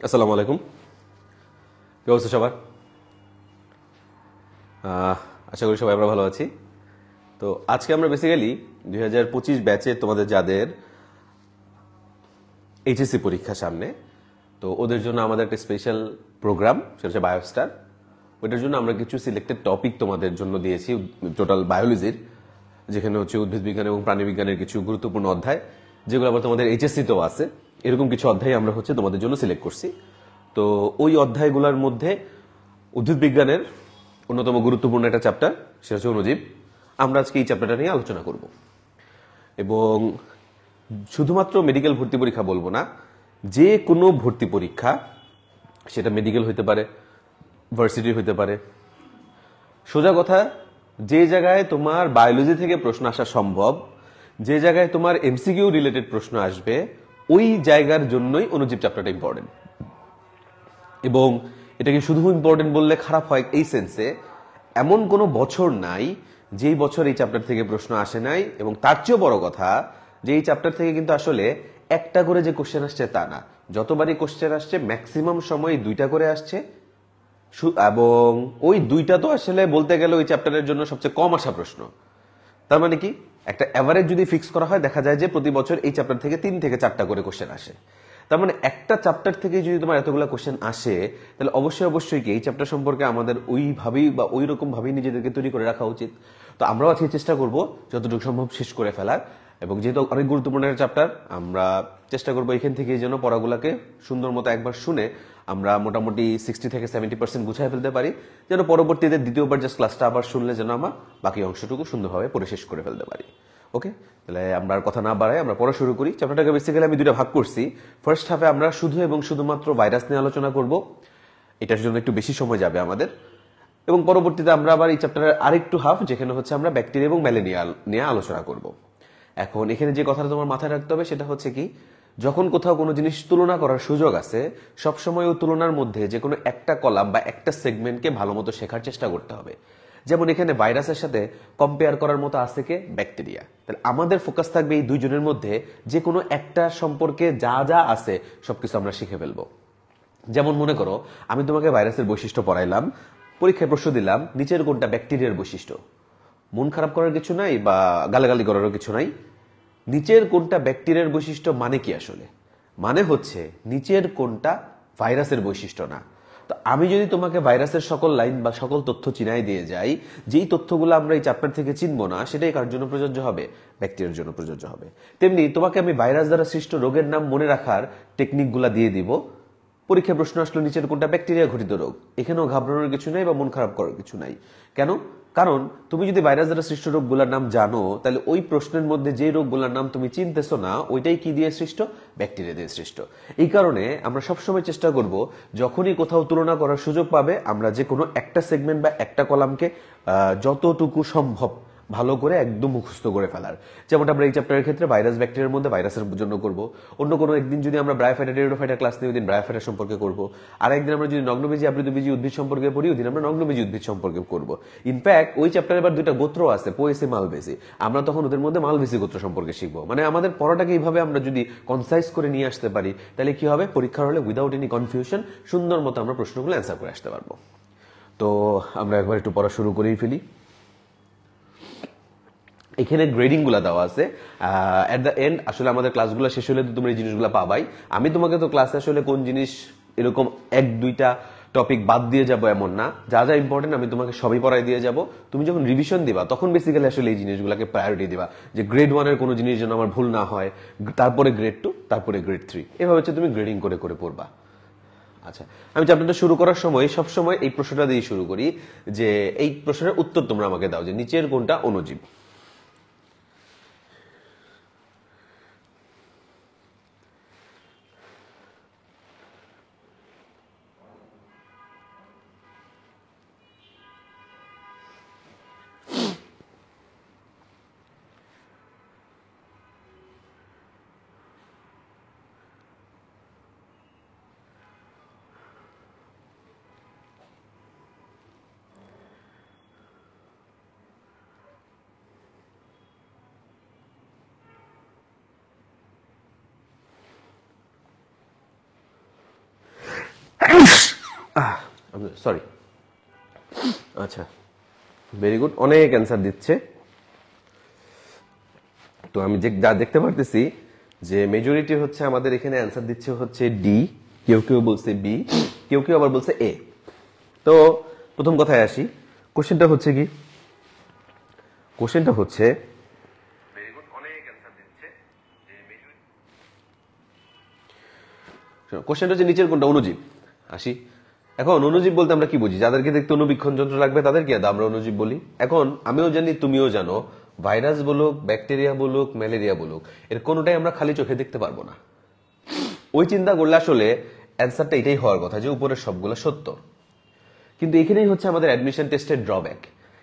আসসালামু আলাইকুম। কি অবস্থা সবার? আশা করি সবাই আমরা ভালো আছি। তো আজকে আমরা বেসিক্যালি 2025 ব্যাচে তোমাদের যাদের এইচএসসি পরীক্ষা সামনে, তো ওদের জন্য আমাদের একটা স্পেশাল প্রোগ্রাম, সেটা হচ্ছে বায়োস্টার। ওইটার জন্য আমরা কিছু সিলেক্টেড টপিক তোমাদের জন্য দিয়েছি, টোটাল বায়োলজির, যেখানে হচ্ছে উদ্ভিদ বিজ্ঞান এবং প্রাণী বিজ্ঞানের কিছু গুরুত্বপূর্ণ অধ্যায়, যেগুলো আবার তোমাদের এইচএসসিতেও আছে। এরকম কিছু অধ্যায় আমরা হচ্ছে তোমাদের জন্য সিলেক্ট করছি। তো ওই অধ্যায়গুলোর মধ্যে উদ্ভিদ বিজ্ঞানের অন্যতম গুরুত্বপূর্ণ একটা চ্যাপ্টার, সেটা হচ্ছে অণুজীব। আমরা আজকে এই চ্যাপ্টারটা নিয়ে আলোচনা করব এবং শুধুমাত্র মেডিকেল ভর্তি পরীক্ষা বলবো না, যে কোনো ভর্তি পরীক্ষা, সেটা মেডিকেল হইতে পারে, ভার্সিটি হইতে পারে। সোজা কথা, যে জায়গায় তোমার বায়োলজি থেকে প্রশ্ন আসা সম্ভব, যে জায়গায় তোমার এমসিকিউ রিলেটেড প্রশ্ন আসবে, ওই জায়গার জন্যই অণুজীব চ্যাপ্টারটা ইম্পর্টেন্ট। এবং এটাকে শুধু ইম্পর্টেন্ট বললে খারাপ হয় এই সেন্সে, এমন কোনো বছর নাই যেই বছর এই চ্যাপ্টার থেকে প্রশ্ন আসে নাই। এবং তার চেয়েও বড় কথা, যে এই চ্যাপ্টার থেকে কিন্তু আসলে একটা করে যে কোশ্চেন আসছে তা না, যতবারই কোশ্চেন আসছে ম্যাক্সিমাম সময় দুইটা করে আসছে। এবং ওই দুইটা তো আসলে বলতে গেলে ওই চ্যাপ্টারের জন্য সবচেয়ে কম আসা প্রশ্ন। তার মানে কি, একটা অ্যাভারেজ যদি ফিক্স করা হয়, দেখা যায় যে প্রতি বছর এই চ্যাপ্টার থেকে 3 থেকে 4টা করে কোশ্চেন আসে। তার মানে একটা চ্যাপ্টার থেকে যদি তোমার এতগুলো কোশ্চেন আসে, তাহলে অবশ্যই কি এই চ্যাপ্টার সম্পর্কে আমাদের ওইভাবেই বা ওই রকম ভাবেই নিজেদেরকে তৈরি করে রাখা উচিত। তো আমরাও আজকে চেষ্টা করব যতটুকু সম্ভব শেষ করে ফেলার। এবং যেহেতু অনেক গুরুত্বপূর্ণ একটা চ্যাপ্টার, আমরা চেষ্টা করবো এখান থেকে যেন পড়াগুলোকে সুন্দর মতো একবার শুনে আমরা মোটামুটি 60 থেকে 70% গুছিয়ে ফেলতে পারি, যেন পরবর্তীতে দ্বিতীয়বার জাস্ট ক্লাসটা আবার শুনলে যেন আমরা বাকি অংশটুকু সুন্দরভাবে পড়ে শেষ করে ফেলতে পারি। ওকে, তাহলে আমরা আর কথা না বাড়াই, আমরা পড়া শুরু করি। চ্যাপ্টারটাকে বেসিক্যালি আমি দুটো ভাগ করছি। ফার্স্ট হাফে আমরা শুধু এবং শুধুমাত্র ভাইরাস নিয়ে আলোচনা করব, এটার জন্য একটু বেশি সময় যাবে আমাদের। এবং পরবর্তীতে আমরা আবার এই চ্যাপ্টারের আরেকটু হাফ, যেখানে হচ্ছে আমরা ব্যাকটেরিয়া এবং ম্যালেরিয়া নিয়ে আলোচনা করব। এখন এখানে যে কথাটা তোমার মাথায় রাখতে হবে সেটা হচ্ছে কি, যখন কোথাও কোনো জিনিস তুলনা করার সুযোগ আছে, সবসময় ওই তুলনার মধ্যে যে কোনো একটা কলাম বা একটা সেগমেন্টকে ভালো মতো শেখার চেষ্টা করতে হবে। যেমন এখানে ভাইরাসের সাথে কম্পেয়ার করার মতো আছে কে, ব্যাকটেরিয়া। তাহলে আমাদের ফোকাস থাকবে এই দুইজনের মধ্যে যে কোনো একটা সম্পর্কে যা যা আছে সবকিছু আমরা শিখে ফেলবো। যেমন মনে করো, আমি তোমাকে ভাইরাসের বৈশিষ্ট্য পড়াইলাম, পরীক্ষায় প্রশ্ন দিলাম নিচের কোনটা ব্যাকটেরিয়ার বৈশিষ্ট্য। মন খারাপ করার কিছু নাই বা গালাগালি করারও কিছু নাই। নিচের কোনটা ব্যাকটেরিয়ার বৈশিষ্ট্য মানে কি আসলে, মানে হচ্ছে নিচের কোনটা ভাইরাসের বৈশিষ্ট্য না। তো আমি যদি তোমাকে ভাইরাসের সকল লাইন বা সকল তথ্য চিনাই দিয়ে যাই, যেই তথ্যগুলো আমরা এই চ্যাপ্টার থেকে চিনবো না, সেটাই কার জন্য প্রযোজ্য হবে, ব্যাকটেরিয়ার জন্য প্রযোজ্য হবে। তেমনি তোমাকে আমি ভাইরাস দ্বারা সৃষ্ট রোগের নাম মনে রাখার টেকনিকগুলো দিয়ে দিব। পরীক্ষায় প্রশ্ন আসলো নিচের কোনটা ব্যাকটেরিয়া ঘটিত রোগ, এখানেও ঘাবড়ানোর কিছু নাই বা মন খারাপ করার কিছু নাই। কেন? কারণ তুমি যদি ভাইরাস দ্বারা সৃষ্ট রোগগুলোর নাম জানো, তাহলে ওই প্রশ্নের মধ্যে যে রোগগুলোর নাম তুমি চিনতেছো না, ওইটাই কি দিয়ে সৃষ্ট, ব্যাকটেরিয়া দিয়ে সৃষ্ট। এই কারণে আমরা সবসময় চেষ্টা করব, যখনই কোথাও তুলনা করার সুযোগ পাবে, আমরা যে কোনো একটা সেগমেন্ট বা একটা কলামকে যতটুকু সম্ভব ভালো করে একদম মুখস্থ করে ফেলার। যেমনটা আমরা এই চ্যাপ্টারের ক্ষেত্রে ভাইরাস ব্যাকটেরিয়ার মধ্যে ভাইরাসের জন্য করব। অন্য কোনো একদিন যদি আমরা ব্রায়োফাইটা টেরিডোফাইটা ক্লাস নিই, ওই দিন ব্রায়োফাইটা সম্পর্কে করব। আর একদিন আমরা যদি নগ্নবীজি আবৃতবীজি উদ্ভিদ সম্পর্কে পড়ি, ওই দিন আমরা নগ্নবীজি উদ্ভিদ সম্পর্কে করব। ইনফ্যাক্ট ওই চ্যাপ্টারে আবার দুইটা গোত্র আছে, পোয়েসি মালবেসি। আমরা তখন ওদের মধ্যে মালবেসি গোত্র সম্পর্কে শিখবো। মানে আমাদের পড়াটাকে এইভাবে আমরা যদি কনসাইজ করে নিয়ে আসতে পারি, তাহলে কি হবে, পরীক্ষার হলে উইদাউট এনি কনফিউশন সুন্দর মতো আমরা প্রশ্নগুলো অ্যান্সার করে আসতে পারবো। তো আমরা একবার একটু পড়া শুরু করেই ফেলি। এখানে গ্রেডিং গুলা দেওয়া আছে। এট দ্য এন্ড আসলে আমাদের ক্লাসগুলো শেষ হলে তো তোমরা এই জিনিসগুলো পাবাই। আমি তোমাকে তো ক্লাসে আসলে কোন জিনিস এরকম এক দুইটা টপিক বাদ দিয়ে যাব এমন না, যা যা ইম্পর্টেন্ট আমি তোমাকে সবই পড়াই দিয়ে যাব। তুমি যখন রিভিশন দিবা, তখন বেসিক্যালি আসলে এই জিনিসগুলোকে প্রায়োরিটি দিবা, যে গ্রেড 1 এর কোনো জিনিস যেন আমার ভুল না হয়, তারপরে গ্রেড 2, তারপরে গ্রেড 3, এভাবে হচ্ছে তুমি গ্রেডিং করে করে পড়বা। আচ্ছা, আমি চ্যাপ্টারটা শুরু করার সময় সবসময় এই প্রশ্নটা দিয়ে শুরু করি, যে এই প্রশ্নের উত্তর তোমরা আমাকে দাও, যে নিচের কোনটা অণুজীব। সরি, আচ্ছা ভেরি গুড, অনেক অ্যান্সার দিচ্ছে। তো আমি যা দেখতে পারতেছি যে মেজরিটি হচ্ছে আমাদের এখানে অ্যান্সার দিচ্ছে হচ্ছে ডি, কেউ কেউ বলছে বি, কেউ কেউ আবার বলছে এ। তো প্রথম কথায় আসি, কোশ্চেনটা হচ্ছে কি, কোশ্চেনটা হচ্ছে কোশ্চেনটা হচ্ছে নিচের কোনটা অণুজীব। আসি, এখন অণুজীব বলতে আমরা কি বুঝি? যাদেরকে দেখতে অণুবীক্ষণ যন্ত্র লাগবে তাদেরকে আমরা অণুজীব বলি। এখন আমিও জানি, তুমিও জানো, ভাইরাস বলুক, ব্যাকটেরিয়া বলুক, ম্যালেরিয়া বলুক, এর কোনোটাই আমরা খালি চোখে দেখতে পারবো না। ওই চিন্তা করলে আসলে অ্যান্সারটা এটাই হওয়ার কথা যে উপরের সবগুলো সত্য। কিন্তু এখানেই হচ্ছে আমাদের অ্যাডমিশন টেস্টের ড্রব্যাক।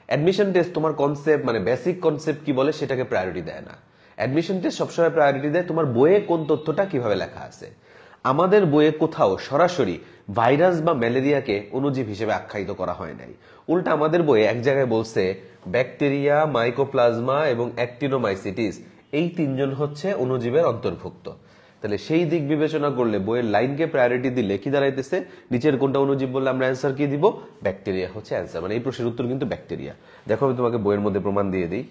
অ্যাডমিশন টেস্ট তোমার কনসেপ্ট, মানে বেসিক কনসেপ্ট কি বলে সেটাকে প্রায়োরিটি দেয় না। অ্যাডমিশন টেস্ট সবসময় প্রায়োরিটি দেয় তোমার বইয়ে কোন তথ্যটা কিভাবে লেখা আছে। আমাদের বইয়ে কোথাও সরাসরি ভাইরাস বা ম্যালেরিয়াকে অণুজীব হিসেবে আখ্যায়িত করা হয় নাই। উল্টা আমাদের বইয়ে এক জায়গায় বলছে ব্যাকটেরিয়া, মাইকোপ্লাজমা এবং অ্যাক্টিনোমাইসিটিস এই তিনজন হচ্ছে অণুজীবের অন্তর্ভুক্ত। তাহলে সেই দিক বিবেচনা করলে বইয়ের লাইনকে প্রায়োরিটি দিলে কি দাঁড়াইতেছে, নিচের কোনটা অণুজীব বললে আমরা অ্যান্সার কি দিব? ব্যাকটেরিয়া হচ্ছে অ্যান্সার। মানে এই প্রশ্নের উত্তর কিন্তু ব্যাকটেরিয়া। দেখো আমি তোমাকে বইয়ের মধ্যে প্রমাণ দিয়ে দিই।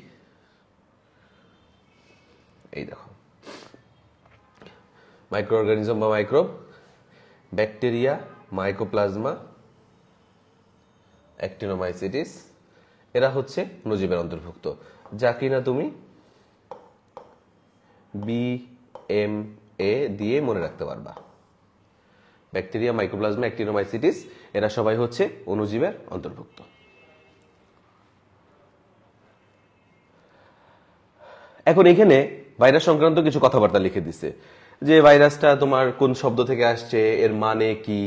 এই দেখো, মাইক্রো অর্গানিজম বা মাইক্রোব, ব্যাকটেরিয়া, মাইকোপ্লাজমা, অ্যাক্টিনোমাইসিটিস, এরা হচ্ছে অণুজীবের অন্তর্ভুক্ত, যা কিনা তুমি BMA দিয়ে মনে রাখতে পারবা। ব্যাকটেরিয়া, মাইক্রোপ্লাজমা, অ্যাক্টিনোমাইসিটিস এরা সবাই হচ্ছে অণুজীবের অন্তর্ভুক্ত। এখন এখানে ভাইরাস সংক্রান্ত কিছু কথাবার্তা লিখে দিছে, যে ভাইরাসটা তোমার কোন শব্দ থেকে আসছে, এর মানে কি,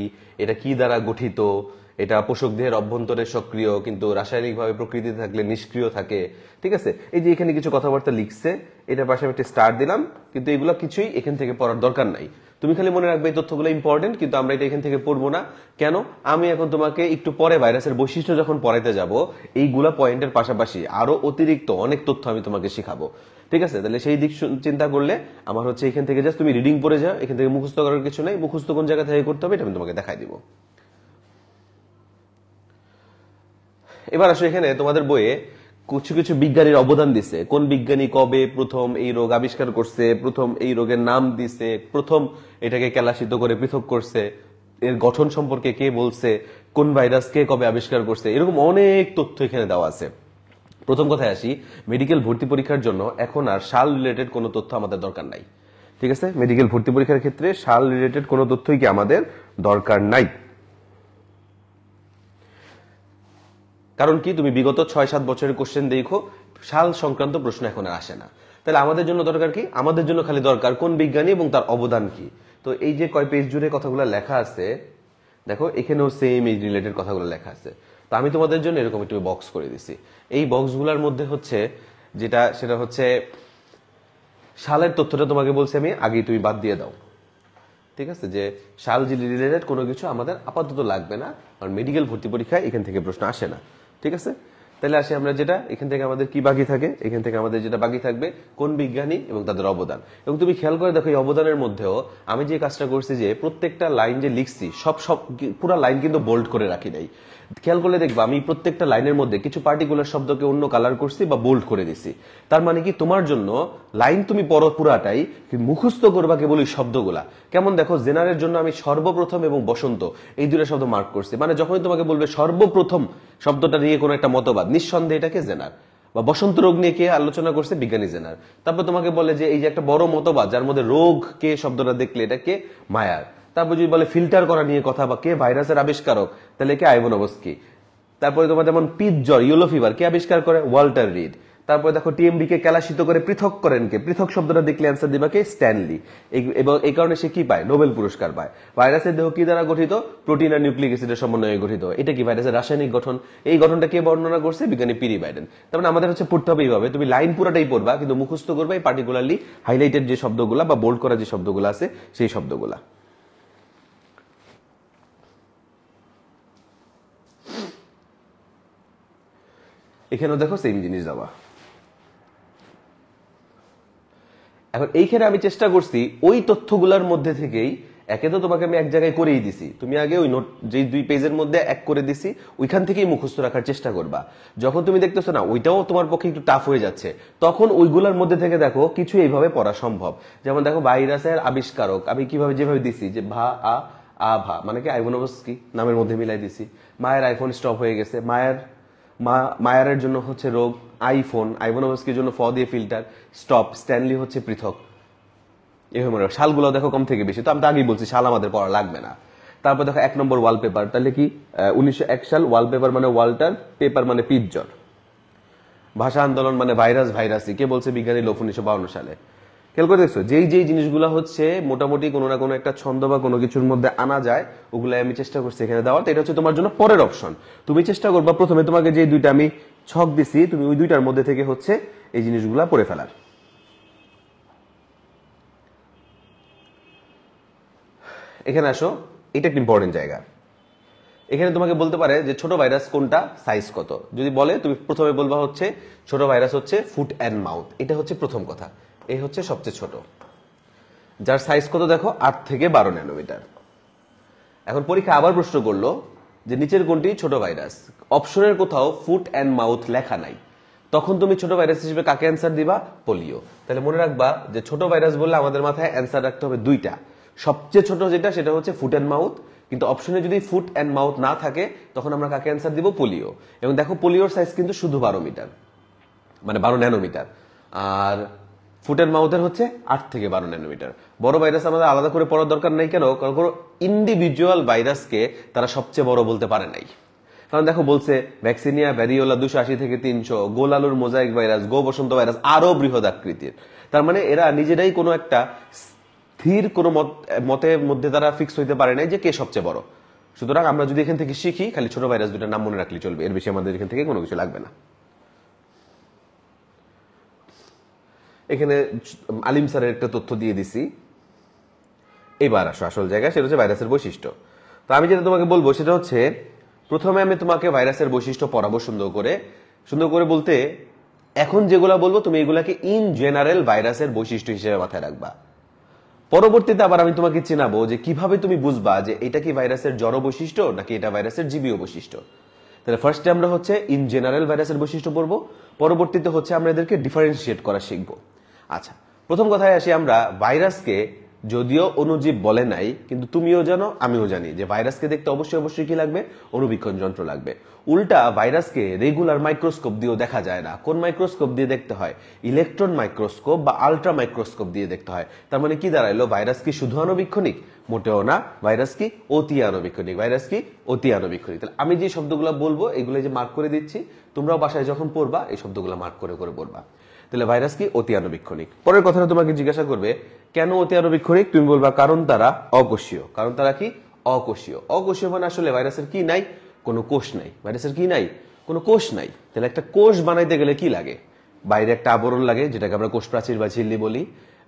এটা কি দ্বারা গঠিত, এটা পোষক দেহের অভ্যন্তরে সক্রিয় কিন্তু রাসায়নিকভাবে প্রকৃতিতে থাকলে নিষ্ক্রিয় থাকে। ঠিক আছে, এই যে এখানে কিছু কথাবার্তা লিখছে, এটার পাশে আমি একটা স্টার দিলাম, কিন্তু এগুলো কিছুই এখান থেকে পড়ার দরকার নাই। তুমি খালি মনে রাখবে এই তথ্যগুলো ইম্পর্টেন্ট, কিন্তু আমরা এটা এখান থেকে পড়বো না। কেন? আমি এখন তোমাকে একটু পরে ভাইরাসের বৈশিষ্ট্য যখন পড়াইতে যাব, এইগুলা পয়েন্টের পাশাপাশি আরো অতিরিক্ত অনেক তথ্য আমি তোমাকে শিখাবো। ঠিক আছে, তাহলে সেই দিক চিন্তা করলে আমার হচ্ছে এখান থেকে জাস্ট তুমি রিডিং পড়ে যাও, এখান থেকে মুখস্থ করার কিছু নাই। মুখস্থ কোন জায়গা থেকে করতে হবে এটা আমি তোমাকে দেখাই দিব। এবার আসলে এখানে তোমাদের বইয়ে কিছু কিছু বিজ্ঞানীর অবদান দিছে, কোন বিজ্ঞানী কবে প্রথম এই রোগ আবিষ্কার করছে, প্রথম এই রোগের নাম দিছে, প্রথম এটাকে কেলাসিত করে পৃথক করছে, এর গঠন সম্পর্কে কে বলছে, কোন ভাইরাস কে কবে আবিষ্কার করছে, এরকম অনেক তথ্য এখানে দেওয়া আছে। প্রথম কথায় আসি, মেডিকেল ভর্তি পরীক্ষার জন্য এখন আর সাল রিলেটেড কোনো তথ্য আমাদের দরকার নাই। ঠিক আছে, মেডিকেল ভর্তি পরীক্ষার ক্ষেত্রে সাল রিলেটেড কোনো তথ্যই কি আমাদের দরকার নাই। কারণ কি, তুমি বিগত 6-7 বছরের কোশ্চেন দেখো, সাল সংক্রান্ত প্রশ্ন এখন আর আসে না। তাহলে আমাদের জন্য দরকার কি? আমাদের জন্য খালি দরকার কোন বিজ্ঞানী এবং তার অবদান কি। তো এই যে কয় পেজ জুড়ে কথাগুলো লেখা আছে, দেখো এখানেও সেম এই রিলেটেড কথাগুলো লেখা আছে। তো আমি তোমাদের জন্য এরকম একটু বক্স করে দিছি। এই বক্সগুলোর মধ্যে হচ্ছে সেটা হচ্ছে সালের তথ্যটা তোমাকে বলছি আমি আগেই, তুমি বাদ দিয়ে দাও। ঠিক আছে, যে সাল রিলেটেড কোনো কিছু আমাদের আপাতত লাগবে না, কারণ মেডিকেল ভর্তি পরীক্ষায় এখান থেকে প্রশ্ন আসে না। ঠিক আছে, তাহলে আসি আমরা যেটা এখান থেকে আমাদের কি বাকি থাকে, এখান থেকে আমাদের যেটা বাকি থাকবে কোন বিজ্ঞানী এবং তাদের অবদান। এবং তুমি খেয়াল করে দেখো এই অবদানের মধ্যেও আমি যে কাজটা করছি, যে প্রত্যেকটা লাইন যে লিখছি সব পুরো লাইন কিন্তু বোল্ড করে রাখি নাই। খেয়াল করলে দেখবা আমি প্রত্যেকটা লাইনের মধ্যে কিছু পার্টিকুলার শব্দকে অন্য কালার করছি বা বোল্ড করে দিছি। তার মানে কি, তোমার জন্য লাইন তুমি পড়ো পুরাটাই, মুখস্থ করবা কেবল এই শব্দগুলা। কেমন দেখো, জেনারের জন্য আমি সর্বপ্রথম এবং বসন্ত এই দুটো শব্দ মার্ক করছি। মানে যখনই তোমাকে বলবে সর্বপ্রথম শব্দটা নিয়ে কোনো একটা মতবাদ, নিঃসন্দেহে এটাকে জেনার। বা বসন্ত রোগ নিয়ে কে আলোচনা করছে, বিজ্ঞানী জেনার। তারপর তোমাকে বলে যে এই যে একটা বড় মতবাদ যার মধ্যে রোগ কে শব্দটা দেখলে এটাকে মায়ার। তারপর যদি বলে ফিল্টার করা নিয়ে কথা বা কে ভাইরাসের আবিষ্কারক, তাহলে কে আইভানোভস্কি। তারপরে তোমার যেমন পিচ জ্বর, ইয়েলো ফিভার কে আবিষ্কার করে, ওয়াল্টার রিড। তারপরে দেখো টিএমবি কে কেলাসিত করে পৃথক করেন কে, পৃথক শব্দটা দেখলে অ্যান্সার দিবা কে, স্ট্যানলি। এবং এই কারণে সে কি পায়, নোবেল পুরস্কার পায়। ভাইরাসের দেহ কি দ্বারা গঠিত, প্রোটিন আর নিউক্লিক অ্যাসিডের সমন্বয়ে গঠিত। এটা কি ভাইরাসের রাসায়নিক গঠন, এই গঠনটা কে বর্ণনা করছে, বিজ্ঞানী পিরি বাইডেন। তার মানে আমাদের হচ্ছে পড়তে হবে এইভাবে, তুমি লাইন পুরাটাই পড়বা কিন্তু মুখস্থ করবে এই পার্টিকুলারলি হাইলাইটেড যে শব্দগুলা বা বোল্ড করা যে শব্দগুলো আছে সেই শব্দগুলা। এখানেও দেখো সেম জিনিস দেওয়া। এখন এইখানে আমি চেষ্টা করছি ওই তথ্যগুলোর মধ্যে থেকেই একে তো তোমাকে আমি এক জায়গায় করেই দিছি, তুমি আগে ওই নোট যেই 2 পেজের মধ্যে এক করে দিছি ওইখান থেকেই মুখস্থ রাখার চেষ্টা করবা। যখন তুমি দেখতেছো না ওইটাও তোমার পক্ষে একটু টাফ হয়ে যাচ্ছে, তখন ওইগুলোর মধ্যে থেকে দেখো কিছু এইভাবে পড়া সম্ভব। যেমন দেখো ভাইরাসের আবিষ্কারক আমি কিভাবে যেভাবে দিছি, যে ভা আ আ ভা মানে কি আইভোনোভস্কি নামের মধ্যে মিলাই দিছি। মায়ের আইফোন স্টপ হয়ে গেছে, মায়ারের জন্য হচ্ছে রোগ আইফোন, আইভোনোভস্কির জন্য ফ দিয়ে ফিল্টার, স্টপ, স্ট্যানলি হচ্ছে পৃথক। এভাবে মনে শালগুলো দেখো কম থেকে বেশি, তো আমি তো আগেই বলছি শাল আমাদের পড়া লাগবে না। তারপর দেখো 1 নম্বর ওয়ালপেপার, তাহলে কি 1901 সাল, ওয়ালপেপার মানে ওয়াল্টার, পেপার মানে পিৎজর। ভাষা আন্দোলন মানে ভাইরাসই, কে বলছে? বিজ্ঞানী লোফ 1952 সালে। খেয়াল করে দেখছো যেই জিনিসগুলো হচ্ছে মোটামুটি কোনো না কোনো একটা ছন্দ বা কোনো কিছুর মধ্যে আনা যায়, ওগুলো আমি চেষ্টা করছি এখানে দেওয়ার। এটা হচ্ছে তোমার জন্য পরের অপশন। তুমি চেষ্টা করবা প্রথমে তোমাকে যে 2টা আমি ছক দিছি, তুমি ওই 2টার মধ্যে থেকে হচ্ছে এই জিনিসগুলা পড়ে ফেলার। এখানে আসো, এটা একটা ইম্পর্টেন্ট জায়গা। এখানে তোমাকে বলতে পারে যে ছোট ভাইরাস কোনটা, সাইজ কত। যদি বলে তুমি প্রথমে বলবা হচ্ছে ছোট ভাইরাস হচ্ছে ফুট অ্যান্ড মাউথ, এটা হচ্ছে প্রথম কথা। এই হচ্ছে সবচেয়ে ছোট, যার সাইজ কত দেখো 8 থেকে 12 ন্যানোমিটার। এখন পরীক্ষা আবার প্রশ্ন করলো যে নিচের কোনটি ছোট ভাইরাস, অপশনের কোথাও ফুট অ্যান্ড মাউথ লেখা নাই, তখন তুমি ছোট ভাইরাস হিসেবে কাকে অ্যান্সার দিবা? পোলিও। তাহলে মনে রাখবা যে ছোট ভাইরাস বললে আমাদের মাথায় অ্যান্সার রাখতে হবে 2টা, সবচেয়ে ছোট যেটা সেটা হচ্ছে ফুট অ্যান্ড মাউথ, কিন্তু অপশনে যদি ফুট অ্যান্ড মাউথ না থাকে তখন আমরা কাকে অ্যান্সার দিব? পোলিও। এবং দেখো পোলিওর সাইজ কিন্তু শুধু 12 মিটার, মানে 12 ন্যানোমিটার, আর ফুট অ্যান্ড মাউথের হচ্ছে 8 থেকে 12 ন্যানোমিটার। বড় ভাইরাস আমাদের আলাদা করে পড়ার দরকার নাই, কেন? কারণ কোনো ইন্ডিভিজুয়াল ভাইরাসকে তারা সবচেয়ে বড় বলতে পারে নাই। কারণ দেখো বলছে ভ্যাকসিনিয়া ভ্যারিওলা 280 থেকে 300, গোল আলুর মোজাইক ভাইরাস, গো বসন্ত ভাইরাস আরো বৃহৎ আকৃতির। তার মানে এরা নিজেরাই কোনো একটা স্থির কোনো মতের মধ্যে তারা ফিক্স হইতে পারে নাই যে কে সবচেয়ে বড়। সুতরাং আমরা যদি এখান থেকে শিখি, খালি ছোট ভাইরাস 2টার নাম মনে রাখলে চলবে, এর বেশি আমাদের এখান থেকে কোনো কিছু লাগবে না। এখানে আলিম স্যারের একটা তথ্য দিয়ে দিছি। এবার আসো আসল জায়গা, সেটা হচ্ছে ভাইরাসের বৈশিষ্ট্য। তো আমি যেটা তোমাকে বলবো সেটা হচ্ছে প্রথমে আমি তোমাকে ভাইরাসের বৈশিষ্ট্য পড়াবো সুন্দর করে বলতে এখন যেগুলা বলবো তুমি এগুলাকে ইন জেনারেল ভাইরাসের বৈশিষ্ট্য হিসেবে মাথায় রাখবা। পরবর্তীতে আবার আমি তোমাকে চিনাবো যে কিভাবে তুমি বুঝবা যে এটা কি ভাইরাসের জড় বৈশিষ্ট্য নাকি এটা ভাইরাসের জীবীয় বৈশিষ্ট্য। তাহলে ফার্স্টে আমরা হচ্ছে ইন জেনারেল ভাইরাসের বৈশিষ্ট্য পড়বো, পরবর্তীতে হচ্ছে আমরা এদেরকে ডিফারেন্সিয়েট করা শিখবো। আচ্ছা, প্রথম কথায় আসি, আমরা ভাইরাসকে যদিও অণুজীব বলে নাই, কিন্তু তুমিও জানো আমিও জানি যে ভাইরাসকে দেখতে অবশ্যই কি লাগবে? অণুবীক্ষণ যন্ত্র লাগবে। উল্টা ভাইরাসকে রেগুলার মাইক্রোস্কোপ দিয়েও দেখা যায় না। কোন মাইক্রোস্কোপ দিয়ে দেখতে হয়? ইলেকট্রন মাইক্রোস্কোপ বা আলট্রা মাইক্রোস্কোপ দিয়ে দেখতে হয়। তার মানে কি দাঁড়াইলো? ভাইরাস কি শুধু আণুবীক্ষণিক? মোটেও না, ভাইরাস কি অতি আণুবীক্ষণিক। তাহলে আমি যে শব্দগুলো বলবো এগুলো যে মার্ক করে দিচ্ছি, তোমরাও বাসায় যখন পড়বা এই শব্দগুলো মার্ক করে পড়বা। তাহলে ভাইরাস কি? অতি আণুবীক্ষণিক। পরের কথাটা তোমাকে জিজ্ঞাসা করবে কেন অতি আণুবীক্ষণিক, তুমি বলবা কারণ তারা অকোষীয়। কারণ তারা কি? অকোষীয়। অকোষীয় মানে আসলে ভাইরাসের কি নাই? কোনো কোষ নাই। ভাইরাসের কি নাই? কোনো কোষ নাই। তাহলে একটা কোষ বানাইতে গেলে কি লাগে? বাইরে একটা আবরণ লাগে, যেটাকে আমরা কোষ প্রাচীর বা ঝিল্লি বলি।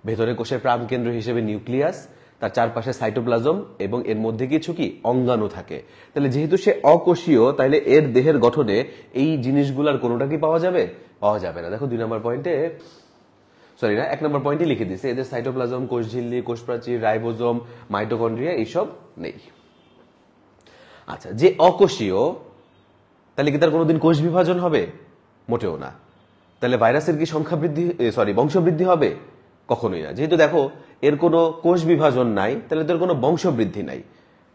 ভেতরে কোষের প্রাণকেন্দ্র হিসেবে নিউক্লিয়াস, তার চারপাশে সাইটোপ্লাজম, এবং এর মধ্যে কিছু কি অঙ্গাণু থাকে। তাহলে যেহেতু সে অকোষীয়, তাহলে এর দেহের গঠনে এই জিনিসগুলার কোনোটা কি পাওয়া যাবে? পাওয়া যাবে না। দেখো 1 নম্বর পয়েন্টে লিখে দিছে এদের সাইটোপ্লাজম, কোষ ঝিল্লি, কোষ প্রাচীর, রাইবোজোম, মাইটোকন্ড্রিয়া এইসব নেই। আচ্ছা, যে অকোষীয় তাহলে কি তার কোনোদিন কোষ বিভাজন হবে? মোটেও না। তাহলে ভাইরাসের কি বংশবৃদ্ধি হবে? কখনোই না। যেহেতু দেখো এর কোনো কোষ বিভাজন নাই, তাহলে তার কোনো বংশবৃদ্ধি নাই।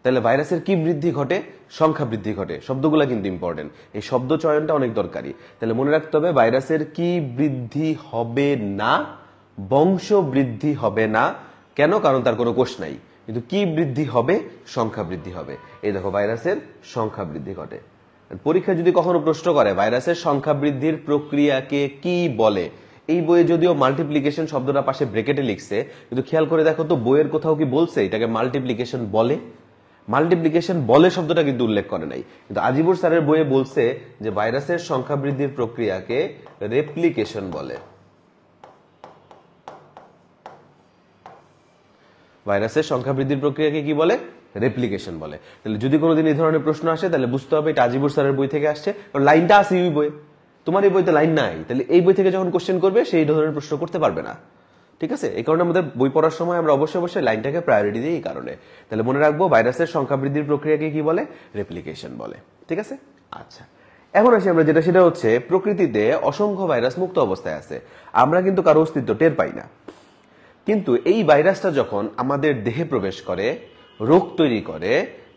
তাহলে ভাইরাসের কি বৃদ্ধি ঘটে? সংখ্যা বৃদ্ধি ঘটে। শব্দগুলো কিন্তু ইম্পর্টেন্ট, এই শব্দ চয়নটা অনেক দরকারি। তাহলে মনে রাখতে হবে ভাইরাসের কি বৃদ্ধি হবে না? বংশ বৃদ্ধি হবে না। কেন? কারণ তার কোনো কোষ নাই। কিন্তু কি বৃদ্ধি হবে? সংখ্যা বৃদ্ধি হবে। এই দেখো ভাইরাসের সংখ্যা বৃদ্ধি ঘটে। পরীক্ষা যদি কখনো প্রশ্ন করে ভাইরাসের সংখ্যা বৃদ্ধির প্রক্রিয়াকে কি বলে, এই বইয়ে যদিও মাল্টিপ্লিকেশন শব্দটা পাশে ব্রেকেটে লিখছে, কিন্তু খেয়াল করে দেখো তো বইয়ের কোথাও কি বলছে এটাকে মাল্টিপ্লিকেশন বলে? মাল্টিপ্লিকেশন বলে শব্দটা কিন্তু উল্লেখ করে নাই। কিন্তু আজিবুর স্যারের বইয়ে বলছে যে ভাইরাসের সংখ্যা বৃদ্ধির প্রক্রিয়াকে রেপ্লিকেশন বলে। ভাইরাসের সংখ্যা বৃদ্ধির প্রক্রিয়াকে কি বলে? রেপ্লিকেশন বলে। তাহলে যদি কোনোদিন এই ধরনের প্রশ্ন আসে তাহলে বুঝতে হবে এটা আজিবুর স্যারের বই থেকে আসছে। লাইনটা আছে এই বইয়ে, তোমার এই বইতে লাইন নাই। তাহলে এই বই থেকে যখন কোশ্চেন করবে সেই ধরনের প্রশ্ন করতে পারবে না। ঠিক আছে, এই কারণে আমাদের বই পড়ার সময় আমরা অবশ্যই লাইনটাকে প্রায়োরিটি দিই এই কারণে। তাহলে মনে রাখবো ভাইরাসের সংখ্যা বৃদ্ধির প্রক্রিয়াকে কি বলে? রেপ্লিকেশন বলে। ঠিক আছে, আচ্ছা এখন আসি আমরা যেটা, সেটা হচ্ছে প্রকৃতিতে অসংখ্য ভাইরাস মুক্ত অবস্থায় আছে, আমরা কিন্তু কারো অস্তিত্ব টের পাই না। কিন্তু এই ভাইরাসটা যখন আমাদের দেহে প্রবেশ করে, রোগ তৈরি করে,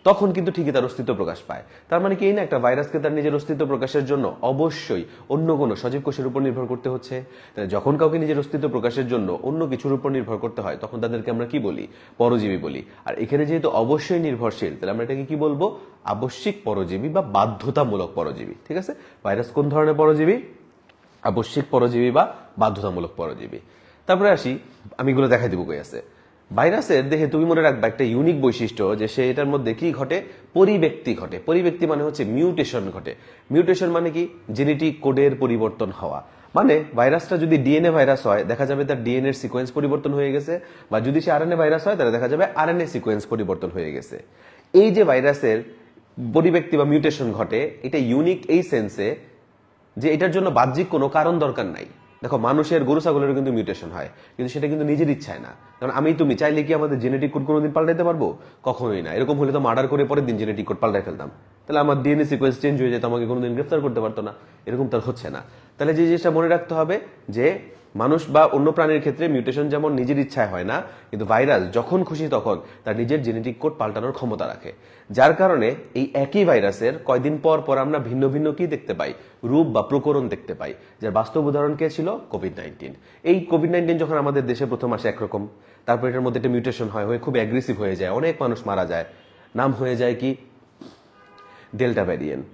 তখন কিন্তু ঠিকই তার অস্তিত্ব প্রকাশ পায়। তার মানে কি, না একটা ভাইরাসকে তার নিজের অস্তিত্ব প্রকাশের জন্য অবশ্যই অন্য কোনো সজীব কোষের উপর নির্ভর করতে হচ্ছে। যখন কাউকে নিজের অস্তিত্ব প্রকাশের জন্য অন্য কিছুর উপর নির্ভর করতে হয়, তখন তাদেরকে আমরা কি বলি? পরজীবী বলি। আর এখানে যেহেতু অবশ্যই নির্ভরশীল, তাহলে আমরা এটাকে কি বলবো? আবশ্যিক পরজীবী বা বাধ্যতামূলক পরজীবী। ঠিক আছে, ভাইরাস কোন ধরনের পরজীবী? আবশ্যিক পরজীবী বা বাধ্যতামূলক পরজীবী। তারপরে আসি, আমি এগুলো দেখাই দিব কই আছে। ভাইরাসের দেহে তুমি মনে রাখবা একটা ইউনিক বৈশিষ্ট্য, যে সে এটার মধ্যে কি ঘটে? পরিব্যক্তি ঘটে। পরিব্যক্তি মানে হচ্ছে মিউটেশন ঘটে। মিউটেশন মানে কি? জেনেটিক কোডের পরিবর্তন হওয়া। মানে ভাইরাসটা যদি ডিএনএ ভাইরাস হয়, দেখা যাবে তার ডিএনএ সিকোয়েন্স পরিবর্তন হয়ে গেছে, বা যদি সে আরএনএ ভাইরাস হয়, তাহলে দেখা যাবে আরএনএ সিকোয়েন্স পরিবর্তন হয়ে গেছে। এই যে ভাইরাসের পরিব্যক্তি বা মিউটেশন ঘটে, এটা ইউনিক এই সেন্সে যে এটার জন্য বাহ্যিক কোনো কারণ দরকার নাই। দেখো, মানুষের, গরু ছাগলেরও কিন্তু মিউটেশন হয়, কিন্তু সেটা কিন্তু নিজের ইচ্ছায় না। কারণ আমি তুমি চাইলে কি আমাদের জেনেটিক কোড কোনোদিন পাল্টাইতে পারবো? কখনোই না। এরকম হলে তো মার্ডার করে পরের দিন জেনেটিক কোড পাল্টাই ফেলতাম, তাহলে আমার ডিএনএ সিকোয়েন্স চেঞ্জ হয়ে যেত, আমাকে কোনোদিন গ্রেফতার করতে পারতো না। এরকম তার হচ্ছে না। তাহলে যে জিনিসটা মনে রাখতে হবে, যে মানুষ বা অন্য প্রাণীর ক্ষেত্রে মিউটেশন যেমন নিজের ইচ্ছায় হয় না, কিন্তু ভাইরাস যখন খুশি তখন তার নিজের জেনেটিক কোড পাল্টানোর ক্ষমতা রাখে। যার কারণে এই একই ভাইরাসের কয়দিন পর পর আমরা ভিন্ন ভিন্ন কি দেখতে পাই? রূপ বা প্রকরণ দেখতে পাই, যার বাস্তব উদাহরণ কে ছিল? কোভিড-19। এই কোভিড-19 যখন আমাদের দেশে প্রথম আসে একরকম, তারপর এটার মধ্যে একটা মিউটেশন হয়, হয়ে খুব অ্যাগ্রেসিভ হয়ে যায়, অনেক মানুষ মারা যায়, নাম হয়ে যায় কি? Delta variant.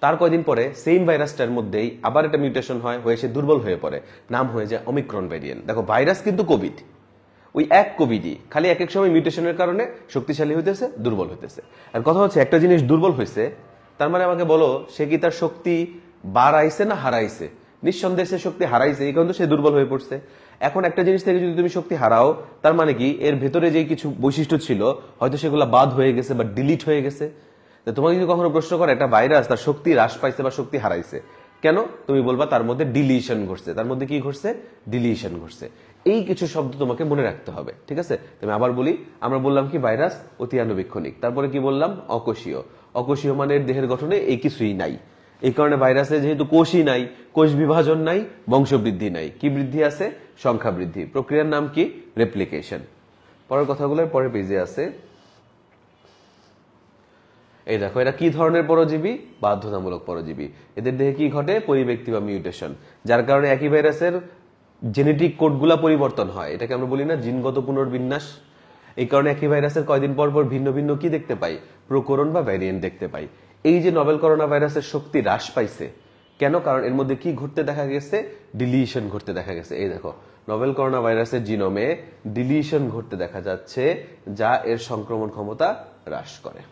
তার কয়দিন পরে সেম ভাইরাসটার মধ্যেই আবার একটা মিউটেশন হয়, হয়ে সে দুর্বল হয়ে পড়ে, নাম হয়ে যায় ওমিক্রন ভ্যারিয়েন্ট। দেখো, ভাইরাস কিন্তু কোভিড, ওই এক কোভিডই, খালি এক এক সময় মিউটেশনের কারণে শক্তিশালী হইতেছে, দুর্বল হইতেছে। আর কথা হচ্ছে, একটা জিনিস দুর্বল হয়েছে, তার মানে আমাকে বলো, সে কি তার শক্তি বাড়াইছে না হারাইছে? নিঃসন্দেহে সে শক্তি হারাইছে, এই কারণে সে দুর্বল হয়ে পড়ছে। এখন একটা জিনিস থেকে যদি তুমি শক্তি হারাও, তার মানে কি এর ভেতরে যে কিছু বৈশিষ্ট্য ছিল, হয়তো সেগুলো বাদ হয়ে গেছে বা ডিলিট হয়ে গেছে। তোমাকে যদি কখনো প্রশ্ন করে একটা ভাইরাস তার শক্তি হ্রাস পাইছে বা শক্তি হারাইছে কেন, তুমি বলবা তার মধ্যে ডিলিশন ঘটছে। তার মধ্যে কি ঘটছে? ডিলিশন ঘটছে। এই কিছু শব্দ তোমাকে মনে রাখতে হবে। ঠিক আছে, তুমি আবার বলি, আমরা বললাম কি ভাইরাস অতি আণুবীক্ষণিক, তারপরে কি বললাম? অকোষীয়। অকোষীয় মানে দেহের গঠনে এই কিছুই নাই। এই কারণে ভাইরাসে যেহেতু কোষই নাই, কোষ বিভাজন নাই, বংশবৃদ্ধি নাই, কি বৃদ্ধি আছে? সংখ্যা বৃদ্ধি। প্রক্রিয়ার নাম কি? রেপ্লিকেশন। পরের কথাগুলো পরের পেজে আছে। এই দেখো, এরা কি ধরনের পরজীবী? বাধ্যতামূলক পরজীবী। এদের দেহে কি ঘটে? পরিব্যক্তি বা মিউটেশন, যার কারণে একই ভাইরাসের জেনেটিক কোডগুলা পরিবর্তন হয়। এটাকে আমরা বলি না জিনগত পুনর্বিন্যাস? এই কারণে একই ভাইরাসের কয়দিন পর পর ভিন্ন ভিন্ন কি দেখতে পাই? প্রকরণ বা ভ্যারিয়েন্ট দেখতে পাই। এই যে নভেল করোনা ভাইরাসের শক্তি হ্রাস পাইছে কেন? কারণ এর মধ্যে কি ঘটতে দেখা গেছে? ডিলিশন ঘটতে দেখা গেছে। এই দেখো, নভেল করোনা ভাইরাসের জিনোমে ডিলিশন ঘটতে দেখা যাচ্ছে, যা এর সংক্রমণ ক্ষমতা হ্রাস করে।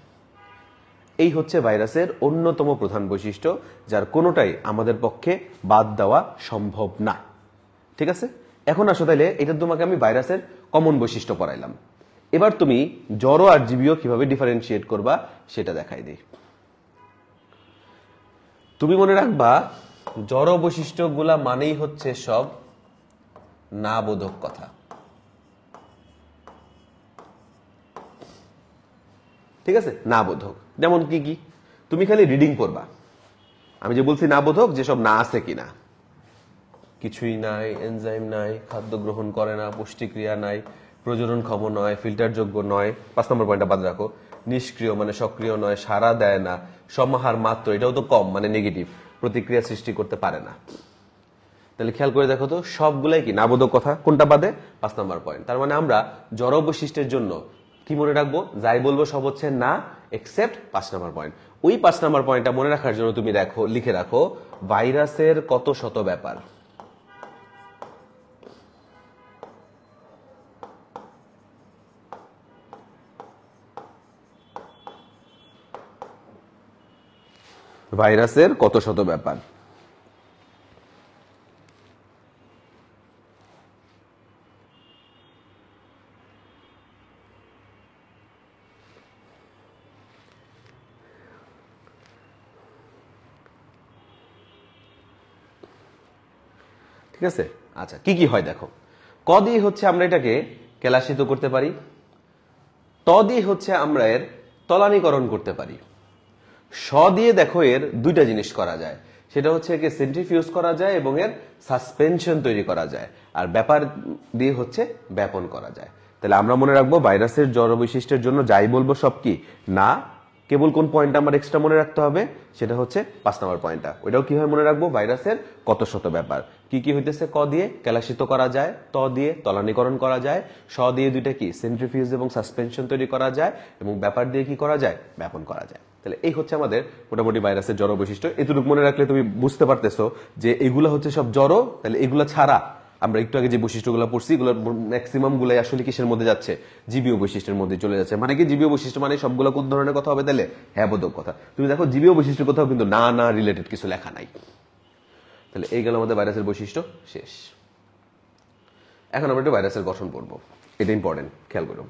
এই হচ্ছে ভাইরাসের অন্যতম প্রধান বৈশিষ্ট্য, যার কোনোটাই আমাদের পক্ষে বাদ দেওয়া সম্ভব না। ঠিক আছে, এখন আসো তাইলে, এটা তোমাকে আমি ভাইরাসের কমন বৈশিষ্ট্য পড়াইলাম। এবার তুমি জড় আর জীবীয় কিভাবে ডিফারেন্সিয়েট করবা সেটা দেখাই দিই। তুমি মনে রাখবা, জড় বৈশিষ্ট্যগুলা মানেই হচ্ছে সব না বোধক কথা। ঠিক আছে, না বোধক যেমন কি কি? তুমি খালি রিডিং পড়বা, আমি যে বলছি না বোধক, যেসব না আছে কিনা, কিছুই নাই, এনজাইম নাই, খাদ্য গ্রহণ করে না, পুষ্টিক্রিয়া নাই, প্রজননক্ষম নয়, ফিল্টারযোগ্য নয়। 5 নম্বর পয়েন্টটা বাদ রাখো। নিষ্ক্রিয় মানে সক্রিয় নয়, সাড়া দেয় না, সমাহার মাত্র, এটাও তো কম মানে নেগেটিভ, প্রতিক্রিয়া সৃষ্টি করতে পারে না। তাহলে খেয়াল করে দেখো তো, সবগুলাই কি নাবোধক কথা, কোনটা বাদে? 5 নম্বর পয়েন্ট। তার মানে আমরা জড় বৈশিষ্ট্যের জন্য কি মনে রাখবো? যাই বলবো সব হচ্ছে না, এক্সেপ্ট 5 নম্বর পয়েন্ট। ওই 5 নম্বর পয়েন্টটা মনে রাখার জন্য তুমি দেখো, লিখে রাখো, ভাইরাসের কত শত ব্যাপার। ভাইরাসের কত শত ব্যাপার। ঠিক আছে, আচ্ছা কি কি হয় দেখো। ক দিয়ে হচ্ছে আমরা এটাকে কেলাসিত করতে পারি, ত দিয়ে হচ্ছে আমরা এর তলানীকরণ করতে পারি, স দিয়ে দেখো এর দুইটা জিনিস করা যায়, সেটা হচ্ছে একে সেন্ট্রিফিউজ করা যায় এবং এর সাসপেনশন তৈরি করা যায়, আর ব্যাপার দিয়ে হচ্ছে ব্যাপন করা যায়। তাহলে আমরা মনে রাখবো ভাইরাসের জড় বৈশিষ্ট্যের জন্য যাই বলবো সব কি না, কেবল কোন পয়েন্টটা আমার এক্সট্রা মনে রাখতে হবে সেটা হচ্ছে 5 নম্বর পয়েন্টটা। ওইটাও কিভাবে মনে রাখবো, ভাইরাসের কত শত ব্যাপার কি কি হইতেছে, ক দিয়ে কেলাসিত করা যায়, ত দিয়ে তলানীকরণ করা যায়, স দিয়ে দুইটা কি সেন্ট্রিফিউজ এবং সাসপেনশন তৈরি করা যায়, এবং ব্যাপার দিয়ে কি করা যায়, ব্যাপন করা যায়। তাহলে এই হচ্ছে আমাদের মোটামুটি ভাইরাসের জড় বৈশিষ্ট্য। এতটুকু মনে রাখলে তুমি বুঝতে পারতেছো যে এগুলা হচ্ছে সব জড়। তাহলে এগুলা ছাড়া আমরা একটু আগে যে বৈশিষ্ট্যগুলো পড়ছি এগুলোর ম্যাক্সিমাম গুলাই আসলে কিসের মধ্যে যাচ্ছে, জীবীয় বৈশিষ্ট্যের মধ্যে চলে যাচ্ছে। মানে কি জীবীয় বৈশিষ্ট্য মানে সবগুলো কোন ধরনের কথা হবে, তাহলে হ্যাঁ বোধক কথা। তুমি দেখো জীবীয় বৈশিষ্ট্যের কোথাও কিন্তু না না রিলেটেড কিছু লেখা নাই। তাহলে এই গেল আমাদের ভাইরাসের বৈশিষ্ট্য শেষ। এখন আমরা একটু ভাইরাসের গঠন পড়বো, এটা ইম্পর্টেন্ট, খেয়াল করো।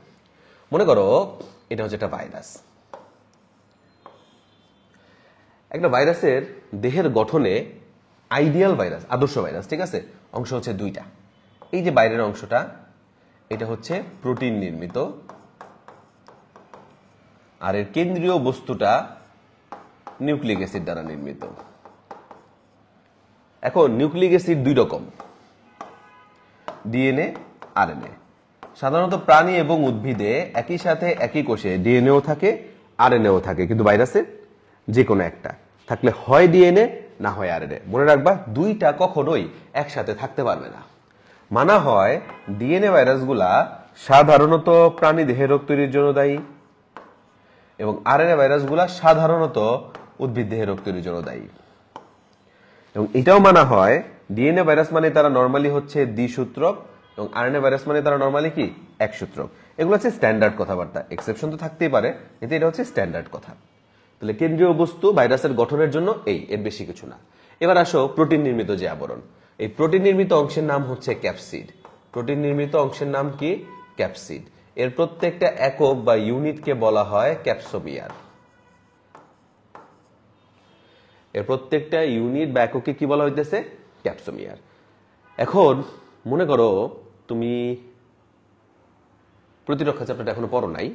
মনে করো এটা হচ্ছে একটা ভাইরাস। একটা ভাইরাসের দেহের গঠনে আইডিয়াল ভাইরাস, আদর্শ ভাইরাস, ঠিক আছে, অংশ হচ্ছে দুইটা। এই যে বাইরের অংশটা এটা হচ্ছে প্রোটিন নির্মিত, আর এর কেন্দ্রীয় বস্তুটা নিউক্লিক অ্যাসিড দ্বারা নির্মিত। এখন নিউক্লিক অ্যাসিড দুই রকম, ডিএনএ, আরএনএ। সাধারণত প্রাণী এবং উদ্ভিদে একই সাথে একই কোষে ডিএনএও থাকে, আরএনএও থাকে, কিন্তু ভাইরাসে যে কোনো একটা থাকলে হয় ডিএনএ না হয় আরএনএ। মনে রাখবা দুইটা কখনোই একসাথে থাকতে পারবে না। মানা হয় ডিএনএ ভাইরাসগুলা সাধারণত প্রাণী দেহে রোগ তৈরির জন্য দায়ী, এবং আরএনএ ভাইরাসগুলা সাধারণত উদ্ভিদ দেহে রোগ তৈরির জন্য দায়ী। এবং এটাও মানা হয় ডিএনএ ভাইরাস মানে তারা নরমালি হচ্ছে দ্বিসূত্রক, এবং আরএনএ ভাইরাস মানে তারা নরমালি কি একসূত্রক। এগুলো হচ্ছে স্ট্যান্ডার্ড কথাবার্তা, এক্সেপশন তো থাকতেই পারে, কিন্তু এটা হচ্ছে স্ট্যান্ডার্ড কথা। তাহলে কেন্দ্রীয় বস্তু ভাইরাসের গঠনের জন্য এর বেশি কিছু না। এবার আসো প্রোটিন নির্মিত যে আবরণ। এই প্রোটিন নির্মিত অংশের নাম হচ্ছে ক্যাপসিড। প্রোটিন নির্মিত অংশের নাম কি, ক্যাপসিড। এর প্রত্যেকটা একক বা ইউনিটকে বলা হয় ক্যাপসোমিয়ার। এর প্রত্যেকটা ইউনিট বা এককে কি বলা হইতেছে, ক্যাপসোমিয়ার। এখন মনে করো তুমি প্রতিরক্ষা চ্যাপ্টারটা এখনো পড়ো নাই,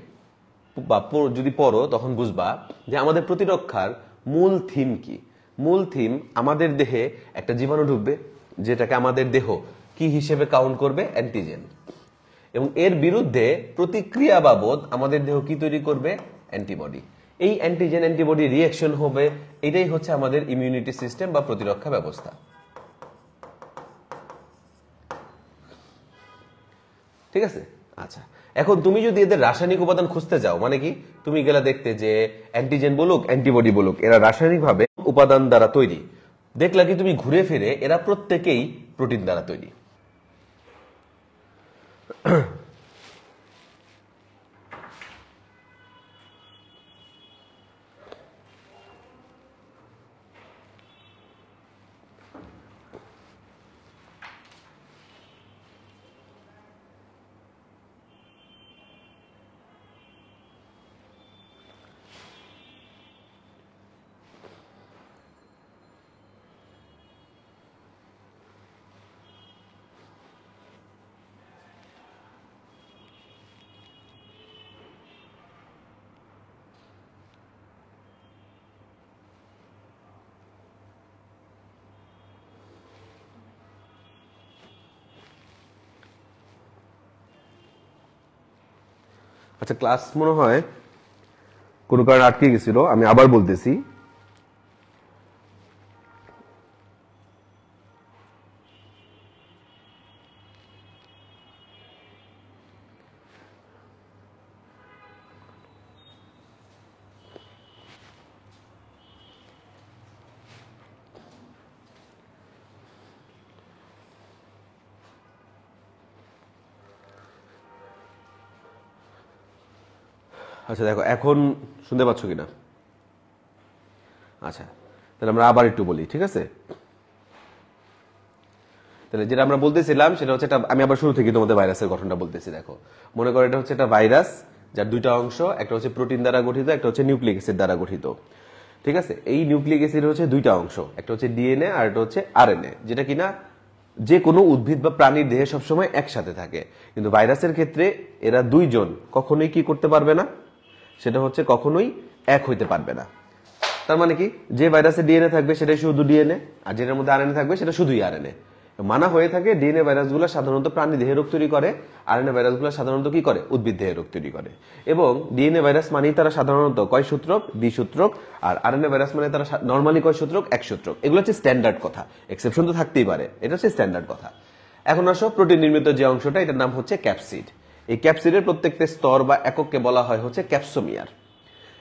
বা যদি পড়ো তখন বুঝবা যে আমাদের প্রতিরক্ষার মূল থিম কি। মূল থিম আমাদের দেহে একটা জীবাণু ঢুকবে, যেটাকে আমাদের দেহ কি হিসেবে কাউন্ট করবে, অ্যান্টিজেন, এবং এর বিরুদ্ধে প্রতিক্রিয়া বাবদ আমাদের দেহ কি তৈরি করবে, অ্যান্টিবডি। এই অ্যান্টিজেন অ্যান্টিবডি রিঅ্যাকশন হবে, এটাই হচ্ছে আমাদের ইমিউনিটি সিস্টেম বা প্রতিরক্ষা ব্যবস্থা। ঠিক আছে, আচ্ছা। এখন তুমি যদি এদের রাসায়নিক উপাদান খুঁজতে যাও, মানে কি তুমি গেলা দেখতে যে অ্যান্টিজেন বলুক অ্যান্টিবডি বলুক এরা রাসায়নিকভাবে উপাদান দ্বারা তৈরি, দেখলা কি তুমি ঘুরে ফিরে এরা প্রত্যেকেই প্রোটিন দ্বারা তৈরি। আচ্ছা, ক্লাস মনে হয় কোনো কারণে আটকে গেছিল, আমি আবার বলতেছি। আচ্ছা দেখো এখন শুনতে পাচ্ছ কিনা? আচ্ছা, তাহলে আমরা আবার একটু বলি, ঠিক আছে? তাহলে যেটা আমরা বলতেছিলাম সেটা হচ্ছে, আমি আবার শুরু থেকে তোমাদের ভাইরাসের গঠনটা বলতেছি। দেখো মনে করো এটা হচ্ছে একটা ভাইরাস যার দুইটা অংশ, একটা হচ্ছে প্রোটিন দ্বারা গঠিত, একটা হচ্ছে নিউক্লিক অ্যাসিড দ্বারা গঠিত। ঠিক আছে, এই নিউক্লিক অ্যাসিড হচ্ছে দুইটা অংশ, একটা হচ্ছে ডিএনএ আর একটা হচ্ছে আরএনএ, যেটা কিনা যে কোনো উদ্ভিদ বা প্রাণীর দেহে সবসময় একসাথে থাকে, কিন্তু ভাইরাসের ক্ষেত্রে এরা দুইজন কখনোই কি করতে পারবে না, সেটা হচ্ছে কখনোই এক হইতে পারবে না। তার মানে কি, যে ভাইরাসে ডিএনএ থাকবে সেটাই শুধু ডিএনএ, আর যেটার মধ্যে আরএনএ থাকবে সেটা শুধুই আরএনএ। মানা হয়ে থাকে ডিএনএ ভাইরাসগুলো সাধারণত প্রাণী দেহে রোগ তৈরি করে, আরএনএ ভাইরাসগুলো সাধারণত কি করে, উদ্ভিদ দেহে রোগ তৈরি করে। এবং ডিএনএ ভাইরাস মানেই তারা সাধারণত কয় সূত্রক, দ্বিসূত্রক, আর আরএনএ ভাইরাস মানে তারা নর্মালি কয় সূত্রক, এক সূত্রক। এগুলো হচ্ছে স্ট্যান্ডার্ড কথা, এক্সেপশন তো থাকতেই পারে, এটা হচ্ছে স্ট্যান্ডার্ড কথা। এখন আসো প্রোটিন নির্মিত যে অংশটা, এটার নাম হচ্ছে ক্যাপসিড। এই ক্যাপসিডের প্রত্যেকটা স্তর বা একককে বলা হয় হচ্ছে ক্যাপসোমিয়ার।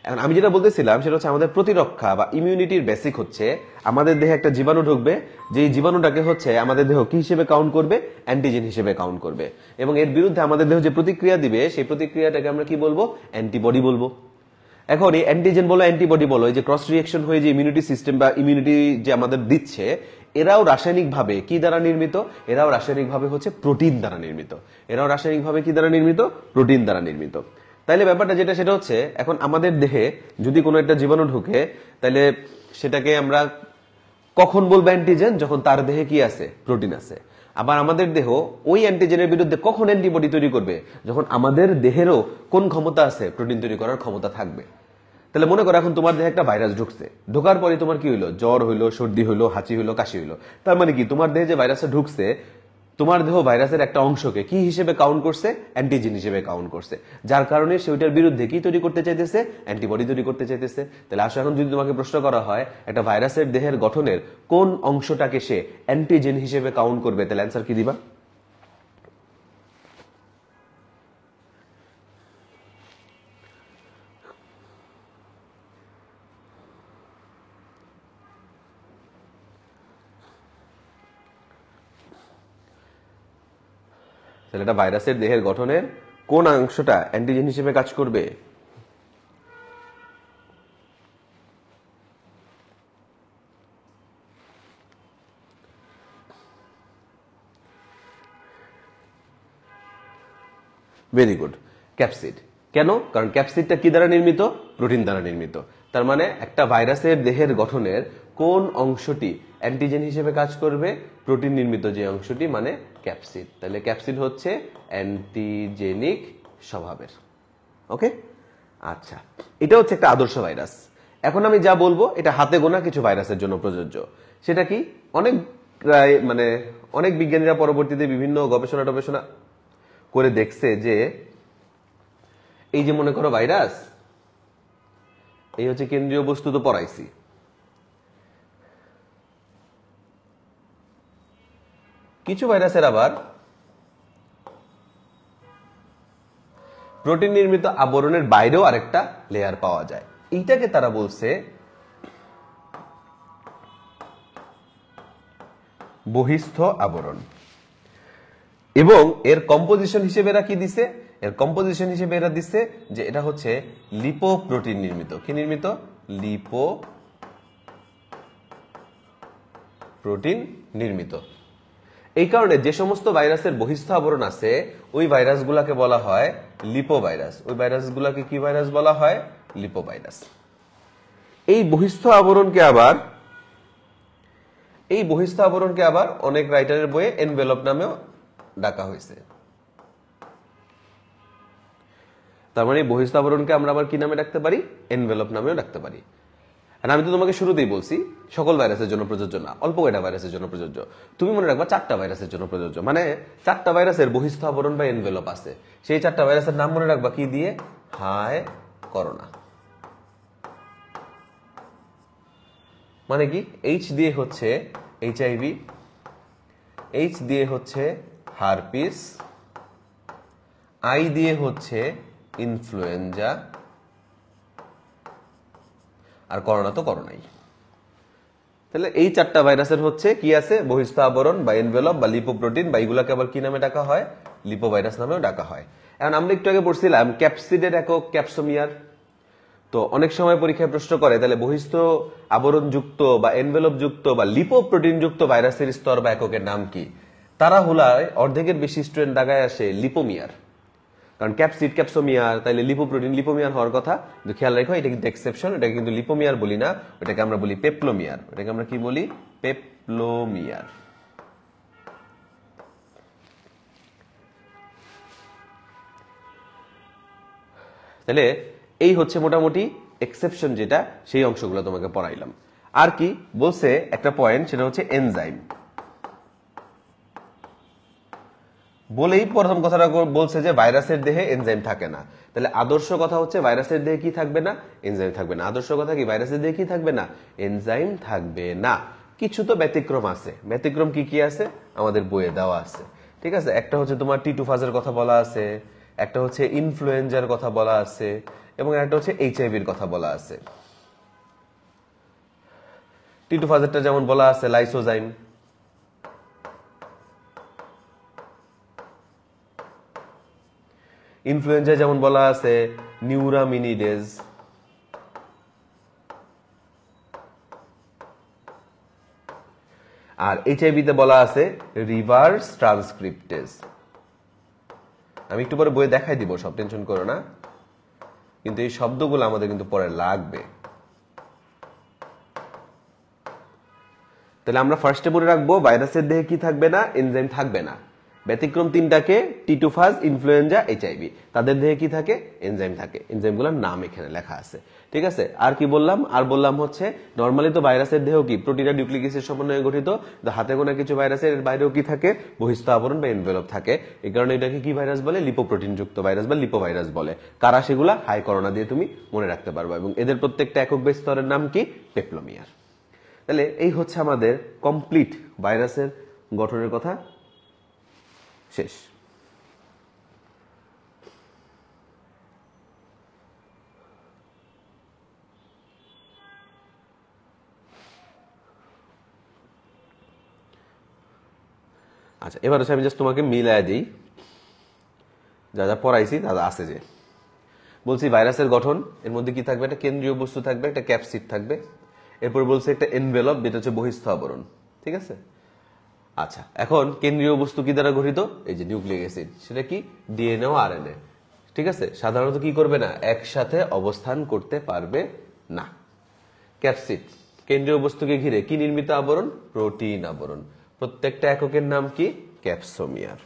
এখন আমি যেটা বলতেছিলাম সেটা হচ্ছে আমাদের প্রতিরক্ষা বা ইমিউনিটির বেসিক হচ্ছে আমাদের দেহে একটা জীবাণু ঢুকবে, যে জীবাণুটাকে হচ্ছে আমাদের দেহ কি হিসেবে কাউন্ট করবে, অ্যান্টিজেন হিসেবে কাউন্ট করবে, এবং এর বিরুদ্ধে আমাদের দেহ যে প্রতিক্রিয়া দিবে সেই প্রতিক্রিয়াটাকে আমরা কি বলবো, অ্যান্টিবডি বলবো। এখন এই অ্যান্টিজেন বলো অ্যান্টিবডি বলো, এই যে ক্রস রিঅ্যাকশন হয়ে যে ইমিউনিটি সিস্টেম বা ইমিউনিটি যে আমাদের দিচ্ছে, এরাও রাসায়নিকভাবে কি দ্বারা নির্মিত, এরাও রাসায়নিকভাবে হচ্ছে প্রোটিন দ্বারা নির্মিত। এরাও রাসায়নিকভাবে কি দ্বারা নির্মিত, প্রোটিন দ্বারা নির্মিত। তাইলে ব্যাপারটা যেটা সেটা হচ্ছে, এখন আমাদের দেহে যদি কোনো একটা জীবাণু ঢুকে, তাইলে সেটাকে আমরা কখন বলবো অ্যান্টিজেন, যখন তার দেহে কি আছে, প্রোটিন আছে। আবার আমাদের দেহ ওই অ্যান্টিজেনের বিরুদ্ধে কখন অ্যান্টিবডি তৈরি করবে, যখন আমাদের দেহেরও কোন ক্ষমতা আছে, প্রোটিন তৈরি করার ক্ষমতা থাকবে। তাহলে মনে করো এখন তোমার দেহে একটা ভাইরাস ঢুকছে, ঢোকার পরে তোমার কি হইলো, জ্বর হইলো, সর্দি হইলো, হাঁচি হইলো, কাশি হইলো। তার মানে কি, তোমার দেহে যে ভাইরাসটা ঢুকছে, তোমার দেহ ভাইরাসের একটা অংশকে কি হিসেবে কাউন্ট করছে, অ্যান্টিজেন হিসেবে কাউন্ট করছে, যার কারণে সে ওইটার বিরুদ্ধে কি তৈরি করতে চাইতেছে, অ্যান্টিবডি তৈরি করতে চাইতেছে। তাহলে আসলে এখন যদি তোমাকে প্রশ্ন করা হয় একটা ভাইরাসের দেহের গঠনের কোন অংশটাকে সে অ্যান্টিজেন হিসেবে কাউন্ট করবে, তাহলে অ্যান্সার কি দিবা? তাহলে এটা ভাইরাসের দেহের গঠনের কোন অংশটা অ্যান্টিজেন হিসেবে কাজ করবে? Very good, capsid. কেন? কারণ ক্যাপসিডটা কি দ্বারা নির্মিত, প্রোটিন দ্বারা নির্মিত। তার মানে একটা ভাইরাসের দেহের গঠনের কোন অংশটি অ্যান্টিজেন হিসেবে কাজ করবে, প্রোটিন নির্মিত যে অংশটি, মানে ক্যাপসিড। তাহলে ক্যাপসিড হচ্ছে অ্যান্টিজেনিক স্বভাবের। ওকে, আচ্ছা, এটা হচ্ছে একটা আদর্শ ভাইরাস। এখন আমি যা বলবো এটা হাতে গোনা কিছু ভাইরাসের জন্য প্রযোজ্য। সেটা কি, অনেক মানে অনেক বিজ্ঞানীরা পরবর্তীতে বিভিন্ন গবেষণা টবেষণা করে দেখছে যে এই যে মনে করো ভাইরাস, এই হচ্ছে কেন্দ্রীয় বস্তু, তো পড়াইছি। কিছু ভাইরাসের আবার প্রোটিন নির্মিত আবরণের বাইরেও আরেকটা লেয়ার পাওয়া যায়, এইটাকে তারা বলছে বহিস্থ আবরণ। এবং এর কম্পোজিশন হিসেবে এরা কি দিছে, এর কম্পোজিশন হিসেবে এরা দিছে যে এটা হচ্ছে লিপোপ্রোটিন নির্মিত। কি নির্মিত? লিপোপ্রোটিন নির্মিত। এই কারণে যে সমস্ত ভাইরাসের বহিস্থ আবরণ আছে ওই ভাইরাসগুলোকে বলা হয় লিপোভাইরাস। ওই ভাইরাসগুলোকে কি ভাইরাস বলা হয়? লিপোভাইরাস। এই বহিস্থ আবরণকে আবার অনেক রাইটারের বইয়ে এনভেলপ নামেও ডাকা হয়েছে। তার মানে বহিস্থ আবরণকে আমরা আবার কি নামে ডাকতে পারি? এনভেলপ নামেও ডাকতে পারি। আর আমি তো তোমাকে শুরুতেই বলছি সকল ভাইরাসের জন্য প্রযোজ্য না, অল্প কয়টা ভাইরাসের জন্য প্রযোজ্য। তুমি মনে রাখবা 4টা ভাইরাসের জন্য প্রযোজ্য, মানে 4টা ভাইরাসের বহিস্থ আবরণ বা এনভেলপ আছে। সেই 4টা ভাইরাসের নাম মনে রাখবা কি দিয়ে? হাই করোনা। মানে কি? এইচ দিয়ে হচ্ছে এইচআইভি, এইচ দিয়ে হচ্ছে হারপিস, আই দিয়ে হচ্ছে ইনফ্লুয়েঞ্জা, আর করোনা তো করোনাই। তাহলে এই 4টা ভাইরাসের হচ্ছে কি আছে? বহিস্থ আবরণ বা এনভেলপ বা লিপোপ্রোটিন, বা এগুলাকে আবার কি নামে ডাকা হয়? লিপোভাইরাস নামেও ডাকা হয়। এখন আমরা একটু আগে পড়ছিলাম ক্যাপসিডের একক ক্যাপসোমিয়ার। তো অনেক সময় পরীক্ষায় প্রশ্ন করে তাহলে বহিস্থ আবরণ যুক্ত বা এনভেলপ যুক্ত বা লিপোপ্রোটিন যুক্ত ভাইরাসের স্তর বা এককের নাম কি? তারা হলায় অর্ধেকের বেশি স্টুডেন্ট দাগায় আসে লিপোমিয়ার। কারণ ক্যাপসিড ক্যাপসোমিয়ার, তাইলে লিপোপ্রোটিন লিপোমিয়ার হওয়ার কথা। কিন্তু খেয়াল রাখো এটা কিন্তু এক্সেপশন, এটাকে কিন্তু লিপোমিয়ার বলি না, ওটাকে আমরা বলি পেপলোমিয়ার। ওটাকে আমরা কি বলি? পেপলোমিয়ার। তাহলে এই হচ্ছে মোটামুটি এক্সেপশন, যেটা সেই অংশগুলো তোমাকে পড়াইলাম। আর কি বলছে একটা পয়েন্ট, সেটা হচ্ছে এনজাইম। বলেই প্রথম কথাটা বলছে যে ভাইরাসের দেহে এনজাইম থাকে না। তাহলে আদর্শ কথা হচ্ছে ভাইরাসের দেহে কি থাকবে না? এনজাইম থাকবে না। আদর্শ কথা কি? ভাইরাসের দেহে কি থাকবে না? এনজাইম থাকবে না। কিছু তো ব্যতিক্রম আছে। ব্যতিক্রম কি কি আছে আমাদের বইয়ে দেওয়া আছে, ঠিক আছে? একটা হচ্ছে তোমার টিটু ফাজের কথা বলা আছে, একটা হচ্ছে ইনফ্লুয়েঞ্জার কথা বলা আছে, এবং একটা হচ্ছে এইচআইভির কথা বলা আছে। টিটু ফাজেরটা যেমন বলা আছে লাইসোজাইম, ইনফ্লুয়েঞ্জা যেমন বলা আছে নিউরামিনিডেজ, আর এইচআইভি তে বলা আছে রিভার্স ট্রান্সক্রিপ্টেজ। আমি একটু পরে বইয়ে দেখাই দিব, সব টেনশন করো না, কিন্তু এই শব্দগুলো আমাদের কিন্তু পরে লাগবে। তাহলে আমরা ফার্স্টে বলে রাখবো ভাইরাসের দেহে কি থাকবে না? এনজাইম থাকবে না। ব্যতিক্রম তিনটাকে, টিটুফাজ, ইনফ্লুয়েঞ্জা, এইচআইভি, তাদের দেহে কি থাকে? এনজাইম থাকে। এনজাইমগুলোর নাম এখানে লেখা আছে, ঠিক আছে? আর কি বললাম? আর বললাম হচ্ছে নরমালি তো ভাইরাসের দেহ কি প্রোটিন আর নিউক্লিক অ্যাসিড সমন্বয়ে গঠিত। হাতে গোনা কিছু ভাইরাসের বাইরেও কি থাকে? বহিস্থ আবরণ বা এনভেলপ থাকে। এই কারণে এটাকে কি ভাইরাস বলে? লিপোপ্রোটিন যুক্ত ভাইরাস বা লিপোভাইরাস বলে। কারা সেগুলা? হাই করোনা দিয়ে তুমি মনে রাখতে পারবা। এবং এদের প্রত্যেকটা একক বেস স্তরের নাম কি? পেপলোমিয়ার। তাহলে এই হচ্ছে আমাদের কমপ্লিট ভাইরাসের গঠনের কথা শেষ। আচ্ছা, এবার হচ্ছে আমি জাস্ট তোমাকে মিলাই দিই যা যা পড়াইছি তা আছে। যে বলছি ভাইরাসের গঠন, এর মধ্যে কি থাকবে? একটা কেন্দ্রীয় বস্তু থাকবে, একটা ক্যাপসিড থাকবে। এরপর বলছে একটা এনভেলপ, যেটা হচ্ছে বহিস্থ আবরণ, ঠিক আছে? আচ্ছা, এখন কেন্দ্রীয় বস্তু কি দ্বারা গঠিত? এই যে নিউক্লিক অ্যাসিড, সেটা কি? ডিএনএ ও আরএনএ, ঠিক আছে? সাধারণত কি করবে না? একসাথে অবস্থান করতে পারবে না। ক্যাপসিড, কেন্দ্রীয় বস্তুকে ঘিরে কি নির্মিত আবরণ? প্রোটিন আবরণ। প্রত্যেকটা এককের নাম কি? ক্যাপসোমিয়ার।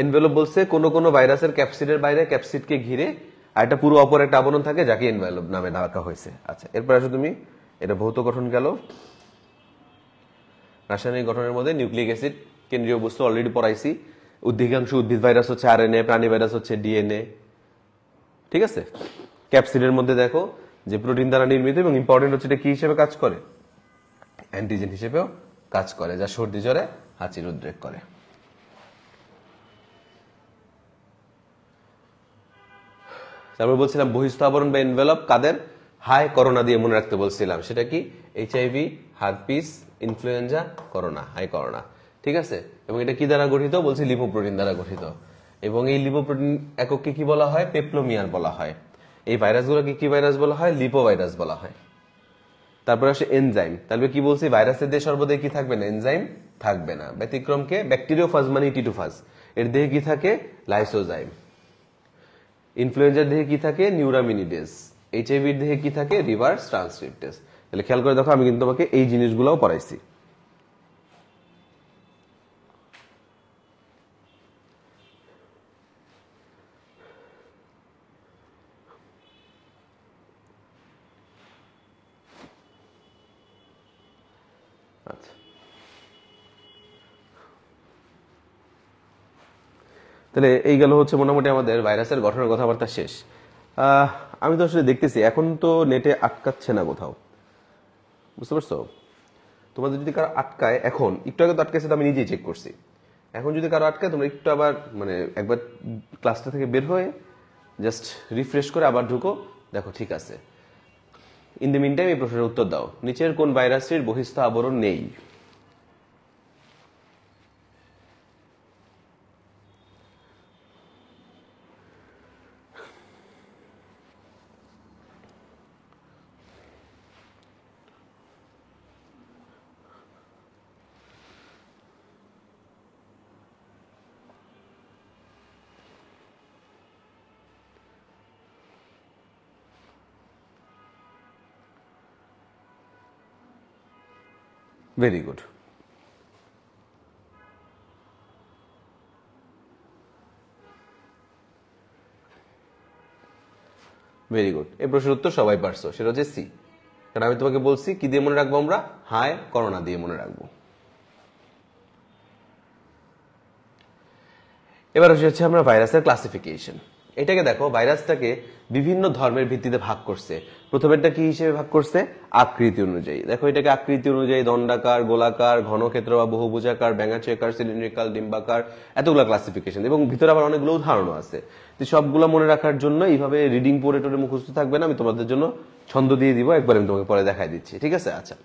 এনভেলপ বলছে কোন কোন ভাইরাসের ক্যাপসিডের বাইরে ক্যাপসিডকে ঘিরে আর একটা পুরো অপর একটা আবরণ থাকে, যাকে এনভেলপ নামে ডাকা হয়েছে। আচ্ছা, এরপর আসো তুমি, এটা ভৌত গঠন গেল। রাসায়নিক গঠনের মধ্যে নিউক্লিক অ্যাসিড কেন্দ্রীয় বস্তু অলরেডি পড়াইছি। অধিকাংশ উদ্ভিদ ভাইরাস হচ্ছে আরএনএ, প্রাণী ভাইরাস হচ্ছে ডিএনএ, ঠিক আছে? ক্যাপসিডের মধ্যে দেখো যে প্রোটিন দ্বারা নির্মিত, এবং ইম্পর্টেন্ট হচ্ছে এটা কি হিসেবে কাজ করে? অ্যান্টিজেন হিসেবেও কাজ করে, যা সর্দি জ্বরে হাঁচির উদ্রেক করে। তারপর বলছিলাম বহিস্থ আবরণ বা এনভেলপ কাদের? হাই করোনা দিয়ে মনে রাখতে বলছিলাম। সেটা কি? এইচআইভি, হারপিস, ইনফ্লুয়েঞ্জা, করোনা, হাই করোনা, ঠিক আছে? এবং এটা কি দ্বারা গঠিত? বলছি লিপোপ্রোটিন দ্বারা গঠিত। এবং এই লিপোপ্রোটিন এককে কি বলা হয়? পেপলোমিয়ার বলা হয়। এই ভাইরাসগুলোকে কি ভাইরাস বলা হয়? লিপোভাইরাস বলা হয়। তারপরে আসে এনজাইম। তাহলে কি বলছি? ভাইরাসের দেহে সর্বদাই কি থাকবে না? এনজাইম থাকবে না। ব্যতিক্রমকে ব্যাকটেরিওফাজ মানে টিটুফাজ, এর দেহে কি থাকে? লাইসোজাইম। ইনফ্লুয়েঞ্জার দেহে কি থাকে? নিউরামিনিডেজ। এইচআইভির দেহে কি থাকে? Reverse transcriptase. তাহলে খেয়াল করে দেখো, আমি কিন্তু তোমাকে এই জিনিসগুলোও পড়াইছি। আচ্ছা, তাহলে এই গেল হচ্ছে মোটামুটি আমাদের ভাইরাসের গঠনের কথাবার্তা শেষ। আমি তো আসলে দেখতেছি এখন তো নেটে আটকাচ্ছে না কোথাও, বুঝতে পারছো? তোমাদের যদি কারো আটকায়, এখন একটু আগে তো আটকাইছে, তো আমি নিজেই চেক করছি। এখন যদি কারো আটকায়, তোমরা একটু আবার মানে একবার ক্লাসটা থেকে বের হয়ে জাস্ট রিফ্রেশ করে আবার ঢুকো, দেখো ঠিক আছে। ইন দ্য মিন টাইম এই প্রশ্নের উত্তর দাও, নিচের কোন ভাইরাসটির বহিস্থ আবরণ নেই? Very good. ভেরি গুড, এই প্রশ্নের উত্তর সবাই পারছো, সেটা হচ্ছে সি। কারণ আমি তোমাকে বলছি কি দিয়ে মনে রাখবো আমরা, হাই করোনা দিয়ে মনে রাখবো। এবার হচ্ছে আমরা ভাইরাসের ক্লাসিফিকেশন। এটাকে দেখো, ভাইরাসটাকে বিভিন্ন ধর্মের ভিত্তিতে ভাগ করছে। প্রথমেরটা কি হিসেবে ভাগ করছে, আকৃতি অনুযায়ী। দেখো এটাকে আকৃতি অনুযায়ী দণ্ডাকার, গোলাকার, ঘনক্ষেত্র বা বহুভুজাকার, ব্যাঙাচেকার, সিলিন্ড্রিক্যাল, ডিম্বাকার, এতগুলো ক্লাসিফিকেশন, এবং ভিতরে আবার অনেকগুলো উদাহরণও আছে। তো সবগুলো মনে রাখার জন্য এইভাবে রিডিং পড়ে টোরে মুখস্থ থাকবে না, আমি তোমাদের জন্য ছন্দ দিয়ে দিব, একবার আমি তোমাকে পরে দেখাই দিচ্ছি, ঠিক আছে? আচ্ছা,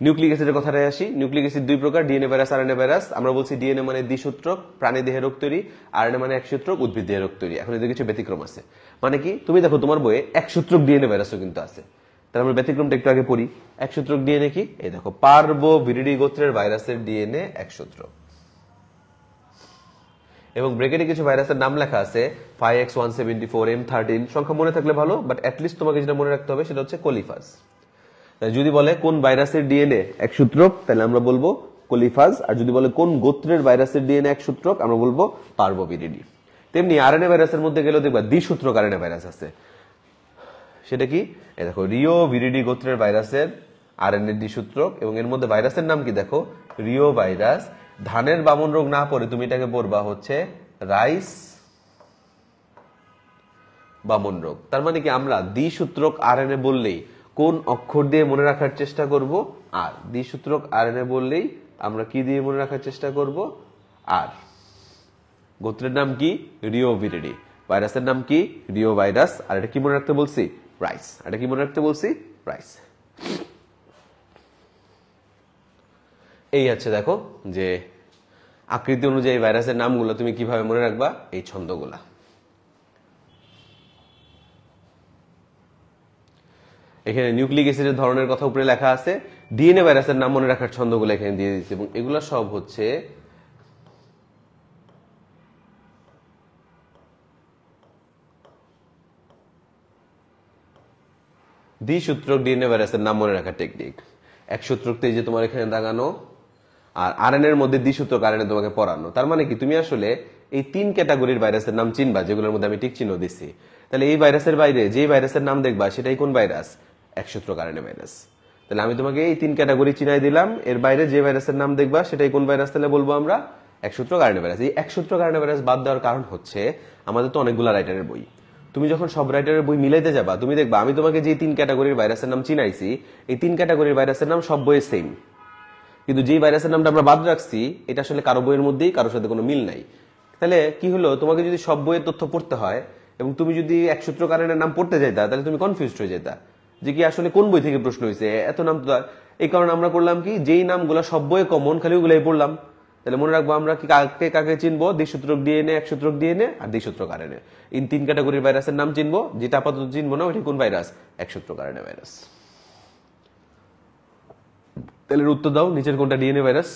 নিউক্লিক অ্যাসিডের কথাটায় আসি। নিউক্লিক অ্যাসিড দুই প্রকার, ডিএনএ ভাইরাস, আরএনএ ভাইরাস। আমরা বলছি ডিএনএ মানে দ্বিসূত্রক, প্রাণী দেহের রোগ তৈরি, আরএনএ মানে একসূত্রক, উদ্ভিদ দেহের রোগ তৈরি। এখন এদের কিছু ব্যতিক্রম আছে। মানে কি, তুমি দেখো তোমার বইয়ে একসূত্রক ডিএনএ ভাইরাসও কিন্তু আছে। তাহলে আমরা ব্যতিক্রমটা একটু আগে পড়ি। একসূত্রক ডিএনএ কি, এই দেখো পার্বোভিরিডি গোত্রের ভাইরাসের ডিএনএ একসূত্রক, এবং ব্রেকেটে কিছু ভাইরাসের নাম লেখা আছে 5X174, M13, সংখ্যা মনে থাকলে ভালো, বাট অ্যাটলিস্ট তোমাকে যেটা মনে রাখতে হবে সেটা হচ্ছে কোলিফাস। যদি বলে কোন ভাইরাসের ডিএনএ একসূত্রক, তাহলে আমরা বলবো কোলিফাস। আর যদি বলে কোন গোত্রের ভাইরাসের ডিএনএ একসূত্রক, আমরা বলবো পার্বোভিরিডি। তেমনি আরএনএ ভাইরাসের মধ্যে গেলেও দেখবা দ্বিসূত্রক আরএনএ ভাইরাস আছে। সেটা কি, এই দেখো রিও ভিরিডি গোত্রের ভাইরাসের আরএনএ দ্বিসূত্রক, এবং এর মধ্যে ভাইরাসের নাম কি দেখো, রিও ভাইরাস। ধানের বামন রোগ না পড়ে তুমি এটাকে পড়বা হচ্ছে রাইস বামন রোগ। তার মানে কি, আমরা দ্বিসূত্রক আরএনএ বললেই কোন অক্ষর দিয়ে মনে রাখার চেষ্টা করব, আর। দ্বিসূত্রক আরএনএ বললেই আমরা কি দিয়ে মনে রাখার চেষ্টা করব, আর। গোত্রের নাম কি, রিও ভিরিডি। ভাইরাসের নাম কি, রিও ভাইরাস। আর এটা কি মনে রাখতে বলছি, রাইস। এটা কি মনে রাখতে বলছি, রাইস। এই আছে দেখো যে আকৃতি অনুযায়ী ভাইরাসের নামগুলো তুমি কিভাবে মনে রাখবা, এই ছন্দগুলা। এখানে নিউক্লিক অ্যাসিডের ধরনের কথা উপরে লেখা আছে, ডিএনএ ভাইরাসের নাম মনে রাখার ছন্দগুলো এখানে দিয়ে দিচ্ছে, এবং এগুলা সব হচ্ছে দ্বিসূত্রক ডিএনএ ভাইরাসের নাম মনে রাখার টেকনিক। একসূত্রকতে যে তোমার এখানে দাগানো, আর আরএনএ এর মধ্যে দ্বিসূত্রক আরএনএ তোমাকে পড়ানো। তার মানে কি, তুমি আসলে এই 3 ক্যাটাগরির ভাইরাসের নাম চিনবা, যেগুলোর মধ্যে আমি টিক চিহ্ন দিচ্ছি। তাহলে এই ভাইরাসের বাইরে যে ভাইরাসের নাম দেখবা সেটাই কোন ভাইরাস, একসূত্রক আরএনএ ভাইরাস। তাহলে আমি তোমাকে এই 3 ক্যাটাগরি চিনাই দিলাম, এর বাইরে যে ভাইরাসের নাম দেখবা সেটাই কোন ভাইরাস, তাহলে বলবো আমরা একসূত্রক আরএনএ ভাইরাস। এই একসূত্রক আরএনএ ভাইরাস বাদ দেওয়ার কারণ হচ্ছে, আমাদের তো অনেকগুলো রাইটারের বই, তুমি যখন সব রাইটারের বই মিলাইতে যাবা, তুমি দেখবা আমি তোমাকে যে 3 ক্যাটাগরির ভাইরাসের নাম চিনাইছি, এই 3 ক্যাটাগরির ভাইরাসের নাম সব বইয়ে সেম, কিন্তু যে ভাইরাসের নামটা আমরা বাদ রাখছি এটা আসলে কারো বইয়ের মধ্যেই কারোর সাথে কোনো মিল নাই। তাহলে কি হলো, তোমাকে যদি সব বইয়ের তথ্য পড়তে হয় এবং তুমি যদি একসূত্রক আরএনএর নাম পড়তে যাইতা, তাহলে তুমি কনফিউজড হয়ে যেতা যে কি আসলে কোন বই থেকে প্রশ্ন হয়েছে, এত নাম তো। এই কারণে আমরা করলাম কি, যেই নামগুলো সব বইয়ে কমন, খালি ওগুলাই পড়লাম। তাহলে মনে রাখবো আমরা কি কাকে কাকে চিনবো, দ্বিসূত্রক ডিএনএ, একসূত্রক ডিএনএ আর দ্বিসূত্রক আরএনএ। এই 3 ক্যাটাগরির ভাইরাসের নাম চিনবো, যেটা আপাতত চিনবো না ওইটা কোন ভাইরাস, একসূত্রক আরএনএ ভাইরাস। তাহলে উত্তর দাও, নিচের কোনটা ডিএনএ ভাইরাস?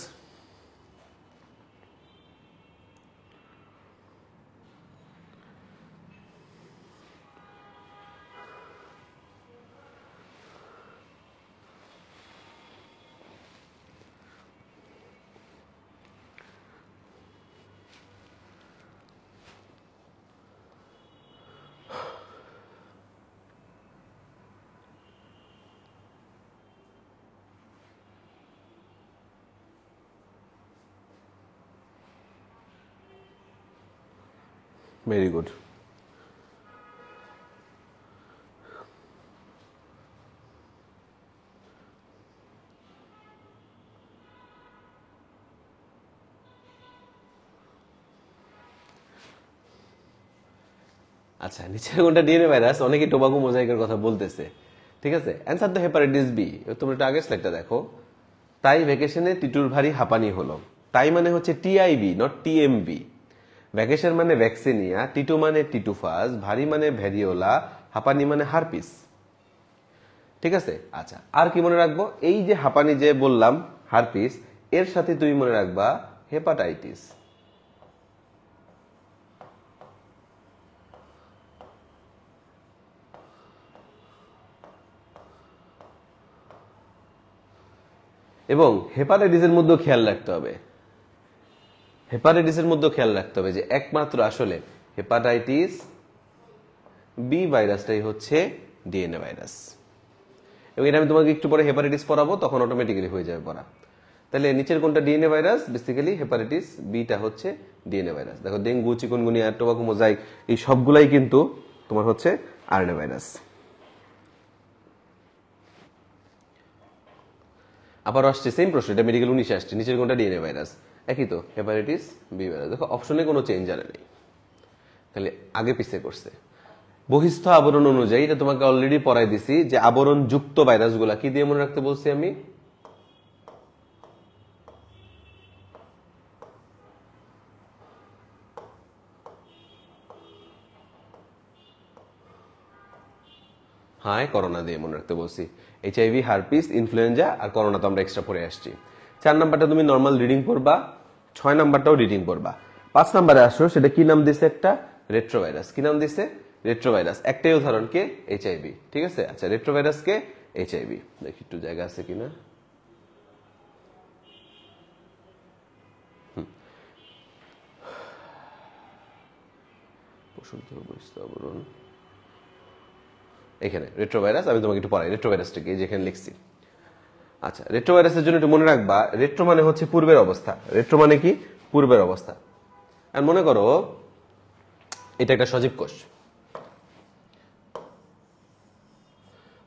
Very good. আচ্ছা, নিচের কোনটা ডিএনএ ভাইরাস? অনেকে টোবাকো মোজাইকের কথা বলতেছে, ঠিক আছে? অ্যান্সার তো হেপাটাইটিস বি। তোমরা একটু আগের স্লাইডটা দেখো। তাই ভ্যাকেশনে টিটুর ভারী হাঁপানি হলো। তাই মানে হচ্ছে টিআইবি, নট টিএমবি। ভ্যাকেশন মানে ভ্যাকসিনিয়া, টিটু মানে টিটুফাস, ভারী মানে ভ্যারিওলা, হাঁপানি মানে হারপিস, ঠিক আছে? আচ্ছা, আর কি মনে রাখবো? এই যে হাঁপানি যে বললাম হারপিস, এর সাথে তুমি মনে রাখবা হেপাটাইটিস। এবং হেপাটাইটিসের মধ্যেও খেয়াল রাখতে হবে, হেপাটাইটিসের মধ্যেও খেয়াল রাখতে হবে যে একমাত্র আসলে হেপাটাইটিস বি ভাইরাসটাই হচ্ছে ডিএনএ ভাইরাস। এবং এটা আমি তোমাকে একটু পরে হেপাটাইটিস পড়াবো, তখন অটোমেটিক্যালি হয়ে যাবে পড়া। তাহলে নিচের কোনটা DNA virus? Basically hepatitis beta হচ্ছে ডিএনএ ভাইরাস। দেখো ডেঙ্গু, চিকুনগুনিয়া, টোবাকো মোজাইক এই সবগুলাই কিন্তু তোমার হচ্ছে আরএনএ ভাইরাস। আবার আসছে সেম প্রশ্ন, এটা মেডিকেল 19 আসছে, নিচের কোনটা ডিএনএ ভাইরাস? একই তো, হেপাটাইটিস বি ভাইরাস। দেখো অপশনে কোনো চেঞ্জ আর নেই, তাহলে আগে পিছিয়ে করছে। বহিস্থ আবরণ অনুযায়ী এটা তোমাকে অলরেডি পড়াই দিছি যে আবরণ যুক্ত ভাইরাসগুলা কি দিয়ে মনে রাখতে বলছি আমি? হ্যাঁ, করোনা দিয়ে মনে রাখতে বলছি। এইচআইভি, হারপিস, ইনফ্লুয়েঞ্জা আর করোনা তো আমরা এক্সট্রা পড়ে আসছি। 4 নাম্বারটা তুমি নর্মাল রিডিং পড়বা, 6 নাম্বারটাও রিডিং পড়বা। 5 নাম্বারে আসো, সেটা কি নাম দিছে? একটা রেট্রোভাইরাস। কি নাম দিছে? রেট্রোভাইরাস। একটাই উদাহরণ কে? এইচআইভি। ঠিক আছে, আচ্ছা রেট্রোভাইরাস কে? এইচআইভি। দেখি একটু জায়গা আছে কিনা। আবরণ এখানে রেট্রোভাইরাস, আমি তোমাকে একটু পড়াই রেট্রোভাইরাসটাকে, যেখানে লিখছি। আচ্ছা, রেট্রোভাইরাসের জন্য একটু মনে রাখবা, রেট্রো মানে হচ্ছে পূর্বের অবস্থা। রেট্রো মানে কি? পূর্বের অবস্থা। আর মনে করো এটা একটা সজীব কোষ।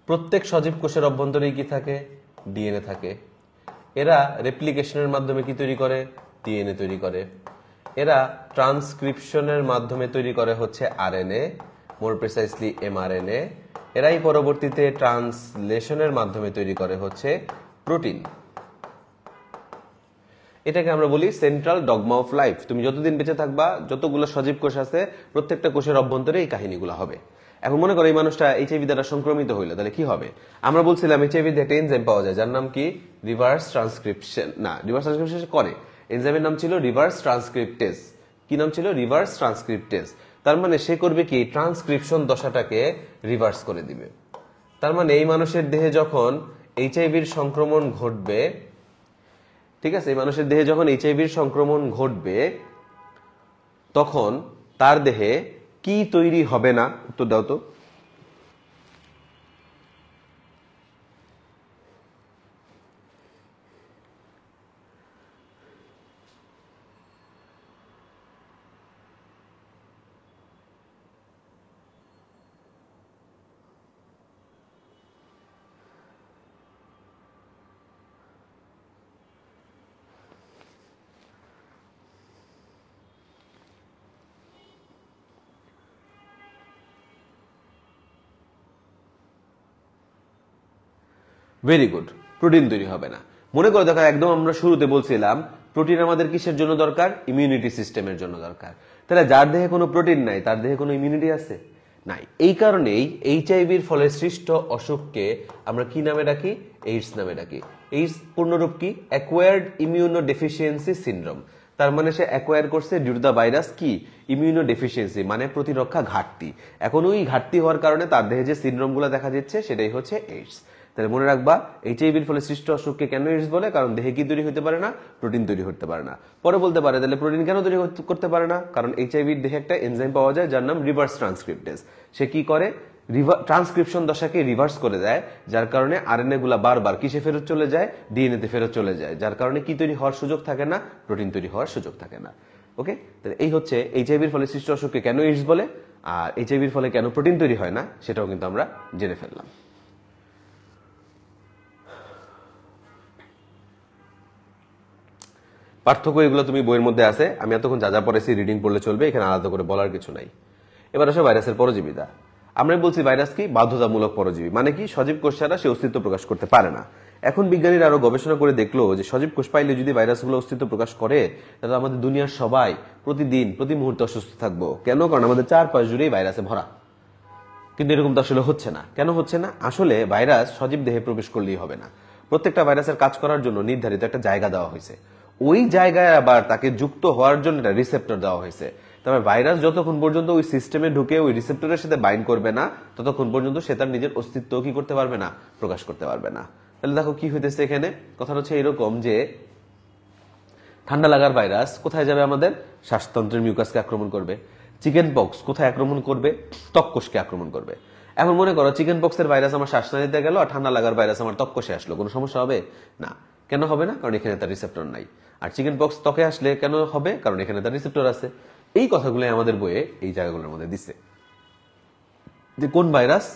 প্রত্যেক সজীব কোষের অভ্যন্তরেই কি থাকে? ডিএনএ থাকে। এরা রেপ্লিকেশনের মাধ্যমে কি তৈরি করে? ডিএনএ তৈরি করে। এরা ট্রান্সক্রিপশনের মাধ্যমে তৈরি করে হচ্ছে আরএনএ, মোর প্রিসাইসলি এমআরএনএ। এরাই পরবর্তীতে ট্রান্সলেশনের মাধ্যমে তৈরি করে হচ্ছে প্রোটিন। এটাকে আমরা বলি সেন্ট্রাল ডগমা অফ লাইফ। তুমি যতদিন বেঁচে থাকবা, যতগুলো সজীব কোষ আছে, প্রত্যেকটা কোষের অভ্যন্তরে এই কাহিনীগুলো হবে। এখন মনে করো এই মানুষটা এইচআইভি দ্বারা সংক্রমিত হইলো, তাহলে কি হবে? আমরা বলছিলাম এইচআইভি তে একটা এনজাইম পাওয়া যায় যার নাম কি? Reverse transcription. না, রিভার্স ট্রান্সক্রিপশন করে। এনজাইমের নাম ছিল রিভার্স ট্রান্সক্রিপ্টেজ। কি নাম ছিল? Reverse transcriptase. তার মানে সে করবে কি? ট্রান্সক্রিপশন দশাটাকে রিভার্স করে দিবে। তার মানে এই মানুষের দেহে যখন এইচআইভির সংক্রমণ ঘটবে, ঠিক আছে, এই মানুষের দেহে যখন এইচআইভির সংক্রমণ ঘটবে, তখন তার দেহে কি তৈরি হবে না? উত্তর দাও তো। ভেরি গুড, প্রোটিন তৈরি হবে না। মনে করো দেখো, একদম আমরা শুরুতে বলছিলাম প্রোটিন আমাদের কিসের জন্য দরকার? ইমিউনিটি সিস্টেমের জন্য দরকার। তাহলে যার দেহে কোনো প্রোটিন নাই, তার দেহে কোনো ইমিউনিটি আছে? নাই। এই কারণেই এইচআইভির ফলে সৃষ্ট অসুখকে আমরা কি নামে ডাকি? এইডস নামে ডাকি। এইডস পূর্ণরূপ কি? Acquired immuno deficiency syndrome. তার মানে সে অ্যাকোয়ার করছে ডিউ টু দ্য ভাইরাস কি? ইমিউনো ডেফিসিয়েন্সি, মানে প্রতিরক্ষা ঘাটতি। এখন ওই ঘাটতি হওয়ার কারণে তার দেহে যে সিনড্রোমগুলো দেখা যাচ্ছে সেটাই হচ্ছে এইডস। তাহলে মনে রাখবা, এইচআইভির ফলে সৃষ্ট অসুখকে কেন এইডস বলে? কারণ দেহে কি তৈরি হতে পারে না? প্রোটিন তৈরি হতে পারে না। পরে বলতে পারে তাহলে প্রোটিন কেন তৈরি করতে পারে না? কারণ এইচআইভির দেহে একটা এনজাইম পাওয়া যায় যার নাম রিভার্স ট্রান্সক্রিপ্টেজ। সে কি করে? ট্রান্সক্রিপশন দশাকে রিভার্স করে দেয়, যার কারণে আরএনএ গুলা বারবার কিসে ফেরত চলে যায়? ডিএনএ তে ফেরত চলে যায়, যার কারণে কি তৈরি হওয়ার সুযোগ থাকে না? প্রোটিন তৈরি হওয়ার সুযোগ থাকে না। ওকে, তাহলে এই হচ্ছে এইচআইভির ফলে সৃষ্ট অসুখকে কেন এইডস বলে, আর এইচআইভির ফলে কেন প্রোটিন তৈরি হয় না সেটাও কিন্তু আমরা জেনে ফেললাম। পার্থক্য এগুলো তুমি বইয়ের মধ্যে আছে, আমি এতক্ষণ যা যা পড়েছি রিডিং পড়লে চলবে, এখানে আলাদা করে বলার কিছু নাই। এবার আসো ভাইরাসের পরজীবিতা। আমরা বলছি ভাইরাস কি? বাধ্যতামূলক পরজীবী। মানে কি? সজীব কোষ ছাড়া সে অস্তিত্ব প্রকাশ করতে পারে না। এখন বিজ্ঞানীরা আরো গবেষণা করে দেখলো যে সজীব কোষ পাইলে যদি ভাইরাসগুলো অস্তিত্ব প্রকাশ করে, তাহলে আমাদের দুনিয়ার সবাই প্রতিদিন প্রতি মুহূর্তে অসুস্থ থাকবো। কেন? কারণ আমাদের চারপাশ জুড়েই ভাইরাসে ভরা। কিন্তু এরকম তো আসলে হচ্ছে না। কেন হচ্ছে না? আসলে ভাইরাস সজীব দেহে প্রবেশ করলেই হবে না। প্রত্যেকটা ভাইরাসের কাজ করার জন্য নির্ধারিত একটা জায়গা দেওয়া হয়েছে। ওই জায়গায় আবার তাকে যুক্ত হওয়ার জন্য একটা রিসেপ্টর দেওয়া হয়েছে। তবে ভাইরাস যতক্ষণ পর্যন্ত ওই সিস্টেমে ঢুকে ওই রিসেপ্টরের সাথে বাইন্ড করবে না, ততক্ষণ পর্যন্ত সে তার নিজের অস্তিত্ব কি করতে পারবে না? প্রকাশ করতে পারবে না। তাহলে দেখো কি হইতেছে এখানে। কথা হচ্ছে এরকম যে ঠান্ডা লাগার ভাইরাস কোথায় যাবে? আমাদের শ্বাসতন্ত্রের মিউকাসকে আক্রমণ করবে। চিকেন পক্স কোথায় আক্রমণ করবে? ত্বক কোষকে আক্রমণ করবে। এখন মনে করো চিকেন পক্সের ভাইরাস আমার শ্বাসনালীতে গেল আর ঠান্ডা লাগার ভাইরাস আমার ত্বক কোষে আসলো, কোনো সমস্যা হবে না? কেন হবে না? কারণ এখানে তার রিসেপ্টর নাই। আর চিকেন পক্স ত্বকে আসলে কেন হবে? কারণ এখানে তার রিসেপ্টর আছে। এই কথাগুলো আমাদের বইয়ে এই জায়গাগুলোর মধ্যে দিচ্ছে যে কোন ভাইরাস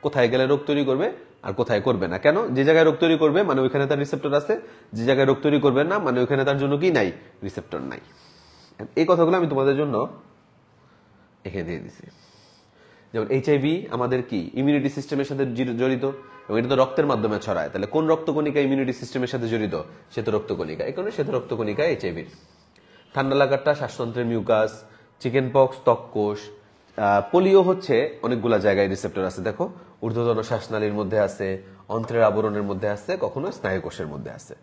কোথায় গেলে রোগ তৈরি করবে আর কোথায় করবে না। কেন? যে জায়গায় রোগ তৈরি করবে মানে ওইখানে তার রিসেপ্টর আছে, যে জায়গায় রোগ তৈরি করবে না মানে ওইখানে তার জন্য কি নাই? রিসেপ্টর নাই। এই কথাগুলো আমি তোমাদের জন্য এখানে দিয়ে দিছি। যেমন এইচআইভি আমাদের কি ইমিউনিটি সিস্টেমের সাথে জড়িত, এবং এটা তো রক্তের মাধ্যমে ছড়ায়। তাহলে কোন রক্তকণিকা ইমিউনিটি সিস্টেমের সাথে জড়িত? শ্বেত রক্তকণিকা। এই কারণে শ্বেত রক্তকণিকা এইচআইভির। ঠান্ডা লাগারটা শ্বাসতন্ত্রের মিউকাস, চিকেন পক্স ত্বক কোষ, পোলিও হচ্ছে অনেকগুলা জায়গায় রিসেপ্টর আছে। দেখো ঊর্ধ্বতন শ্বাসনালীর মধ্যে আছে, অন্ত্রের আবরণের মধ্যে আছে, কখনো স্নায়ু কোষের মধ্যে আছে।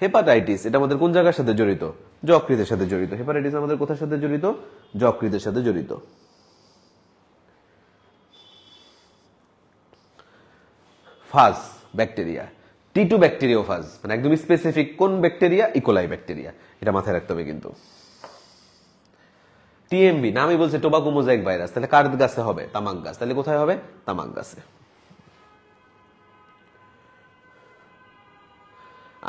হেপাটাইটিস এটা আমাদের কোন জায়গার সাথে জড়িত? যকৃতের সাথে জড়িত। হেপাটাইটিস আমাদের কোথার সাথে জড়িত? যকৃতের সাথে জড়িত। ফাজ ব্যাকটেরিয়া, টি2 ব্যাকটেরিওফাজ, মানে একদম স্পেসিফিক কোন ব্যাকটেরিয়া? E. coli bacteria. এটা মাথায় রাখতে হবে কিন্তু। টিএমবি নামই বলছে টোবাকো মোজাইক ভাইরাস, তাহলে কার গাছে হবে? তামাক গাছ। তাহলে কোথায় হবে? তামাক গাছে।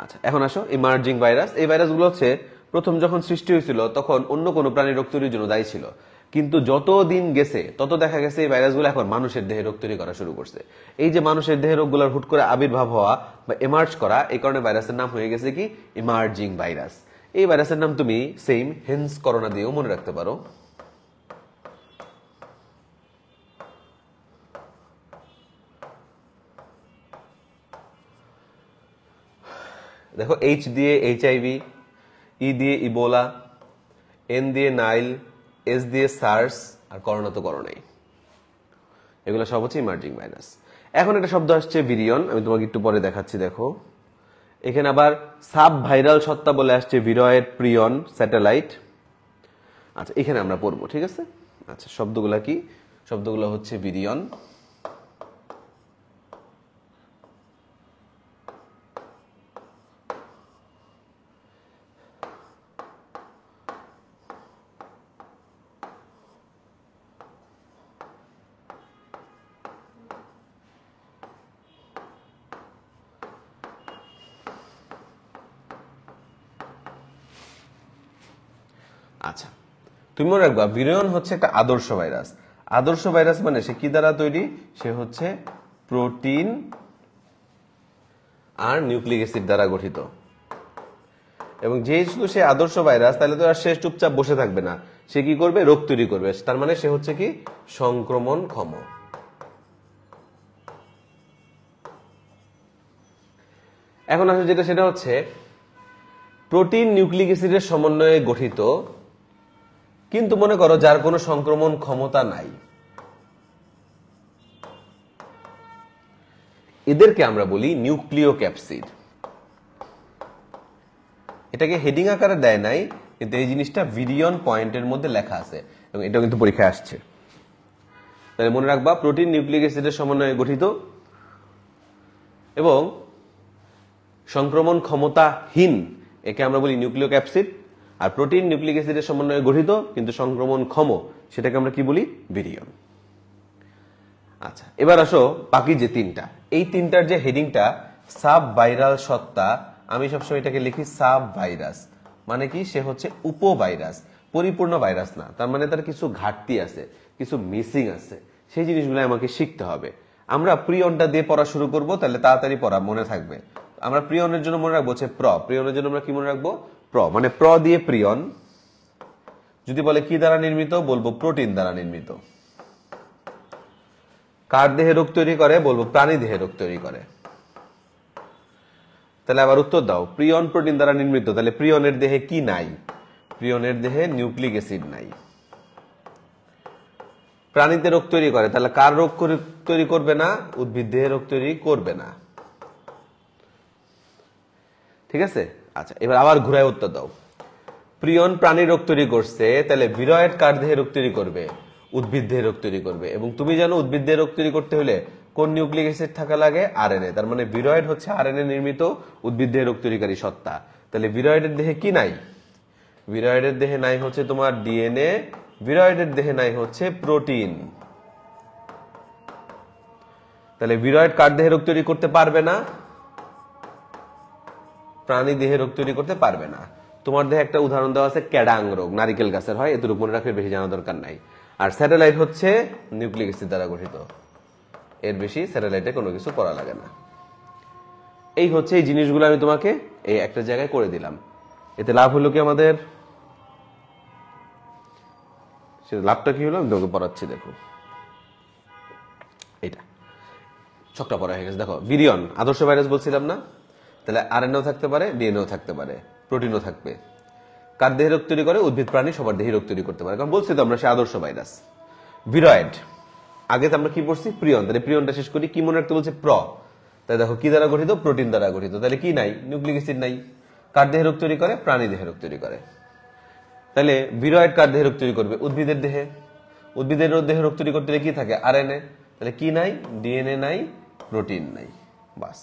আচ্ছা, এখন আসো ইমার্জিং ভাইরাস। এই ভাইরাসগুলো হচ্ছে প্রথম যখন সৃষ্টি হয়েছিল তখন অন্য কোনো প্রাণীর রোগ তৈরির জন্য দায়ী ছিল, কিন্তু যত দিন গেছে তত দেখা গেছে এই ভাইরাসগুলো এখন মানুষের দেহে রোগ তৈরি করা শুরু করছে। এই যে মানুষের দেহে রোগগুলোর হুট করে আবির্ভাব হওয়া বা এমার্জ করা, এই কারণে ভাইরাসের নাম হয়ে গেছে কি? Emerging virus. এই ভাইরাসের নাম তুমি সেম হেন্স করোনা দিয়েও মনে রাখতে পারো। দেখো এইচ দিয়ে এইচআইভি, ই দিয়ে ইবোলা, এন দিয়ে নাইল, এস দিয়ে সার্স, আর করোনা তো করোনাই। এগুলো সব হচ্ছে ইমার্জিং ভাইরাস। এখন একটা শব্দ আসছে ভিরিয়ন, আমি তোমাকে একটু পরে দেখাচ্ছি। দেখো এখানে আবার সাব ভাইরাল সত্তা বলে আসছে ভিরয়েড, প্রিয়ন, স্যাটেলাইট। আচ্ছা এখানে আমরা পড়বো, ঠিক আছে? আচ্ছা শব্দগুলা কি? শব্দগুলো হচ্ছে ভিরিয়ন, আচ্ছা তুমি মনে রাখবা ভিরিয়ন হচ্ছে একটা আদর্শ ভাইরাস। আদর্শ ভাইরাস মানে সে কি দ্বারা তৈরি? সে হচ্ছে প্রোটিন আর নিউক্লিক অ্যাসিড দ্বারা গঠিত। এবং যেহেতু সে আদর্শ ভাইরাস, তাহলে তো আর সে চুপচাপ বসে থাকবে না, সে কি করবে? রোগ তৈরি করবে। তার মানে সে হচ্ছে কি? সংক্রমণক্ষম। এখন আসলে যেটা সেটা হচ্ছে প্রোটিন নিউক্লিক অ্যাসিডের সমন্বয়ে গঠিত, কিন্তু মনে করো যার কোনো সংক্রমণ ক্ষমতা নাই, এদেরকে আমরা বলি নিউক্লিয় ক্যাপসিড। এটাকে হেডিং আকারে দেয় নাই, কিন্তু এই জিনিসটা ভিরিয়ন পয়েন্টের মধ্যে লেখা আছে এবং এটাও কিন্তু পরীক্ষায় আসছে। তাহলে মনে রাখবা প্রোটিন নিউক্লিক অ্যাসিডের সমন্বয়ে গঠিত এবং সংক্রমণ ক্ষমতাহীন, একে আমরা বলি নিউক্লিয় ক্যাপসিড। আর প্রোটিন নিউক্লিক অ্যাসিডের সমন্বয়ে গঠিত কিন্তু সংক্রমণ ক্ষম, সেটাকে আমরা কি বলি? ভিরিয়ন। আচ্ছা এবার আসো বাকি যে তিনটা, এই তিনটার যে হেডিংটা সাব ভাইরাল সত্তা, আমি সবসময় এটাকে লিখি সাব ভাইরাস। মানে কি? সে হচ্ছে উপভাইরাস, পরিপূর্ণ ভাইরাস না। তার মানে তার কিছু ঘাটতি আছে, কিছু মিসিং আছে, সেই জিনিসগুলো আমাকে শিখতে হবে। আমরা প্রিয়নটা দিয়ে পড়া শুরু করব, তাহলে তাড়াতাড়ি পড়া মনে থাকবে। আমরা প্রিয়নের জন্য মনে রাখবো হচ্ছে প্র। প্রিয়নের জন্য আমরা কি মনে রাখবো? প্র। মানে প্র দিয়ে প্রিয়ন। যদি বলে কি দ্বারা নির্মিত, বলবো প্রোটিন দ্বারা নির্মিত। কার দেহে রোগ তৈরি করে? বলবো প্রাণী দেহে রোগ তৈরি করে। তাহলে আবার উত্তর দাও, প্রিয়ন প্রোটিন দ্বারা নির্মিত, তাহলে প্রিয়নের দেহে কি নাই? প্রিয়নের দেহে নিউক্লিক অ্যাসিড নাই। প্রাণীতে রোগ তৈরি করে, তাহলে কার রোগ তৈরি করবে না? উদ্ভিদ দেহে রোগ তৈরি করবে না। ঠিক আছে? আচ্ছা এবার আবার ঘুরায় উত্তর দাও। প্রিয়ন প্রাণী রোগ তৈরি করছে, তাহলে ভিরয়েড কার দেহে রোগ তৈরি করবে? উদ্ভিদ দেহে রোগ তৈরি করবে। এবং তুমি জানো উদ্ভিদ দেহে রোগ তৈরি করতে হলে কোন নিউক্লিক অ্যাসিড থাকা লাগে? আরএনএ। তার মানে ভিরয়েড হচ্ছে আরএনএ নির্মিত উদ্ভিদ দেহে রোগ তৈরিকারী সত্তা। তাহলে ভিরয়েডের দেহে কি নাই? ভিরয়েডের দেহে নাই হচ্ছে তোমার ডিএনএ, ভিরয়েডের দেহে নাই হচ্ছে প্রোটিন। তাহলে ভিরয়েড কার দেহে রোগ তৈরি করতে পারবে না? প্রাণী দেহে রোগ তৈরি করতে পারবে না। তোমার দেহে একটা উদাহরণ দেওয়া আছে ক্যাডাং রোগ, নারিকেল গাছের হয়, এতটুকু মনে রাখবে, বেশি জানা দরকার নাই। আর স্যাটেলাইট হচ্ছে নিউক্লিক অ্যাসিড দ্বারা গঠিত, এর বেশি স্যাটেলাইটে কোনো কিছু করা লাগে না। এই হচ্ছে এই জিনিসগুলো আমি তোমাকে এই একটা জায়গায় করে দিলাম। এতে লাভ হলো কি আমাদের? সেটা লাভটা কি হলো আমি তোমাকে পড়াচ্ছি, দেখো এটা ছকটা পড়া হয়ে গেছে। দেখো ভিরিয়ন আদর্শ ভাইরাস বলছিলাম না? তাহলে আরএনএও থাকতে পারে, ডিএনএও থাকতে পারে, প্রোটিনও থাকবে। কার দেহে রোগ তৈরি করে? উদ্ভিদ প্রাণী সবার দেহে রোগ তৈরি করতে পারে, কারণ বলছি তো আমরা সে আদর্শ ভাইরাস। ভিরয়েড আগে তো আমরা কি পড়ছি? প্রিয়ন। তাহলে প্রিয়নটা শেষ করি, কি মনে রাখতে বলছে? প্র। তাই দেখো কি দ্বারা গঠিত? প্রোটিন দ্বারা গঠিত। তাহলে কি নাই? নিউক্লিক অ্যাসিড নাই। কার দেহে রোগ তৈরি করে? প্রাণী দেহে রোগ তৈরি করে। তাহলে ভিরয়েড কার দেহে রোগ তৈরি করবে? উদ্ভিদের দেহে। উদ্ভিদের দেহে রোগ তৈরি করতে কি থাকে? আরএনএ। তাহলে কি নাই? ডিএনএ নাই, প্রোটিন নাই। বাস,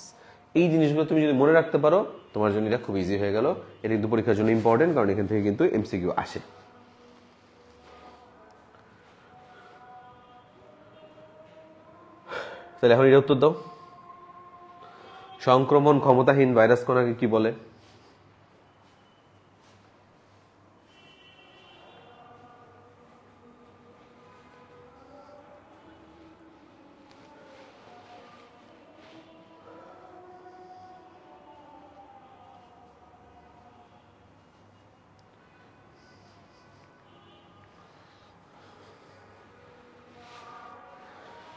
এই জিনিসগুলো তুমি যদি মনে রাখতে পারো তোমার জন্য এটা খুব ইজি হয়ে গেল। এটা কিন্তু পরীক্ষার জন্য ইম্পর্টেন্ট, কারণ এখান থেকে কিন্তু এমসিকিউ আসে। তাহলে এখন এটা উত্তর দাও, সংক্রমণ ক্ষমতাহীন ভাইরাস কণাকে কি বলে?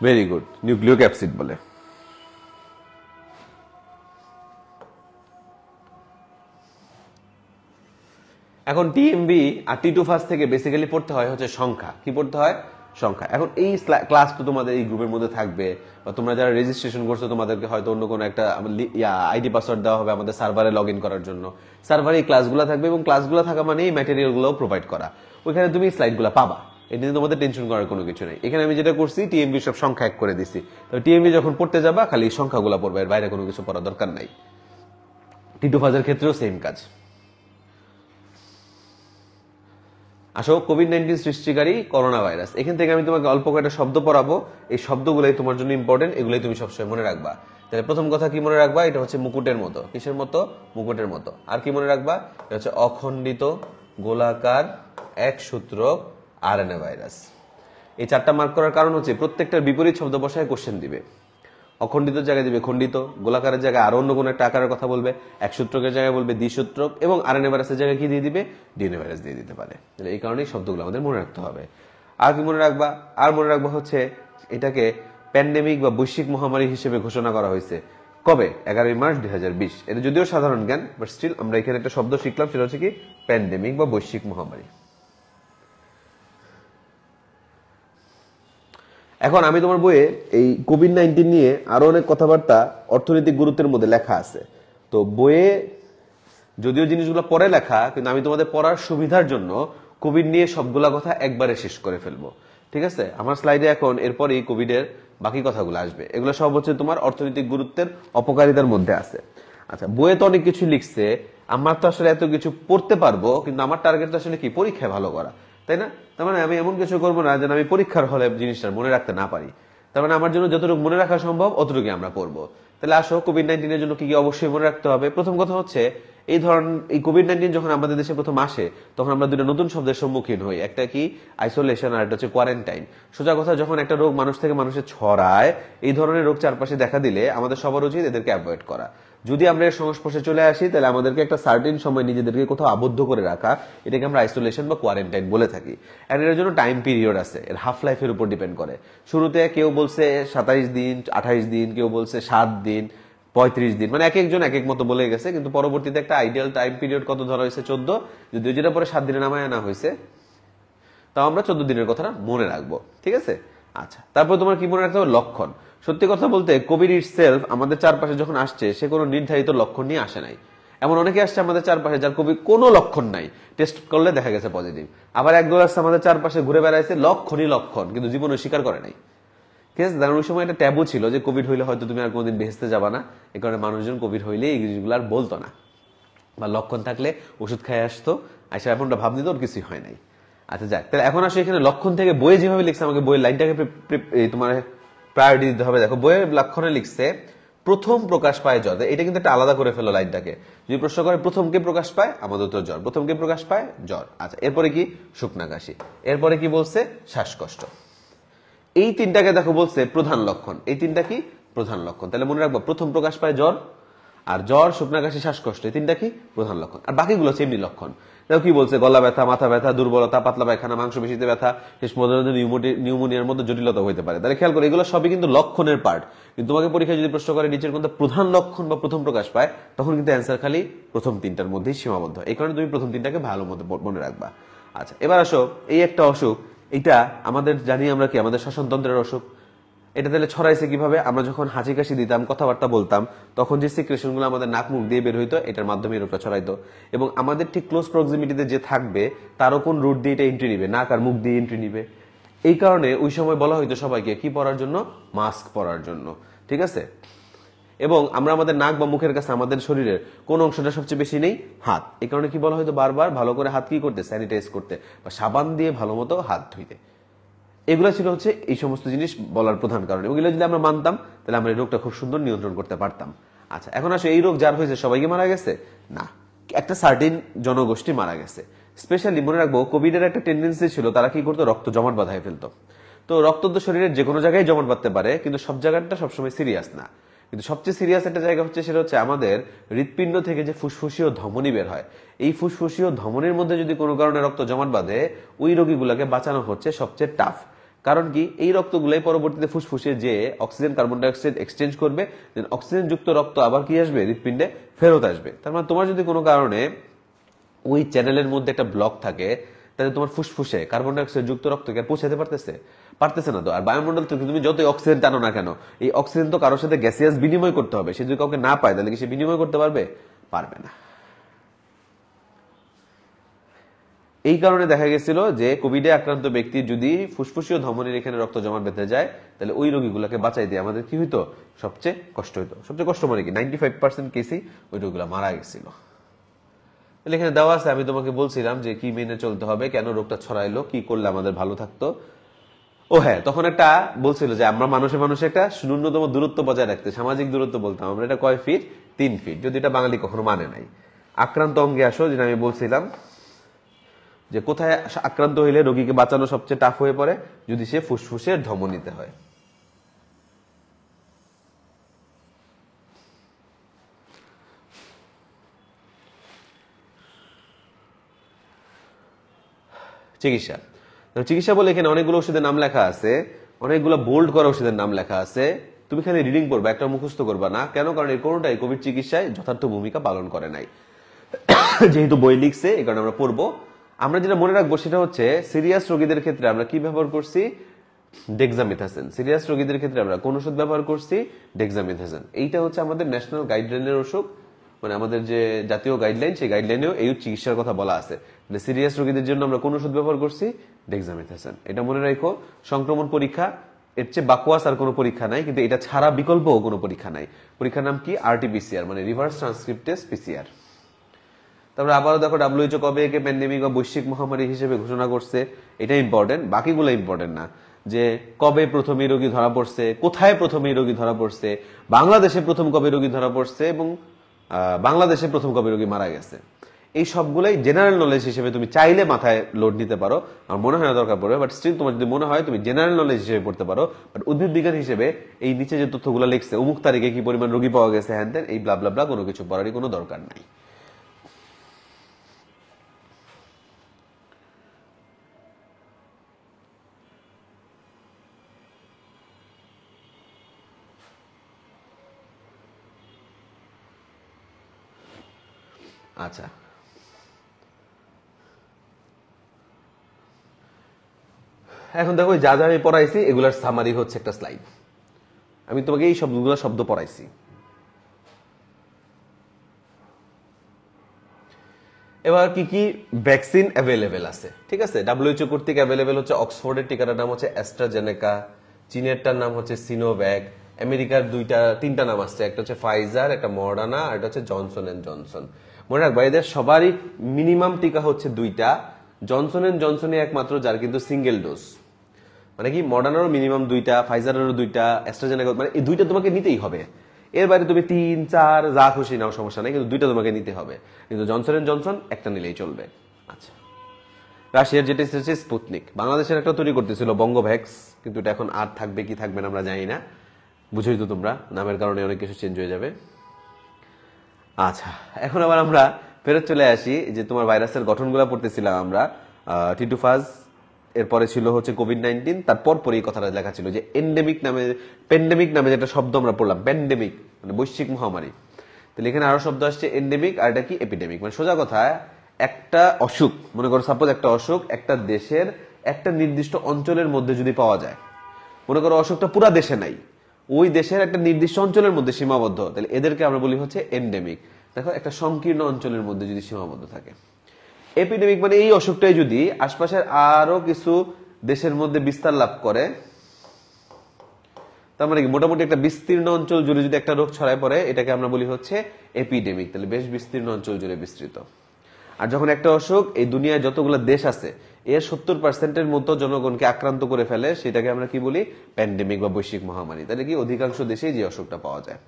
ভেরি গুড, নিউক্লিয়িক অ্যাসিড বলে। এখন টিএমবি আর টি2 ফার্স্ট থেকে বেসিক্যালি পড়তে হয় হচ্ছে সংখ্যা। কি পড়তে হয়? সংখ্যা। এখন এই ক্লাস তো তোমাদের এই গ্রুপের মধ্যে থাকবে, বা তোমরা যারা রেজিস্ট্রেশন করছো তোমাদেরকে হয়তো অন্য কোনো একটা আইডি পাসওয়ার্ড দেওয়া হবে আমাদের সার্ভারে লগ ইন করার জন্য। সার্ভারে এই ক্লাসগুলো থাকবে, এবং ক্লাসগুলো থাকা মানে এই ম্যাটেরিয়ালগুলো প্রোভাইড করা। ওইখানে তুমি স্লাইডগুলো পাবা, এটা নিয়ে তোমাদের টেনশন করার কোনো কিছু নেই। এখানে আমি যেটা করছি টিএমবি সব সংখ্যা এক করে দিছি। তো টিএমবি যখন পড়তে যাবা খালি সংখ্যাগুলো পড়বে, এর বাইরে কোনো কিছু পড়ার দরকার নাই। টি2 ফাজের ক্ষেত্রেও সেম কাজ। আসো, কোভিড-19 সৃষ্টিকারী করোনা ভাইরাস। এখান থেকে আমি তোমাকে অল্প কয়েকটা শব্দ পড়াবো, এই শব্দগুলাই তোমার জন্য ইম্পর্টেন্ট, এগুলাই তুমি সবসময় মনে রাখবা। তাহলে প্রথম কথা কি মনে রাখবা? এটা হচ্ছে মুকুটের মতো। কিসের মতো? মুকুটের মতো। আর কি মনে রাখবা? এটা হচ্ছে অখণ্ডিত গোলাকার এক সূত্রক আরএনএ ভাইরাস। এই চারটা মার্ক করার কারণ হচ্ছে প্রত্যেকটার বিপরীত শব্দ বসায় কোশ্চেন দিবে। অখণ্ডিত জায়গায় দিবে খণ্ডিত, গোলাকারের জায়গায় আরো অন্য কোনো একটা আকারের কথা বলবে, এক সূত্রকের জায়গায় বলবে দ্বিসূত্রক, এবং আরএনএ ভাইরাসের জায়গায় কি দিয়ে দিবে? ডিএনএ ভাইরাস দিয়ে দিতে পারে। এই কারণেই শব্দগুলো আমাদের মনে রাখতে হবে। আর কি মনে রাখবা? আর মনে রাখবা হচ্ছে এটাকে প্যান্ডেমিক বা বৈশ্বিক মহামারী হিসেবে ঘোষণা করা হয়েছে কবে? 11 মার্চ 2020। এটা যদিও সাধারণ জ্ঞান, বাট স্টিল আমরা এখানে একটা শব্দ শিখলাম, সেটা হচ্ছে কি? প্যান্ডেমিক বা বৈশ্বিক মহামারী। এখন আমি তোমার বইয়ে এই কোভিড-19 নিয়ে আরো অনেক কথাবার্তা অর্থনৈতিক গুরুত্বের মধ্যে লেখা আছে। তো বইয়ে যদিও জিনিসগুলো পরে লেখা, কিন্তু আমি তোমাদের পড়ার সুবিধার জন্য কোভিড নিয়ে সবগুলা কথা একবারে শেষ করে ফেলবো। ঠিক আছে? আমার স্লাইডে এখন এরপরই কোভিডের বাকি কথাগুলো আসবে। এগুলো সব হচ্ছে তোমার অর্থনৈতিক গুরুত্বের অপকারিতার মধ্যে আছে। আচ্ছা, বইয়ে তো অনেক কিছু লিখছে, আমার তো আসলে এত কিছু পড়তে পারবো, কিন্তু আমার টার্গেট তো আসলে কি? পরীক্ষায় ভালো করা, তাই না? তার মানে আমি এমন কিছু করবো না যেন আমি পরীক্ষার হলে জিনিসটা মনে রাখতে না পারি। তার মানে আমার জন্য যতটুকু মনে রাখা সম্ভব অতটুকু আমরা করবো। তাহলে আসো, কোভিড-19 এর জন্য কি কি অবশ্যই মনে রাখতে হবে। প্রথম কথা হচ্ছে এই কোভিড-19 যখন আমাদের দেশে প্রথম আসে তখন আমরা দুটো নতুন শব্দের সম্মুখীন হই, একটা কি? আইসোলেশন, আর একটা হচ্ছে কোয়ারেন্টাইন। সোজা কথা, যখন একটা রোগ মানুষ থেকে মানুষে ছড়ায়, এই ধরনের রোগ চারপাশে দেখা দিলে আমাদের সবার উচিত এদেরকে অ্যাভয়েড করা। যদি আমরা এর সংস্পর্শে চলে আসি তাহলে আমাদেরকে একটা সার্টেন সময় নিজেদেরকে কোথাও আবদ্ধ করে রাখা, এটাকে আমরা আইসোলেশন বা কোয়ারেন্টাইন বলে থাকি। আর এর জন্য টাইম পিরিয়ড আছে, এর হাফ লাইফের উপর ডিপেন্ড করে। শুরুতে কেউ বলছে 27 দিন, 28 দিন, কেউ বলছে 7 দিন, 35 দিন, মানে এক একজন এক এক মতো বলে গেছে। কিন্তু পরবর্তীতে একটা আইডিয়াল টাইম পিরিয়ড কত ধরা হয়েছে? 14। যদিও যেটা পরে 7 দিনে নামায় আনা হয়েছে, তাও আমরা 14 দিনের কথাটা মনে রাখবো। ঠিক আছে? আচ্ছা, তারপর তোমার কি মনে রাখতে হবে? লক্ষণ। সত্যি কথা বলতে কোভিড ইটসেলফ আমাদের চারপাশে যখন আসছে, সে কোনো নির্ধারিত লক্ষণ নিয়ে আসে নাই। এমন অনেকে আসছে আমাদের চারপাশে যার কোভিড কোনো লক্ষণ নাই, টেস্ট করলে দেখা গেছে পজিটিভ। আবার একদল আসছে আমাদের চারপাশে ঘুরে বেড়াইছে, লক্ষণই লক্ষণ, কিন্তু জীবনে স্বীকার করে নাই। ঠিক আছে? কারণ ওই সময় একটা ট্যাবু ছিল যে কোভিড হইলে হয়তো তুমি আর কোনোদিন বেহেস্তে যাবা না। এই কারণে মানুষজন কোভিড হইলে এই জিনিসগুলো আর বলতো না, বা লক্ষণ থাকলে ওষুধ খাই আসতো, আসে এমনটা ভাব নিত ওর কিছুই হয় নাই। আচ্ছা যাক, তাহলে এখন আসলে এখানে লক্ষণ থেকে বইয়ে যেভাবে লিখছে, আমাকে বইয়ের লাইনটাকে তোমার প্রায়োরিটি দিতে হবে। দেখো বইয়ের লক্ষণে লিখছে প্রথম প্রকাশ পায় জ্বর, এটা কিন্তু একটা আলাদা করে ফেলো লাইনটাকে। যদি প্রশ্ন করে প্রথম কে প্রকাশ পায়, আমাদের তো জ্বর। প্রথম কে প্রকাশ পায়, জ্বর। আচ্ছা, এরপরে কি? শুকনা কাশি। এরপরে কি বলছে? শ্বাসকষ্ট। এই তিনটাকে দেখো বলছে প্রধান লক্ষণ। এই তিনটা কি? প্রধান লক্ষণ। তাহলে মনে রাখবো, প্রথম প্রকাশ পায় জ্বর, আর জ্বর, শুকনা কাশি, শ্বাসকষ্ট, এই তিনটা কি? প্রধান লক্ষণ। আর বাকিগুলো হচ্ছে এমনি লক্ষণ। দেখো কি বলছে? গলা ব্যথা, মাথা ব্যথা, দুর্বলতা, পাতলা পায়খানা, মাংসপেশিতে ব্যথা, শেষ পর্যন্ত নিউমোনিয়ার মধ্যে জটিলতা হতে পারে। তাহলে খেয়াল করে, এগুলো সবই কিন্তু লক্ষণের পার্ট। কিন্তু তোমাকে পরীক্ষায় যদি প্রশ্ন করে নিচের কোনটা প্রধান লক্ষণ বা প্রথম প্রকাশ পায়, তখন কিন্তু অ্যান্সার খালি প্রথম তিনটার মধ্যেই সীমাবদ্ধ। এই কারণে তুমি প্রথম তিনটাকে ভালো মতো মনে রাখবা। আচ্ছা, এবার আসো, এই একটা অসুখ, এটা আমাদের জানি আমরা কি, আমাদের শ্বসনতন্ত্রের অসুখ। এটা তাহলে ছড়াইছে কিভাবে? আমরা যখন হাঁচি কাশি দিতাম, কথাবার্তা বলতাম, তখন যে সিক্রেশন গুলো আমাদের নাক মুখ দিয়ে বের হইতো, এটার মাধ্যমে রোগটা ছড়াইতো। এবং আমাদের ঠিক ক্লোজ প্রক্সিমিটিতে যে থাকবে, তারও কোন রুট দিয়ে এটা এন্ট্রি নিবে? নাক আর মুখ দিয়ে এন্ট্রি নিবে। এই কারণে ওই সময় বলা হইতো সবাইকে কি পরার জন্য? মাস্ক পরার জন্য। ঠিক আছে? এবং আমরা আমাদের নাক বা মুখের কাছে আমাদের শরীরের কোন অংশটা সবচেয়ে বেশি নেই? হাত। এই কারণে কি বলা হয়তো বারবার ভালো করে হাত কি করতে? স্যানিটাইজ করতে, বা সাবান দিয়ে ভালো মতো হাত ধুইতে। এগুলো ছিল হচ্ছে এই সমস্ত জিনিস বলার প্রধান কারণ। এগুলো যদি আমরা মানতাম, তাহলে আমরা এই রোগটা খুব সুন্দর নিয়ন্ত্রণ করতে পারতাম। আচ্ছা, এখন আসলে এই রোগ যার হয়েছে সবাইকে মারা গেছে না, একটা সার্টিন জনগোষ্ঠী মারা গেছে। স্পেশালি মনে রাখবো, কোভিড এর একটা টেন্ডেন্সি ছিল, তারা কি করতো? রক্ত জমাট বাঁধায় ফেলতো। তো রক্ত তো শরীরের যে কোনো জায়গায় জমাট বাঁধতে পারে, কিন্তু সব জায়গাটা সবসময় সিরিয়াস না। কিন্তু সবচেয়ে সিরিয়াস একটা জায়গা হচ্ছে, সেটা হচ্ছে আমাদের হৃৎপিণ্ড থেকে যে ফুসফুসীয় ধমনী বের হয়। এই ফুসফুসীয় ধমনীর মধ্যে যদি কোনো কারণে রক্ত জমাট বাঁধে, ওই রোগীগুলোকে বাঁচানো হচ্ছে সবচেয়ে টাফ। কারণ কি? এই রক্তগুলাই পরবর্তীতে ফুসফুসে যে অক্সিজেন কার্বন ডাইঅক্সাইড এক্সচেঞ্জ করবে, দেন অক্সিজেন যুক্ত রক্ত আবার কি আসবে? হৃৎপিণ্ডে ফেরত আসবে। তার মানে তোমার যদি কোনো কারণে ওই চ্যানেলের মধ্যে একটা ব্লক থাকে, তাহলে তোমার ফুসফুসে কার্বন ডাইঅক্সাইড যুক্ত রক্ত কি পৌঁছাতে পারতেছে না তো। আর বায়ুমন্ডল থেকে তুমি যতই অক্সিজেন টানো না কেন, এই অক্সিজেন তো কারোর সাথে গ্যাসিয়াস বিনিময় করতে হবে। সে যদি কাউকে না পায়, তাহলে কি সে বিনিময় করতে পারবে না। এই কারণে দেখা গেছিল যে কোভিডে আক্রান্ত ব্যক্তি যদি ফুসফুসীয় ধমনীর এখানে রক্ত জমাট বেঁধে যায়, তাহলে ওই রোগীগুলোকে বাঁচাই দিয়ে আমাদের কি হইতো? সবচেয়ে কষ্ট হইতো। সবচেয়ে কষ্ট মানে কি? 95% কেসেই ওই রোগীগুলো মারা গেছিল। তাহলে এখানে দেওয়া আছে, আমি তোমাকে বলছিলাম যে কি মেনে চলতে হবে, কেন রোগটা ছড়াইলো, কি করলে আমাদের ভালো থাকতো। ও হ্যাঁ, তখন একটা বলছিল যে আমরা মানুষে একটা ন্যূনতম দূরত্ব বজায় রাখতে, সামাজিক দূরত্ব বলতাম আমরা। এটা কয় ফিট? 3 ফিট। যদি এটা বাঙালি কখনো মানে নাই। আক্রান্ত অঙ্গে আসো, যেটা আমি বলছিলাম যে কোথায় আক্রান্ত হইলে রোগীকে বাঁচানো সবচেয়ে টাফ হয়ে পড়ে? যদি সে ফুসফুসের ধমনীতে হয়। চিকিৎসা। চিকিৎসা বলে এখানে অনেকগুলো ওষুধের নাম লেখা আছে, অনেকগুলো বোল্ড করা ওষুধের নাম লেখা আছে। তুমি খালি রিডিং করবা, একটা মুখস্থ করবা না। কেন? কারণ এই কোনোটাই কোভিড চিকিৎসায় যথার্থ ভূমিকা পালন করে নাই। যেহেতু বই লিখছে, এই কারণে আমরা পড়বো। আমরা যেটা মনে রাখবো সেটা হচ্ছে, সিরিয়াস রোগীদের ক্ষেত্রে আমরা কি ব্যবহার করছি? ডেক্সামিথাসিন। সিরিয়াস রোগীদের ক্ষেত্রে আমরা কোন ওষুধ ব্যবহার করছি? ডেক্সামিথাসিন। এইটা হচ্ছে আমাদের ন্যাশনাল গাইডলাইনের ওষুধ, মানে আমাদের যে জাতীয় গাইডলাইন, সেই গাইডলাইনেও এই চিকিৎসার কথা বলা আছে। সিরিয়াস রোগীদের জন্য আমরা কোন ওষুধ ব্যবহার করছি? ডেক্সামিথাসিন। এটা মনে রাখো। সংক্রমণ পরীক্ষা, এর চেয়ে বাকুয়াস আর কোনো পরীক্ষা নাই, কিন্তু এটা ছাড়া বিকল্পও কোনো পরীক্ষা নাই। পরীক্ষার নাম কি? আরটিপিসিআর, মানে রিভার্স ট্রান্সক্রিপ্টেজ পিসিআর। তারপরে আবারও দেখো, WHO কবে একে প্যান্ডেমিক বা বৈশ্বিক মহামারী হিসেবে ঘোষণা করছে। এটা ইম্পর্টেন্ট, বাকিগুলো ইম্পর্টেন্ট না। যে কবে প্রথম এই রোগী ধরা পড়ছে, কোথায় প্রথম এই রোগী ধরা পড়ছে, বাংলাদেশে প্রথম কবে রোগী ধরা পড়ছে, এবং বাংলাদেশে প্রথম কবে রোগী মারা গেছে, এই সবগুলাই জেনারেল নলেজ হিসেবে তুমি চাইলে মাথায় লোড নিতে পারো। আমার মনে হয় না দরকার পড়বে, বাট স্টিল তোমার যদি মনে হয়, তুমি জেনারেল নলেজ হিসেবে পড়তে পারো। বাট উদ্ভিদ বিজ্ঞান হিসেবে এই নিচে যে তথ্যগুলো লিখছে, অমুক তারিখে কি পরিমাণ রোগী পাওয়া গেছে, হ্যান ত্যান, এই ব্লা ব্লা ব্লা কোনো কিছু পড়ারই কোনো দরকার নাই। আচ্ছা, এখন দেখো যা যা আমি পড়াইছি, এগুলার সামারি হচ্ছে একটা স্লাইড। আমি তোমাকে এই শব্দগুলো শব্দ পড়াইছি। এবার কি কি ভ্যাকসিন অ্যাভেলেবেল আছে? ঠিক আছে, WHO কর্তৃক অ্যাভেলেবেল হচ্ছে অক্সফোর্ডের টিকাটার নাম হচ্ছে অ্যাস্ট্রাজেনেকা, চীনেরটার নাম হচ্ছে সিনোভ্যাক, আমেরিকার তিনটা নাম আসছে, একটা হচ্ছে ফাইজার, একটা মডার্না, আর একটা হচ্ছে জনসন এন্ড জনসন। মনে রাখবা, এদের সবারই মিনিমাম টিকা হচ্ছে 2টা। জনসন এন্ড জনসনই একমাত্র যার কিন্তু সিঙ্গেল ডোজ, মানে কি মডার্নারও মিনিমাম 2টা, ফাইজারেরও 2টা, অ্যাস্ট্রাজেনেকা মানে এই 2টা তোমাকে নিতেই হবে। এর বাইরে তুমি 3, 4 যা খুশি নাও, সমস্যা নেই, কিন্তু 2টা তোমাকে নিতে হবে। কিন্তু জনসন এন্ড জনসন একটা নিলেই চলবে। আচ্ছা, রাশিয়ার যেটা এসেছে স্পুতনিক, বাংলাদেশের একটা তৈরি করতেছিল বঙ্গভ্যাক্স, কিন্তু এটা এখন আর থাকবে কি থাকবে না আমরা জানি না, বুঝোই তো তোমরা, নামের কারণে অনেক কিছু চেঞ্জ হয়ে যাবে। আচ্ছা, এখন আবার আমরা ফেরত চলে আসি যে তোমার ভাইরাসের গঠনগুলো পড়তেছিলাম আমরা। টিটু ফাজ, এরপরে ছিল হচ্ছে কোভিড-19, তারপর পরে এই কথাটা লেখা ছিল যে এন্ডেমিক নামে, প্যান্ডেমিক নামে যেটা শব্দ আমরা পড়লাম, প্যান্ডেমিক মানে বৈশ্বিক মহামারী। তাহলে এখানে আরো শব্দ আসছে এন্ডেমিক, আর এটা কি এপিডেমিক। মানে সোজা কথা, একটা অসুখ, মনে করো সাপোজ একটা অসুখ একটা দেশের একটা নির্দিষ্ট অঞ্চলের মধ্যে যদি পাওয়া যায়, মনে করো অসুখটা পুরা দেশে নাই, ওই দেশের একটা নির্দিষ্ট অঞ্চলের মধ্যে সীমাবদ্ধ, তাহলে এদেরকে আমরা বলি হচ্ছে এন্ডেমিক। দেখো, একটা সংকীর্ণ অঞ্চলের মধ্যে যদি সীমাবদ্ধ থাকে। এপিডেমিক মানে এই অসুখটাই যদি আশপাশের আরো কিছু দেশের মধ্যে বিস্তার লাভ করে, তার মানে কি মোটামুটি একটা বিস্তীর্ণ অঞ্চল জুড়ে যদি একটা রোগ ছড়ায় পড়ে, এটাকে আমরা বলি হচ্ছে এপিডেমিক। তাহলে বেশ বিস্তীর্ণ অঞ্চল জুড়ে বিস্তৃত। আর যখন একটা অসুখ এই দুনিয়ায় যতগুলো দেশ আছে এর 70% মতো জনগণকে আক্রান্ত করে ফেলে, সেটাকে আমরা কি বলি, প্যান্ডেমিক বা বৈশ্বিক মহামারী। তাহলে কি অধিকাংশ দেশেই যে অসুখটা পাওয়া যায়।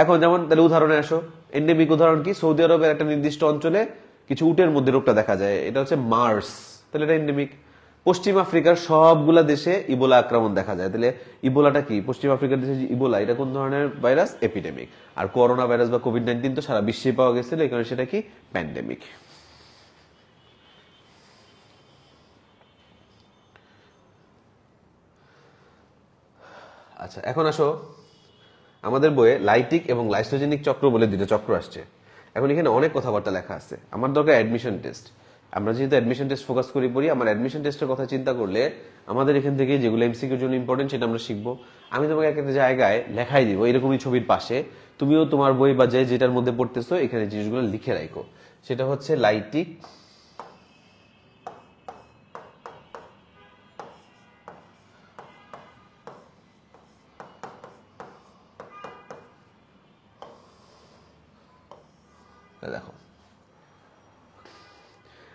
এখন যেমন তাহলে উদাহরণে আসো, এন্ডেমিক উদাহরণ কি, সৌদি আরবের একটা নির্দিষ্ট অঞ্চলে কিছু উটের মধ্যে রোগটা দেখা যায়, এটা হচ্ছে মার্স, তাহলে এটা এন্ডেমিক। পশ্চিম আফ্রিকার সবগুলা দেশে ইবোলা আক্রমণ দেখা যায়, তাহলে ইবোলাটা কি, পশ্চিম আফ্রিকার দেশে যে ইবোলা, এটা কোন ধরনের ভাইরাস, এপিডেমিক। আর করোনা ভাইরাস বা কোভিড-19 তো সারা বিশ্বে পাওয়া গেছিল, এই কারণে সেটা কি, প্যান্ডেমিক। আচ্ছা, এখন আসো, আমাদের বইয়ে লাইটিক এবং লাইসোজেনিক চক্র বলে 2টা চক্র আসছে। এখন এখানে অনেক কথাবার্তা লেখা আছে, আমার দরকার অ্যাডমিশন টেস্ট। আমরা যেহেতু অ্যাডমিশন টেস্ট ফোকাস করি পড়ি, আমার অ্যাডমিশন টেস্টের কথা চিন্তা করলে আমাদের এখান থেকে যেগুলো এমসিকিউর জন্য ইম্পর্টেন্ট সেটা আমরা শিখবো। আমি তোমাকে একটা জায়গায় লেখাই দিব এরকমই ছবির পাশে, তুমিও তোমার বই বা যেটার মধ্যে পড়তেছো এখানে জিনিসগুলো লিখে রাখো। সেটা হচ্ছে লাইটিক দেখো,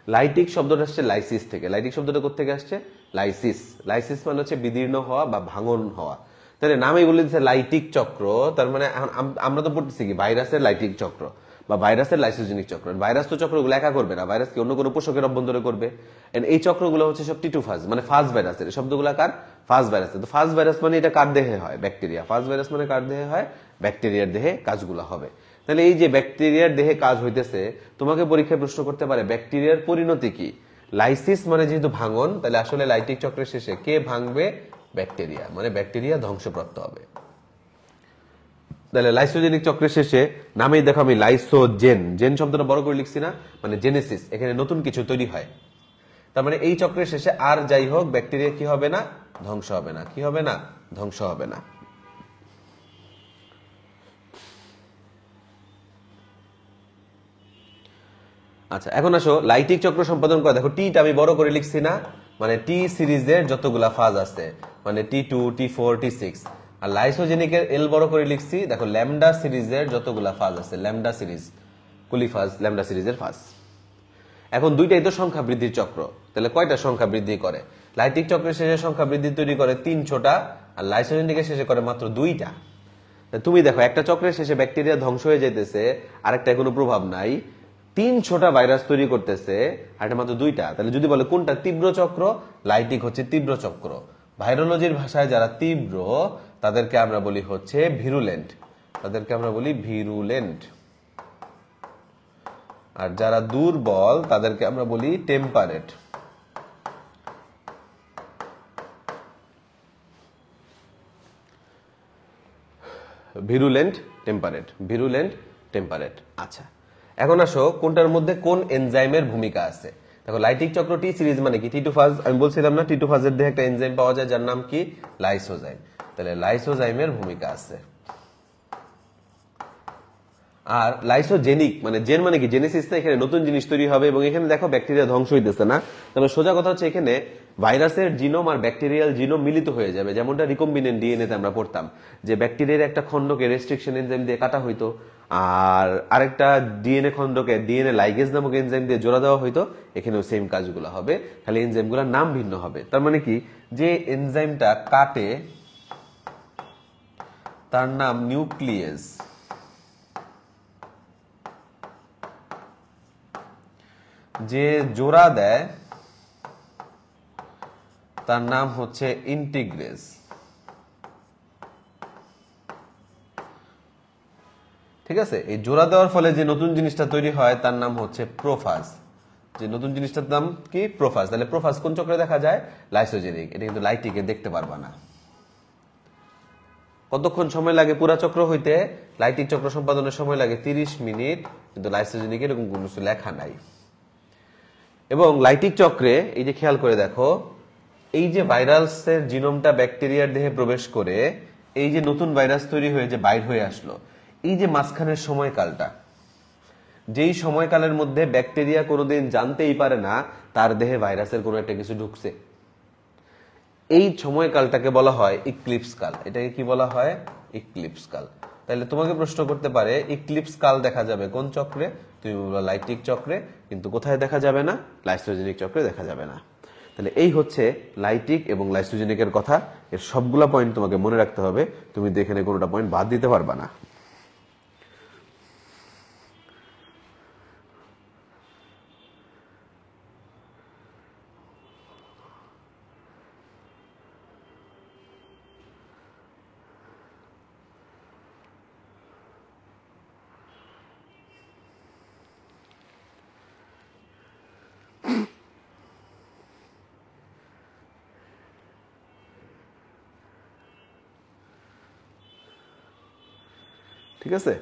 লাইটিক শব্দটা আসছে লাইসিস থেকে। লাইটিক শব্দটা কোথেকে আসছে, লাইসিস। লাইসিস মানে হচ্ছে বিদীর্ণ হওয়া বা ভাঙন হওয়া। তাহলে নামই বলে দিচ্ছে লাইটিক চক্র, তার মানে এখন আমরা তো পড়তেছি কি ভাইরাসের লাইটিক চক্র বা ভাইরাসের লাইসোজেনিক চক্র। ভাইরাস তো চক্রগুলো একা করবে না, ভাইরাস কি অন্য কোনো পোষকের অভ্যন্তরে করবে। এই চক্রগুলো হচ্ছে সব টিটু ফাজ, মানে ফাজ ভাইরাসের। শব্দগুলো কার, ফাজ ভাইরাসের। তো ফাজ ভাইরাস মানে এটা কার দেহে হয়, ব্যাকটেরিয়া। ফাজ ভাইরাস মানে কার দেহে হয়, ব্যাকটেরিয়ার দেহে কাজগুলো হবে। তাহলে এই যে ব্যাকটেরিয়ার দেহে কাজ হইতেছে, তোমাকে পরীক্ষায় প্রশ্ন করতে পারে ব্যাকটেরিয়ার পরিণতি কি। লাইসিস মানে যেহেতু ভাঙন, তাহলে আসলে লাইটিক চক্রের শেষে কে ভাঙবে, ব্যাকটেরিয়া, মানে ব্যাকটেরিয়া ধ্বংসপ্রাপ্ত হবে। তাহলে লাইসোজেনিক চক্রের শেষে নামেই দেখো আমি লাইসোজেন, জেন শব্দটা বড় করে লিখছি না, মানে জেনেসিস, এখানে নতুন কিছু তৈরি হয়। তার মানে এই চক্রের শেষে আর যাই হোক ব্যাকটেরিয়া কি হবে না, ধ্বংস হবে না। কি হবে না, ধ্বংস হবে না। আচ্ছা, এখন আসো লাইটিক চক্র সম্পাদন করে। দেখো টিটা আমি বড় করে লিখছি না, মানে টি সিরিজের যতগুলা ফাজ আছে, মানে T2, T4, T6। আর লাইসোজেনিকের এল বড় করে লিখছি, দেখো ল্যামডা সিরিজের যতগুলা ফাজ আছে, ল্যামডা সিরিজ, কুলিফাজ, ল্যামডা সিরিজের ফাজ। এখন দুইটাই তো সংখ্যা বৃদ্ধির চক্র, তাহলে কয়টা সংখ্যা বৃদ্ধি করে, লাইটিক চক্রের শেষে সংখ্যা বৃদ্ধি তৈরি করে 3টা, আর লাইসোজেনিকের শেষে করে মাত্র 2টা। তুমি দেখো একটা চক্রের শেষে ব্যাকটেরিয়া ধ্বংস হয়ে যেতেছে, আরেকটা কোনো প্রভাব নাই, 3টা ভাইরাস তৈরি করতেছে, আর এটা মাত্র 2টা। তাহলে যদি বলে কোনটা তীব্র চক্র, লাইটিক হচ্ছে তীব্র চক্র। ভাইরোলজির ভাষায় যারা তীব্র তাদেরকে আমরা বলি হচ্ছে ভিরুলেন্ট, তাদেরকে আমরা বলি ভিরুলেন্ট। আর যারা দুর্বল তাদেরকে আমরা বলি temperate. Virulent, temperate, virulent, temperate. আচ্ছা, এখন আসো কোনটার মধ্যে কোন এনজাইমের ভূমিকা আছে। দেখো লাইটিক চক্র টি সিরিজ মানে কি, টিটু ফাজ, আমি বলছিলাম না টিটু ফাজের দেহে একটা এনজাইম পাওয়া যায় যার নাম কি, লাইসোজাইম। তাহলে লাইসোজাইমের ভূমিকা আছে। আর লাইসোজেনিক মানে জেন মানে কি, জেনেসিস না, এখানে নতুন জিনিস তৈরি হবে এবং এখানে দেখো ব্যাকটেরিয়া ধ্বংস হইতেছে না। তবে সোজা কথা হচ্ছে এখানে ভাইরাসের জিনোম আর ব্যাকটেরিয়াল জিনোম মিলিত হয়ে যাবে, যেমনটা রিকম্বিনেন্ট ডিএনএ তে আমরা পড়তাম যে ব্যাকটেরিয়ার একটা খণ্ডকে রেস্ট্রিকশন এনজাইম দিয়ে কাটা হইতো আর আরেকটা ডিএনএ খণ্ডকে ডিএনএ লাইগেজ নামক এনজাইম দিয়ে জোড়া দেওয়া হইতো। এখানেও সেম কাজগুলো হবে, খালি এনজাইমগুলোর নাম ভিন্ন হবে। তার মানে কি, যে এনজাইমটা কাটে তার নাম নিউক্লিয়েজ, যে জোড়া দেয় তার নাম হচ্ছে ইন্টিগ্রেজ। ঠিক আছে, এই জোড়া দেওয়ার ফলে যে নতুন জিনিসটা তৈরি হয় তার নাম হচ্ছে প্রোফাজ। যে নতুন জিনিসটার নাম কি, প্রোফাজ। তাহলে প্রোফাজ কোন চক্রে দেখা যায়, লাইসোজেনিক। এটা কিন্তু লাইটিকে দেখতে পারবা না। কতক্ষণ সময় লাগে পুরা চক্র হইতে, লাইটিক চক্র সম্পাদনের সময় লাগে 30 মিনিট, কিন্তু লাইসোজেনিক এরকম কোনো কিছু লেখা নাই। এবং লাইটিক চক্রে এই যে খেয়াল করে দেখো, এই যে ভাইরাসের জিনোমটা ব্যাকটেরিয়ার দেহে প্রবেশ করে এই যে নতুন ভাইরাস তৈরি হয়ে যে বাইর হয়ে আসলো, এই যে মাঝখানের সময়কালটা, যেই সময়কালের মধ্যে ব্যাকটেরিয়া কোনোদিন জানতেই পারে না তার দেহে ভাইরাসের কোনো একটা কিছু ঢুকছে, এই সময়কালটাকে বলা হয় ইক্লিপস কাল। এটাকে কি বলা হয়, ইক্লিপস কাল। তাহলে তোমাকে প্রশ্ন করতে পারে ইক্লিপস কাল দেখা যাবে কোন চক্রে, তুমি বলবা লাইটিক চক্রে, কিন্তু কোথায় দেখা যাবে না, লাইসোজেনিক চক্রে দেখা যাবে না। তাহলে এই হচ্ছে লাইটিক এবং লাইসোজেনিকের কথা। এর সবগুলা পয়েন্ট তোমাকে মনে রাখতে হবে, তুমি এখানে কোনোটা পয়েন্ট বাদ দিতে পারবা না। ঠিক আছে,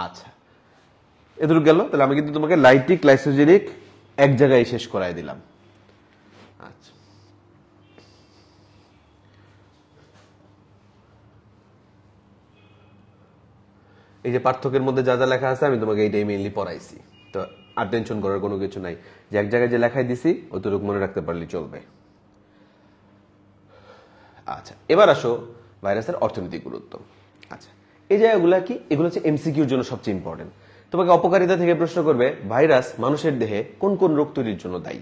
আচ্ছা এদূর গেল। তাহলে আমি কিন্তু তোমাকে লাইটিক লাইসোজেনিক এক জায়গায় শেষ করাই দিলাম। আচ্ছা, এই যে পার্থক্যের মধ্যে যা যা লেখা আছে আমি তোমাকে এইটাই মেইনলি পড়াইছি, তো আর টেনশন করার কোনো কিছু নাই। যে এক জায়গায় যে লেখাই দিছি অতটুকু মনে রাখতে পারলে চলবে। আচ্ছা, এবার আসো ভাইরাসের অর্থনৈতিক গুরুত্ব। আচ্ছা, এই জায়গাগুলো কি, এগুলো হচ্ছে এমসিকিউর জন্য সবচেয়ে ইম্পর্টেন্ট। তোমাকে অপকারিতা থেকে প্রশ্ন করবে ভাইরাস মানুষের দেহে কোন কোন রোগ তৈরির জন্য দায়ী।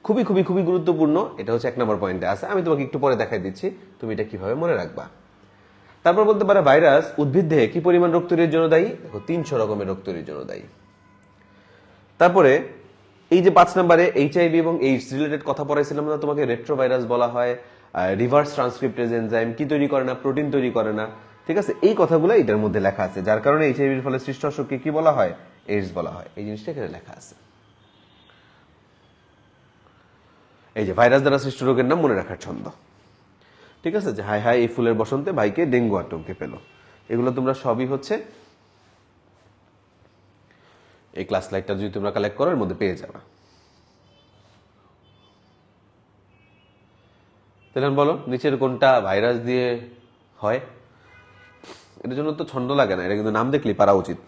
খুবই খুবই খুবই গুরুত্বপূর্ণ, এটা হচ্ছে 1 নম্বর পয়েন্টে আছে। আমি তোমাকে একটু পরে দেখাই দিচ্ছি, তুমি এটা কিভাবে মনে রাখবা। তারপর বলতে পারে ভাইরাস উদ্ভিদ দেহে কি পরিমাণ রোগ তৈরির জন্য দায়ী, দেখো 300 রকমের রোগ তৈরির জন্য দায়ী। তারপরে এই যে 5 নম্বরে এইচআইভি এবং এইডস রিলেটেড কথা পড়াইছিলাম না তোমাকে, রেট্রোভাইরাস বলা হয়, রিভার্স ট্রান্সক্রিপ্টেজ এনজাইম কি তৈরি করে না, প্রোটিন তৈরি করে না। ঠিক আছে, এই কথাগুলো এটার মধ্যে লেখা আছে, যার কারণে এইচআইভির ফলে সৃষ্ট অসুখকে কি বলা হয়, এইডস বলা হয়। এই জিনিসটা এখানে লেখা আছে। এই যে ভাইরাস দ্বারা সৃষ্ট রোগের নাম মনে রাখার ছন্দ। ঠিক আছে, যে হাই হাই এই ফুলের বসন্তে ভাইকে ডেঙ্গু আটকে পেল, এগুলো তোমরা সবই হচ্ছে এই ক্লাস লাইটটা যদি তোমরা কালেক্ট করো এর মধ্যে পেয়ে যাবে। তাহলে বলো নিচের কোনটা ভাইরাস দিয়ে হয়, এটার জন্য তো ছন্দ লাগে না, এটা কিন্তু নাম দেখলেই পারা উচিত।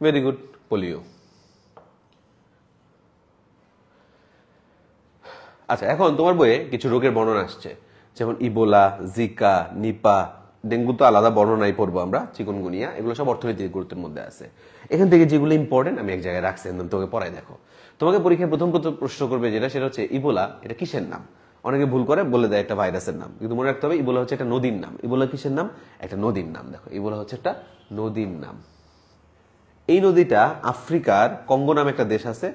Very good, polio. আচ্ছা, এখন তোমার বইয়ে কিছু রোগের বর্ণনা আসছে, যেমন ইবোলা, জিকা, নিপা, ডেঙ্গু তো আলাদা বর্ণনাই পড়বো আমরা, চিকুনগুনিয়া, এগুলো সব অর্থনৈতিক গুরুত্বের মধ্যে আছে। এখান থেকে যেগুলো ইম্পর্টেন্ট আমি এক জায়গায় রাখছি, একদম তোকে পড়াই দেখো। তোমাকে পরীক্ষায় প্রথম প্রশ্ন করবে যেটা, সেটা হচ্ছে ইবোলা এটা কিসের নাম। অনেকে ভুল করে বলে দেয় একটা ভাইরাসের নাম, কিন্তু মনে রাখতে হবে ইবোলা হচ্ছে একটা নদীর নাম। ইবোলা কিসের নাম, একটা নদীর নাম। দেখো ইবোলা হচ্ছে একটা নদীর নাম। এই নদীটা আফ্রিকার কঙ্গো নামে একটা দেশ আছে,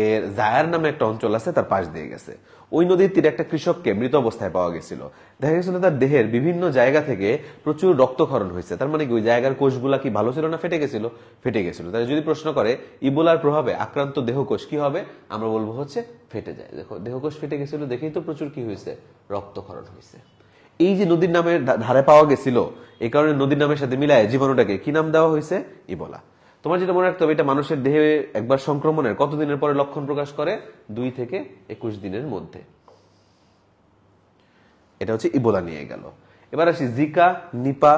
এর জায়ার নামে একটা অঞ্চল আছে, তার পাশ দিয়ে গেছে। ওই নদীর তীরে একটা কৃষককে মৃত অবস্থায় পাওয়া গেছিল। দেখা গেছিল তার দেহের বিভিন্ন জায়গা থেকে প্রচুর রক্তক্ষরণ হয়েছে। তার মানে কি ওই জায়গার কোষগুলা কি ভালো ছিল না ফেটে গেছিল? ফেটে গেছিল। তাহলে যদি প্রশ্ন করে ইবোলার প্রভাবে আক্রান্ত দেহকোষ কি হবে, আমরা বলবো হচ্ছে ফেটে যায়। দেখো দেহকোষ ফেটে গেছিল দেখেই তো প্রচুর কি হয়েছে, রক্তক্ষরণ হয়েছে। এই যে নদীর নামের ধারে পাওয়া গেছিল, এই কারণে নদীর নামের সাথে মিলায় জীবাণুটাকে কি নাম দেওয়া হয়েছে, ইবোলা। তোমার যেটা মনে রাখতে হবে, এটা মানুষের দেহে একবার সংক্রমণের কতদিনের পরে লক্ষণ প্রকাশ করে? 2 থেকে 21 দিনের মধ্যে। এটা হচ্ছে ইবোলা নিয়ে গেল। এবার আসি জিকা, নিপা,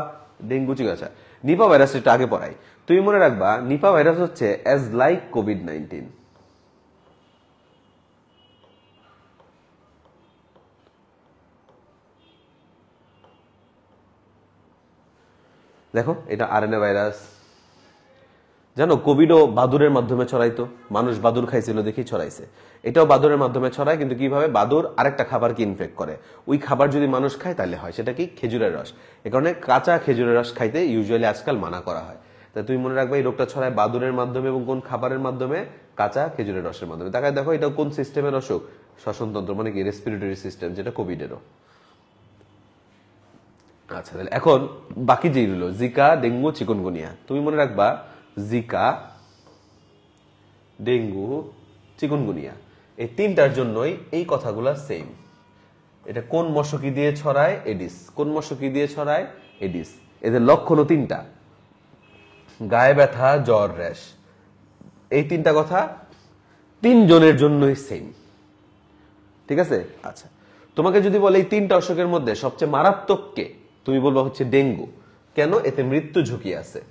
ডেঙ্গু, চিকাগোসা। নিপা ভাইরাস এটা আগে পড়াই। তুমি মনে রাখবা নিপা ভাইরাস হচ্ছে অ্যাজ লাইক কোভিড-19। দেখো এটা আরএনএ ভাইরাস। জানো কোভিডও বাদুরের মাধ্যমে ছড়াইতো, মানুষ বাদুর খাইছিল দেখি ছড়াইছে। এটাও বাদুরের মাধ্যমে ছড়ায়, কিন্তু কিভাবে? বাদুর আরেকটা খাবারকে ইনফেক্ট করে। ওই খাবার যদি মানুষ খায় তাহলে হয় সেটা কি, খেজুরের রস। এ কারণে কাঁচা খেজুরের রস খাইতে ইউজুয়ালি আজকাল মানা করা হয়। তাই তুমি মনে রাখবে এই রোগটা ছড়ায় বাদুরের মাধ্যমে, এবং কোন খাবারের মাধ্যমে? কাঁচা খেজুরের রসের মাধ্যমে। তাকায় দেখো এটা কোন সিস্টেমের অসুখ, শ্বসনতন্ত্র, মানে কি রেসপিরেটরি সিস্টেম, যেটা কোভিডেরও। আচ্ছা তাহলে এখন বাকি যেই রইল জিকা, ডেঙ্গু, চিকুনগুনিয়া। তুমি মনে রাখবা জিকা, ডেঙ্গু, চিকুনগুনিয়া এই তিনটার জন্যই এই কথাগুলা সেম। এটা কোন মশকি দিয়ে ছড়ায়? এডিস। কোন মশকি দিয়ে ছড়ায়? এডিস। এদের লক্ষণও 3টা, গায়ে ব্যথা, জ্বর, র্যাশ। এই 3টা কথা 3 জনের জন্যই সেম। ঠিক আছে? আচ্ছা তোমাকে যদি বলে এই 3টা অসুখের মধ্যে সবচেয়ে মারাত্মক কে, তুমি বলবা হচ্ছে ডেঙ্গু। কেন? এতে মৃত্যু ঝুঁকি আছে।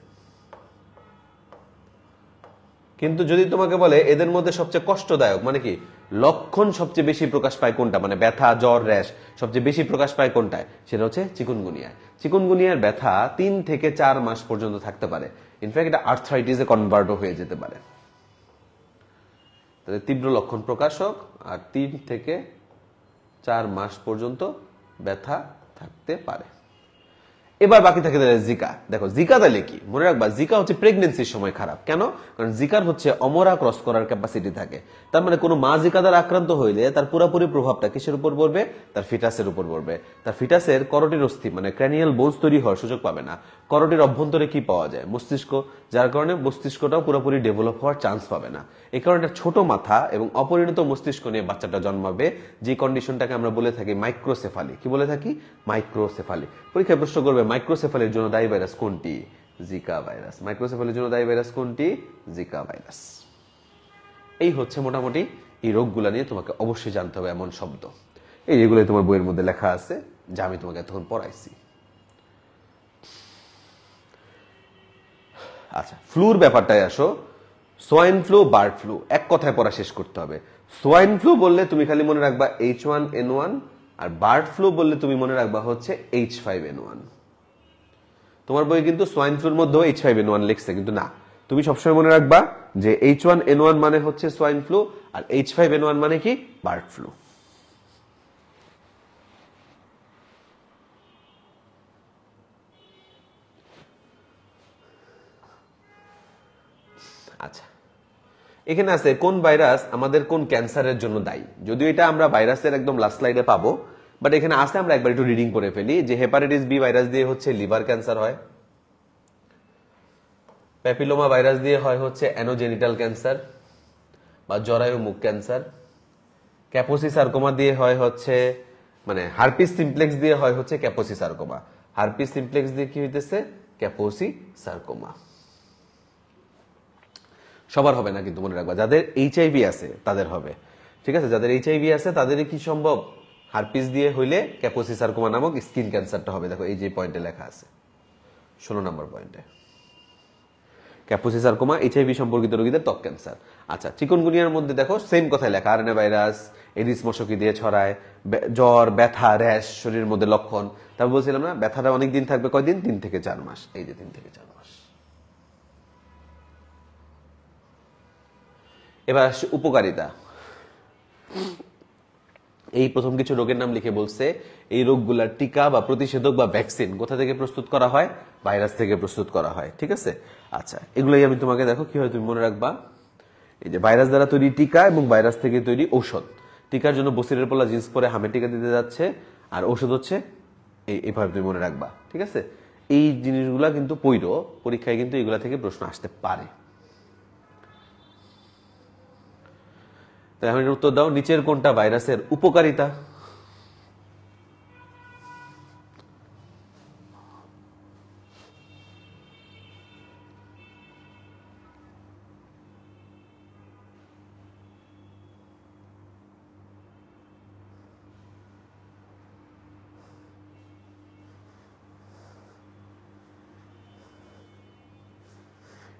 কিন্তু যদি তোমাকে বলে এদের মধ্যে সবচেয়ে কষ্টদায়ক, মানে কি লক্ষণ সবচেয়ে বেশি প্রকাশ পায় কোনটা, মানে ব্যথা, জ্বর, র্যাশ সবচেয়ে বেশি প্রকাশ পায় কোনটায়, সেটা হচ্ছে চিকুনগুনিয়া। চিকুনগুনিয়ার ব্যথা 3 থেকে 4 মাস পর্যন্ত থাকতে পারে। ইনফ্যাক্ট এটা আর্থ্রাইটিসে কনভার্টও হয়ে যেতে পারে। তাহলে তীব্র লক্ষণ প্রকাশক, আর 3 থেকে 4 মাস পর্যন্ত ব্যথা থাকতে পারে। এবার বাকি থাকে জিকা। দেখো জিকা তাহলে কি, মনে রাখবা জিকা হচ্ছে প্রেগনেন্সির সময় খারাপ। কেন? কারণ জিকার হচ্ছে অমরা ক্রস করার ক্যাপাসিটি থাকে। তার মানে কোনো মা জিকা দ্বারা আক্রান্ত হইলে তার পুরোপুরি প্রভাবটা কিসের উপর পড়বে? তার ফিটাসের উপর পড়বে। তার ফিটাসের করটির অস্থি, মানে ক্র্যানিয়াল বোনস তৈরি হওয়ার সুযোগ পাবে না। করটির অভ্যন্তরে কি পাওয়া যায়? মস্তিষ্ক। যার কারণে মস্তিষ্কটাও পুরোপুরি ডেভেলপ হওয়ার চান্স পাবে না। এই কারণে ছোট মাথা এবং অপরিণত মস্তিষ্ক নিয়ে বাচ্চাটা জন্মাবে, যে কন্ডিশনটাকে আমরা বলে থাকি মাইক্রোসেফালি। কি বলে থাকি? মাইক্রোসেফালি। পরীক্ষায় প্রশ্ন করবে মাইক্রোসেফালির জন্য দায়ী ভাইরাস কোনটি? Zika virus. মাইক্রোসেফালির জন্য দায়ী ভাইরাস কোনটি? Zika virus. এই হচ্ছে মোটামুটি এই রোগগুলা নিয়ে তোমাকে অবশ্যই জানতে হবে এমন শব্দ। এই এগুলো তোমার বইয়ের মধ্যে লেখা আছে, যা আমি তোমাকে এতক্ষণ পড়াইছি। আচ্ছা ফ্লুর ব্যাপারটায় আসো। সোয়াইন ফ্লু, বার্ড ফ্লু এক কথায় পড়া শেষ করতে হবে। সোয়াইন ফ্লু বললে তুমি খালি মনে রাখবা H1N1, আর বার্ড ফ্লু বললে তুমি মনে রাখবা হচ্ছে H5N1। তোমার বই কিন্তু সোয়াইন ফ্লুর মধ্যেও H5N1 লিখছে, কিন্তু না, তুমি সবসময় মনে রাখবা যে H1N1 মানে হচ্ছে সোয়াইন ফ্লু, আর H5N1 মানে কি? Bird flu. আচ্ছা এখানে আছে কোন ভাইরাস আমাদের কোন ক্যান্সারের জন্য দায়ী। যদিও এটা আমরা ভাইরাসের একদম লাস্ট স্লাইডে পাবো, বাট এখানে আছে, আমরা একবার একটু রিডিং করে ফেলি। যে হেপাটাইটিস বি ভাইরাস দিয়ে হচ্ছে লিভার ক্যান্সার হয়, প্যাপিলোমা ভাইরাস দিয়ে হয় হচ্ছে অ্যানোজেনিটাল ক্যান্সার বা জরায়ু মুখ ক্যান্সার, ক্যাপোসি সার্কোমা দিয়ে হয় হচ্ছে, মানে হারপিস সিমপ্লেক্স দিয়ে হয় হচ্ছে ক্যাপোসি সার্কোমা। হারপিস সিমপ্লেক্স দিয়ে কি হইতেছে? ক্যাপোসি সার্কোমা। সবার হবে না কিন্তু মনে রাখবা, যাদের এইচআইভি আছে তাদের হবে। ঠিক আছে? যাদের এইচআইভি আছে তাদেরই কি সম্ভব হারপিস দিয়ে হইলে ক্যাপোসি সার্কোমা নামক স্কিন ক্যান্সারটা হবে। দেখো এই যে পয়েন্টে লেখা আছে 16 নম্বর পয়েন্টে, ক্যাপোসি সার্কোমা এইচআইভি সম্পর্কিত রোগীদের ত্বক ক্যান্সার। আচ্ছা চিকুনগুনিয়ার মধ্যে দেখো সেম কথাই লেখা, আরএনএ ভাইরাস, এডিস মশকি দিয়ে ছড়ায়, জ্বর, ব্যথা, র্যাশ শরীরের মধ্যে লক্ষণ। তারপর বলছিলাম না ব্যথাটা অনেক দিন থাকবে, কয়দিন? 3 থেকে 4 মাস। এই যে 3 থেকে 4 মাস। এবার আসছে উপকারিতা। এই প্রথম কিছু রোগের নাম লিখে বলছে, এই রোগগুলার টিকা বা প্রতিষেধক বা ভ্যাকসিন কোথা থেকে প্রস্তুত করা হয়? ভাইরাস থেকে প্রস্তুত করা হয়। ঠিক আছে? আচ্ছা এগুলোই আমি তোমাকে দেখো কি হয় তুমি মনে রাখবা। এই যে ভাইরাস দ্বারা তৈরি টিকা এবং ভাইরাস থেকে তৈরি ঔষধ। টিকার জন্য বসিরের পোলা জিন্স পরে হামের টিকা দিতে যাচ্ছে, আর ওষুধ হচ্ছে এইভাবে তুমি মনে রাখবা, ঠিক আছে? এই জিনিসগুলা কিন্তু পরীক্ষায় কিন্তু এগুলা থেকে প্রশ্ন আসতে পারে। তাই এখন উত্তর দাও, নিচের কোনটা ভাইরাসের উপকারিতা?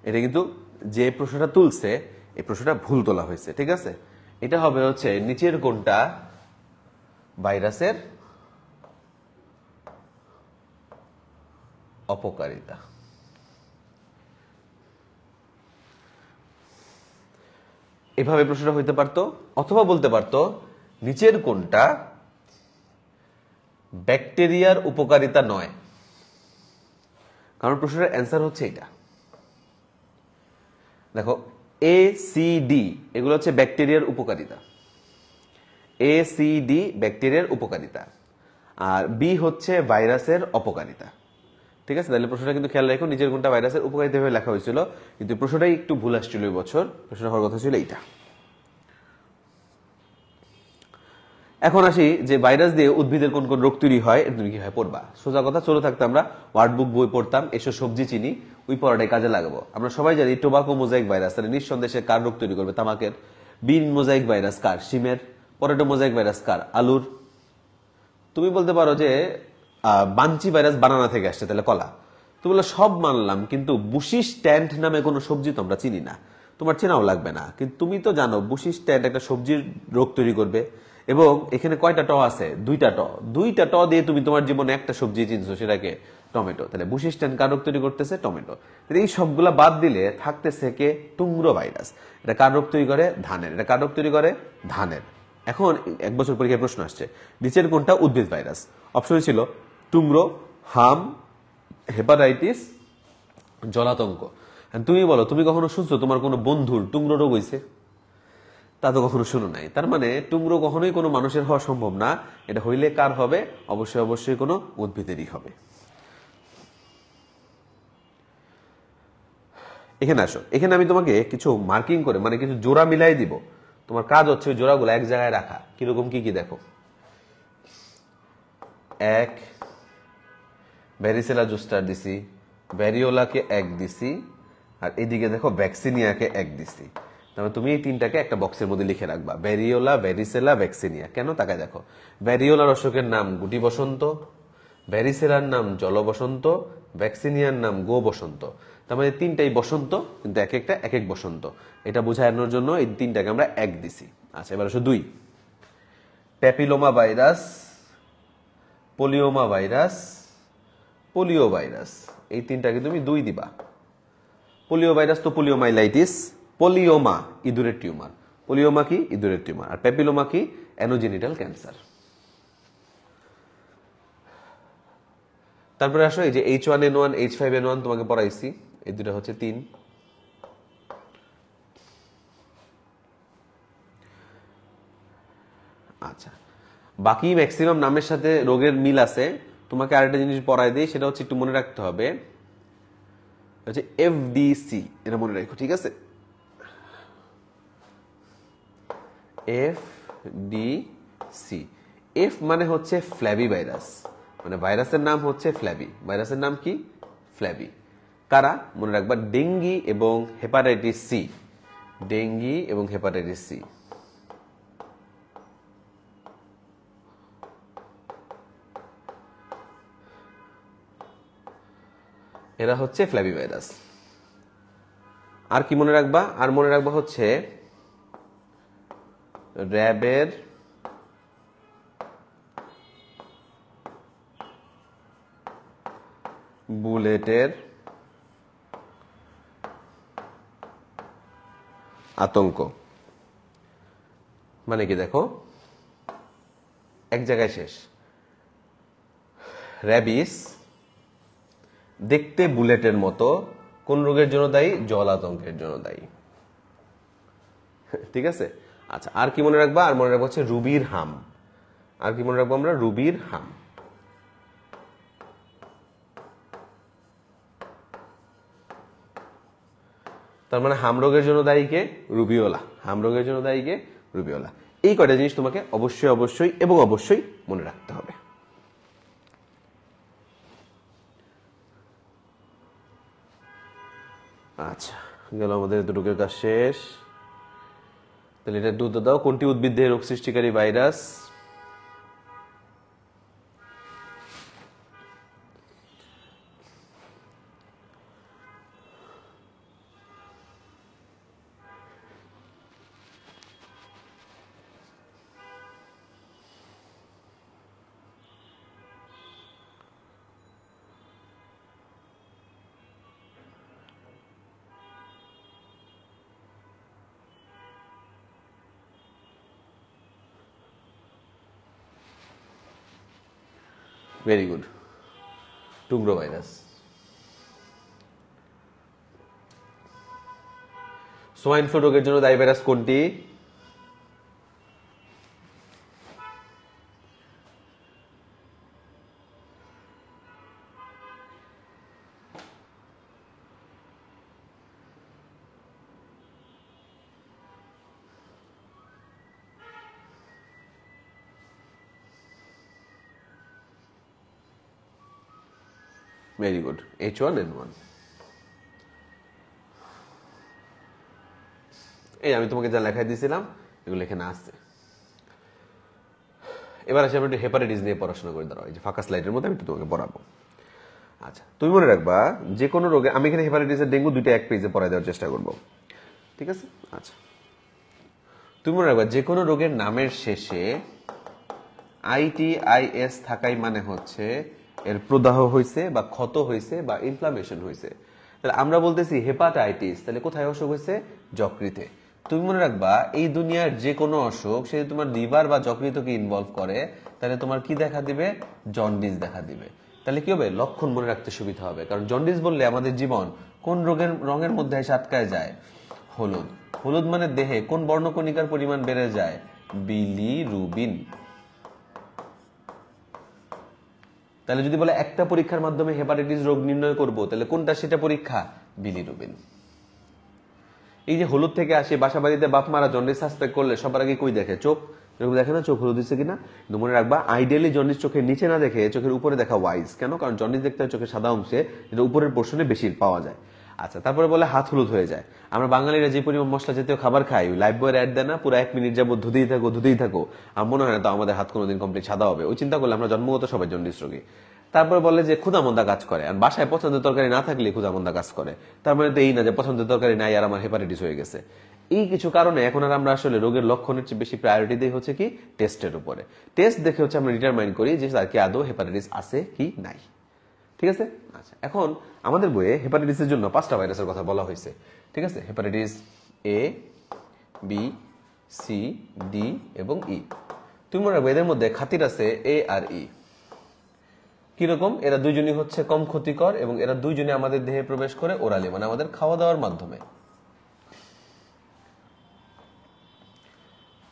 এটা কিন্তু যে প্রশ্নটা তুলছে এই প্রশ্নটা ভুল তোলা হয়েছে, ঠিক আছে? এটা হবে হচ্ছে নিচের কোনটা ভাইরাসের অপকারিতা। এভাবে প্রশ্নটা হইতে পারতো, অথবা বলতে পারতো নিচের কোনটা ব্যাকটেরিয়ার উপকারিতা নয়, কারণ প্রশ্নের অ্যান্সার হচ্ছে এটা। দেখো এ সি ডি এগুলো হচ্ছে ব্যাকটেরিয়ার উপকারিতা, এ সি ডি ব্যাকটেরিয়ার উপকারিতা, আর বি হচ্ছে ভাইরাসের অপকারিতা, ঠিক আছে? তাহলে প্রশ্নটা কিন্তু খেয়াল রাখো, নিচের কোনটা ভাইরাসের উপকারিতা ভাবে লেখা হয়েছিল, কিন্তু প্রশ্নটাই একটু ভুল আসছিল এই বছর। প্রশ্নটা হওয়ার কথা ছিল এইটা। এখন আসি যে ভাইরাস দিয়ে উদ্ভিদের কোন কোন রোগ তৈরি হয়, তুমি কি হয় পড়বা। সোজা কথা, চলে থাকতে আমরা ওয়ার্ড বুক বই পড়তাম, এসব সবজি চিনি, ওই পড়াটাই কাজে লাগাবো। আমরা সবাই জানি টোবাকো মোজাইক ভাইরাস, তাহলে নিঃসন্দেহে কার রোগ তৈরি করবে? তামাকের। বিন মোজাইক ভাইরাস কার? শিমের। পটেটো মোজাইক ভাইরাস কার? আলুর। তুমি বলতে পারো যে বাঞ্চি ভাইরাস বানানা থেকে আসছে, তাহলে কলা। তুমি বললো সব মানলাম, কিন্তু বুশি স্ট্যান্ড নামে কোনো সবজি তো আমরা চিনি না, তোমার চেনাও লাগবে না, কিন্তু তুমি তো জানো বুশি স্ট্যান্ড একটা সবজির রোগ তৈরি করবে। এবং এখানে কয়টা ট আছে? দুইটা ট দিয়ে তুমি তোমার জীবনে একটা সবজি চিনছো, সেটাকে টমেটো। তাহলে বুশি স্ট্যান্ড কার রোগ তৈরি করতেছে? টমেটো। তাহলে এই সবগুলা বাদ দিলে থাকতেছে কে? Tungro virus. এটা কার রোগ তৈরি করে? ধানের। এটা কার রোগ তৈরি করে? ধানের। এখন এক বছর পরীক্ষায় প্রশ্ন আসছে, নিচের কোনটা উদ্ভিদ ভাইরাস? অপশন ছিল টুংরো, হাম, হেপাটাইটিস, জলাতঙ্ক। তুমি বলো, তুমি কখনো শুনছো তোমার কোনো বন্ধুর টুংরো রোগ হয়েছে? তা তো কখনো শুনো নাই। তার মানে টুংরো কখনোই কোনো মানুষের হওয়া সম্ভব না। এটা হইলে কার হবে? অবশ্যই অবশ্যই কোনো উদ্ভিদেরই হবে। এখানে আসো, এখানে আমি তোমাকে কিছু মার্কিং করে, মানে কিছু জোড়া মিলাই দিব। তোমার কাজ হচ্ছে ওই জোড়াগুলো এক জায়গায় রাখা। কিরকম কি কি দেখো, এক ভ্যারিসেলা জোস্টার দিছি, ভ্যারিওলাকে এক দিছি, আর এদিকে দেখো ভ্যাকসিনিয়াকে এক দিছি। তাহলে তুমি এই তিনটাকে একটা বক্সের মধ্যে লিখে রাখবা, ভ্যারিওলা, ভ্যারিসেলা, ভ্যাকসিনিয়া। কেন? তাকায় দেখো, ভ্যারিওলার অসুখের নাম গুটি বসন্ত, ভ্যারিসেলার নাম জল বসন্ত, ভ্যাকসিনিয়ার নাম গো বসন্ত। তার মানে তিনটাই বসন্ত, কিন্তু এক একটা এক এক বসন্ত। এটা বোঝানোর জন্য এই তিনটাকে আমরা এক দিছি। আচ্ছা, এবার আসো দুই, papilloma virus, polyoma virus, polio virus. এই তিনটাকে তুমি দুই দিবা। পোলিও ভাইরাস তো পোলিওমাইলাইটিস, পোলিওমা ইঁদুরের টিউমার, পোলিওমা কি? ইঁদুরের টিউমার। আর প্যাপিলোমা কি? অ্যানোজেনিটাল ক্যান্সার। তারপরে আসো এই যে H1N1, H5N1 তোমাকে পড়াইছি, এই দুটো হচ্ছে তিন। আচ্ছা, বাকি ম্যাক্সিমাম নামের সাথে রোগের মিল আছে। তোমাকে আরেকটা জিনিস পড়াই দিই, সেটা হচ্ছে একটু মনে রাখতে হবে, হচ্ছে FDC। এটা মনে রাখো, ঠিক আছে? FDC, এফ মানে হচ্ছে ফ্ল্যাবি ভাইরাস, মানে ভাইরাসের নাম হচ্ছে ফ্ল্যাবি। ভাইরাসের নাম কি? ফ্ল্যাবি। কারা? মনে রাখবা, ডেঙ্গি এবং হেপাটাইটিস সি। ডেঙ্গি এবং হেপাটাইটিস সি, এরা হচ্ছে ফ্ল্যাবি ভাইরাস। আর কি মনে রাখবা? আর মনে রাখবা হচ্ছে র্যাবের বুলেটের আতঙ্ক। মানে কি দেখো, এক জায়গায় শেষ। র্যাবিস দেখতে বুলেটের মতো, কোন রোগের জন্য দায়ী? জল আতঙ্কের জন্য দায়ী, ঠিক আছে? আচ্ছা, আর কি মনে রাখবা? আর মনে রাখবো হচ্ছে রুবির হাম। আর কি মনে রাখবো আমরা? রুবির হাম। তার মানে হাম রোগের জন্য দায়ী কে? রুবিওলা। হাম রোগের জন্য দায়ী কে? রুবিওলা। এই কয়টা জিনিস তোমাকে অবশ্যই অবশ্যই এবং অবশ্যই মনে রাখতে হবে। আচ্ছা, গেল আমাদের এতটুকুর কাজ শেষ। তাহলে এটা একটু উত্তর দাও, কোনটি উদ্ভিদ দেহে রোগ সৃষ্টিকারী virus? Very good, tungro virus. Swine flu রোগের জন্য দায়ী ভাইরাস কোনটি? Very good, H1N1। এই আমি তোমাকে যা লেখাই দিয়েছিলাম এগুলো এখানে আসছে। এবার আসে আমরা একটু হেপাটাইটিস নিয়ে পড়াশোনা করে দাঁড়াও। এই যে ফাঁকা স্লাইডের মধ্যে আমি একটু তোমাকে পড়াবো। আচ্ছা, তুমি মনে রাখবা যে কোনো রোগে, আমি এখানে হেপাটাইটিসের ডেঙ্গু দুইটা এক পেজে পড়াই দেওয়ার চেষ্টা করবো, ঠিক আছে? আচ্ছা, তুমি মনে রাখবা যে কোনো রোগের নামের শেষে ITIS থাকাই মানে হচ্ছে এর প্রদাহ হয়েছে বা ক্ষত হয়েছে বা ইনফ্লামেশন হয়েছে। তাহলে আমরা বলতেছি হেপাটাইটিস, তাহলে কোথায় অসুখ হয়েছে? যকৃতে। তুমি মনে রাখবা এই দুনিয়ার যে কোনো অসুখ সে তোমার লিভার বা যকৃতকে ইনভলভ করে, তাহলে তোমার কি দেখা দিবে? জন্ডিস দেখা দিবে। তাহলে কি হবে? লক্ষণ মনে রাখতে সুবিধা হবে, কারণ জন্ডিস বললে আমাদের জীবন কোন রঙের মধ্যে এসে আটকায় যায়? হলুদ। হলুদ মানে দেহে কোন বর্ণকণিকার পরিমাণ বেড়ে যায়? বিলিরুবিন। তাহলে যদি বলে একটা পরীক্ষার মাধ্যমে হেপাটাইটিস রোগ নির্ণয় করব, তাহলে কোনটা সেটা পরীক্ষা? বিলিরুবিন। এই যে হলুদ থেকে আসে, বাসা বাড়িতে বাপ মারা জন্ডিস সাসপেক্ট করলে সবার আগে কই দেখে? চোখ। এরকম দেখে না চোখ হলুদ হচ্ছে কিনা? কিন্তু মনে রাখবা আইডিয়ালি জন্ডিস চোখের নিচে না দেখে চোখের উপরে দেখা ওয়াইজ। কেন? কারণ জন্ডিস দেখতে হয় চোখের সাদা অংশে, যেটা উপরের পোর্শনে বেশি পাওয়া যায়। আচ্ছা, তারপরে বলে হাত হলুদ হয়ে যায়। আমরা বাঙালিরা যে পরিমাণ মশলা জাতীয় খাবার খাই, লাইফ বয়ের অ্যাড দেয় না, পুরো 1 মিনিট যাবো ধুতেই থাকো, আর মনে হয় না তো আমাদের হাত কোনোদিন কমপ্লিট সাদা হবে। ওই চিন্তা করলে আমরা জন্মগত সবাই জন্ডিস রোগী। তারপরে বলে যে ক্ষুধামন্দা কাজ করে, আর বাসায় পছন্দের তরকারি না থাকলে ক্ষুধামন্দা কাজ করে। তার মানে তো এই না যে পছন্দের তরকারি নাই আর আমার হেপাটাইটিস হয়ে গেছে। এই কিছু কারণে এখন আর আমরা আসলে রোগের লক্ষণের চেয়ে বেশি প্রায়োরিটি দিই হচ্ছে কি? টেস্টের উপরে। টেস্ট দেখে হচ্ছে আমরা ডিটারমাইন করি যে তার কি আদৌ হেপাটাইটিস আছে কি নাই। ঠিক আছে? আচ্ছা, এখন আমাদের বইয়ে হেপাটাইটিসের জন্য 5টা ভাইরাসের কথা বলা হয়েছে। ঠিক আছে? Hepatitis A, B, C, D এবং E। তুমি মনে রাখবে এদের মধ্যে খাতির আছে A আর E। কিরকম? এরা দুইজনই হচ্ছে কম ক্ষতিকর এবং এরা দুইজনই আমাদের দেহে প্রবেশ করে ওরালি, মানে আমাদের খাওয়া দাওয়ার মাধ্যমে।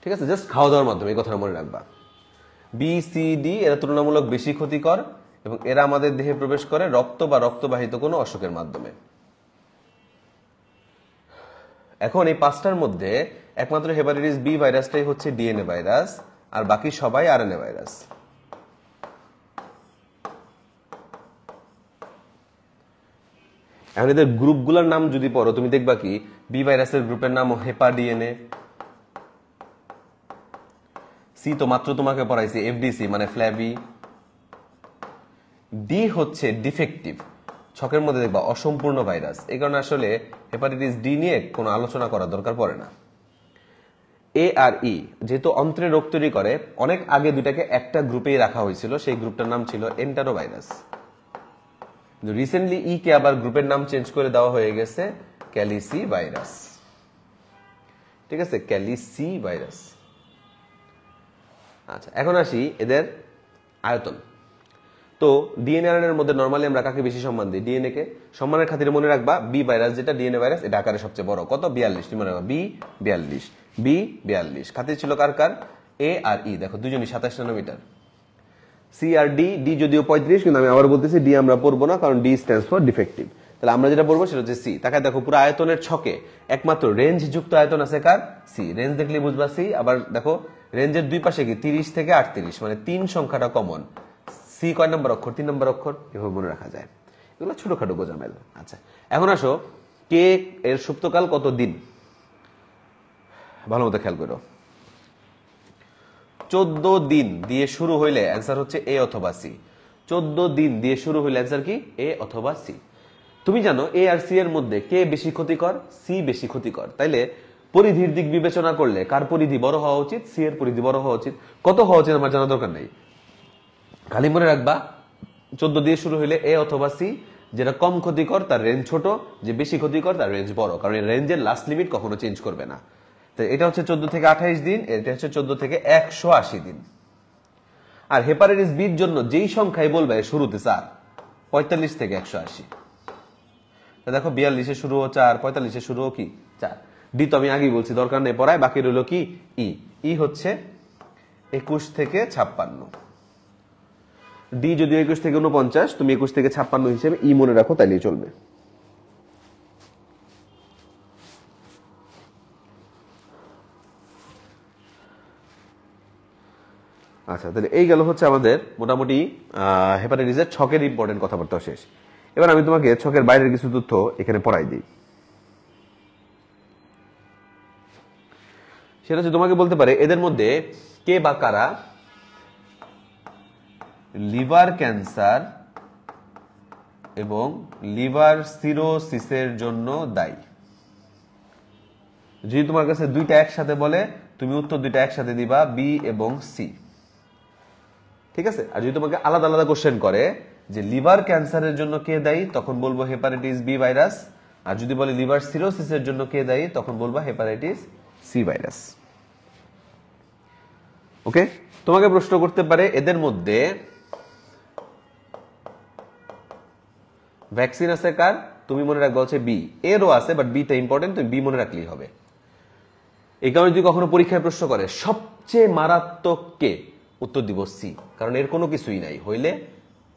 ঠিক আছে? জাস্ট খাওয়া দাওয়ার মাধ্যমে, এই কথাটা মনে রাখবা। বি, সি, ডি এরা তুলনামূলক বেশি ক্ষতিকর এবং এরা আমাদের দেহে প্রবেশ করে রক্ত বা রক্তবাহিত কোনো অসুখের মাধ্যমে। এখন এই 5টার মধ্যে একমাত্র হেপাটাইটিস বি ভাইরাসটাই হচ্ছে ডিএনএ ভাইরাস, আর বাকি সবাই আরএনএ ভাইরাস। এখন এদের গ্রুপগুলোর নাম যদি পড়ো তুমি দেখবা কি বি ভাইরাসের গ্রুপের নাম হেপা ডিএনএ, সি তো মাত্র তোমাকে পড়াইছি এফডিসি মানে ফ্ল্যাভি, ডি হচ্ছে ডিফেক্টিভ, ছকের মধ্যে দেখবা অসম্পূর্ণ ভাইরাস। এই কারণে আসলে হেপাটাইটিস ডি নিয়ে কোনো আলোচনা করার দরকার পড়ে না। এ আর ই যেহেতু অন্ত্রে রোগ তৈরি করে, অনেক আগে দুটাকে একটা গ্রুপেই রাখা হয়েছিল, সেই গ্রুপটার নাম ছিল এন্টারো ভাইরাস। রিসেন্টলি ই কে আবার গ্রুপের নাম চেঞ্জ করে দেওয়া হয়ে গেছে ক্যালিসি ভাইরাস। ঠিক আছে? Calici virus. আচ্ছা, এখন আসি এদের আয়তন। তো ডিএনএ আর এর মধ্যে নরমালি আমরা কাকে বেশি সম্মান দিই? ডিএনএ কে। সম্মানের খাতিরে মনে রাখবা বি ভাইরাস যেটা ডিএনএ ভাইরাস, এটা আকারে সবচেয়ে বড়। কত? 42। তুমি মনে রাখবা বি 42। বি 42। খাতির ছিল কার কার? এ আর ই, দেখো দুজনই 27 ন্যানোমিটার। সি আর ডি, ডি যদিও 35, কিন্তু আমি আবার বলতেছি ডি আমরা পড়বো না, কারণ ডি স্ট্যান্ডস ফর ডিফেক্টিভ। তাহলে আমরা যেটা পড়বো সেটা হচ্ছে সি। তাকে দেখো পুরো আয়তনের ছকে একমাত্র রেঞ্জ যুক্ত আয়তন আছে কার? সি। রেঞ্জ দেখলে বুঝবা সি। আবার দেখো রেঞ্জের দুই পাশে কি 30 থেকে 38, মানে 3 সংখ্যাটা কমন। সি কয় নম্বর অক্ষর? 3 নম্বর অক্ষর। এভাবে মনে রাখা যায়, এগুলো ছোটখাটো গোজামেল। আচ্ছা, এখন আসো কে এর সুপ্তকাল কত দিন, ভালো মতো খেয়াল করো। 14 দিন দিয়ে শুরু হইলে অ্যান্সার হচ্ছে এ অথবা সি। 14 দিন দিয়ে শুরু হইলে অ্যান্সার কি? এ অথবা সি। তুমি জানো এ আর সি এর মধ্যে কে বেশি ক্ষতিকর? সি বেশি ক্ষতিকর। তাইলে পরিধির দিক বিবেচনা করলে কার পরিধি বড় হওয়া উচিত? সি এর পরিধি বড় হওয়া উচিত। কত হওয়া উচিত আমার জানা দরকার নেই, খালি মনে রাখবা 14 দিয়ে শুরু হইলে এ অথবা সি। যেটা কম ক্ষতিকর তার রেঞ্জ ছোট, যে বেশি ক্ষতিকর তার রেঞ্জ বড়, কারণ এই রেঞ্জের লাস্ট লিমিট কখনো চেঞ্জ করবে না। তো এটা হচ্ছে 14 থেকে 28 দিন, এটা হচ্ছে 14 থেকে 180 দিন। আর হেপাটাইটিস বির জন্য যেই সংখ্যায় বলবে শুরুতে 4, 45 থেকে 180। দেখো 42 এ শুরু ও 4, 45 এ শুরু কি 4। ডি তো আমি আগেই বলছি দরকার নেই পড়ায়, বাকি রইল কি ই। ই হচ্ছে 21 থেকে 56। ডি যদি 21 থেকে 49, তুমি 21 থেকে 56 হিসেবে ই মনে রাখো, তাইলেই চলবে। আচ্ছা, তাহলে এই গেল হচ্ছে আমাদের মোটামুটি হেপাটাইটিসের ছকের ইম্পর্টেন্ট কথাবার্তা শেষ। এবার আমি তোমাকে ছকের বাইরের কিছু তথ্য এখানে পড়াই দিই। সেটা হচ্ছে তোমাকে বলতে পারে এদের মধ্যে কে বা কারা লিভার ক্যান্সার এবং লিভার সিরোসিসের জন্য দায়ী। যদি তোমার কাছে দুইটা একসাথে বলে, তুমি উত্তর দুইটা একসাথে দিবা, বি এবং সি। ঠিক আছে? আর যদি তোমাকে আলাদা আলাদা কোশ্চেন করে যে লিভার ক্যান্সারের জন্য কে দায়ী, তখন বলবো হেপাটাইটিস বি ভাইরাস। আর যদি বলে লিভার সিরোসিসের জন্য কে দায়ী, তখন বলবো হেপাটাইটিস সি ভাইরাস। ওকে, তোমাকে প্রশ্ন করতে পারে এদের মধ্যে ভ্যাকসিন আছে কার? তুমি মনে রাখবা হচ্ছে বি। এরও আছে, বাট বিটা ইম্পর্টেন্ট, তুমি বি মনে রাখলেই হবে। এই কারণে যদি কখনো পরীক্ষায় প্রশ্ন করে সবচেয়ে মারাত্মক কে, উত্তর দিব সি, কারণ এর কোনো কিছুই নাই, হইলে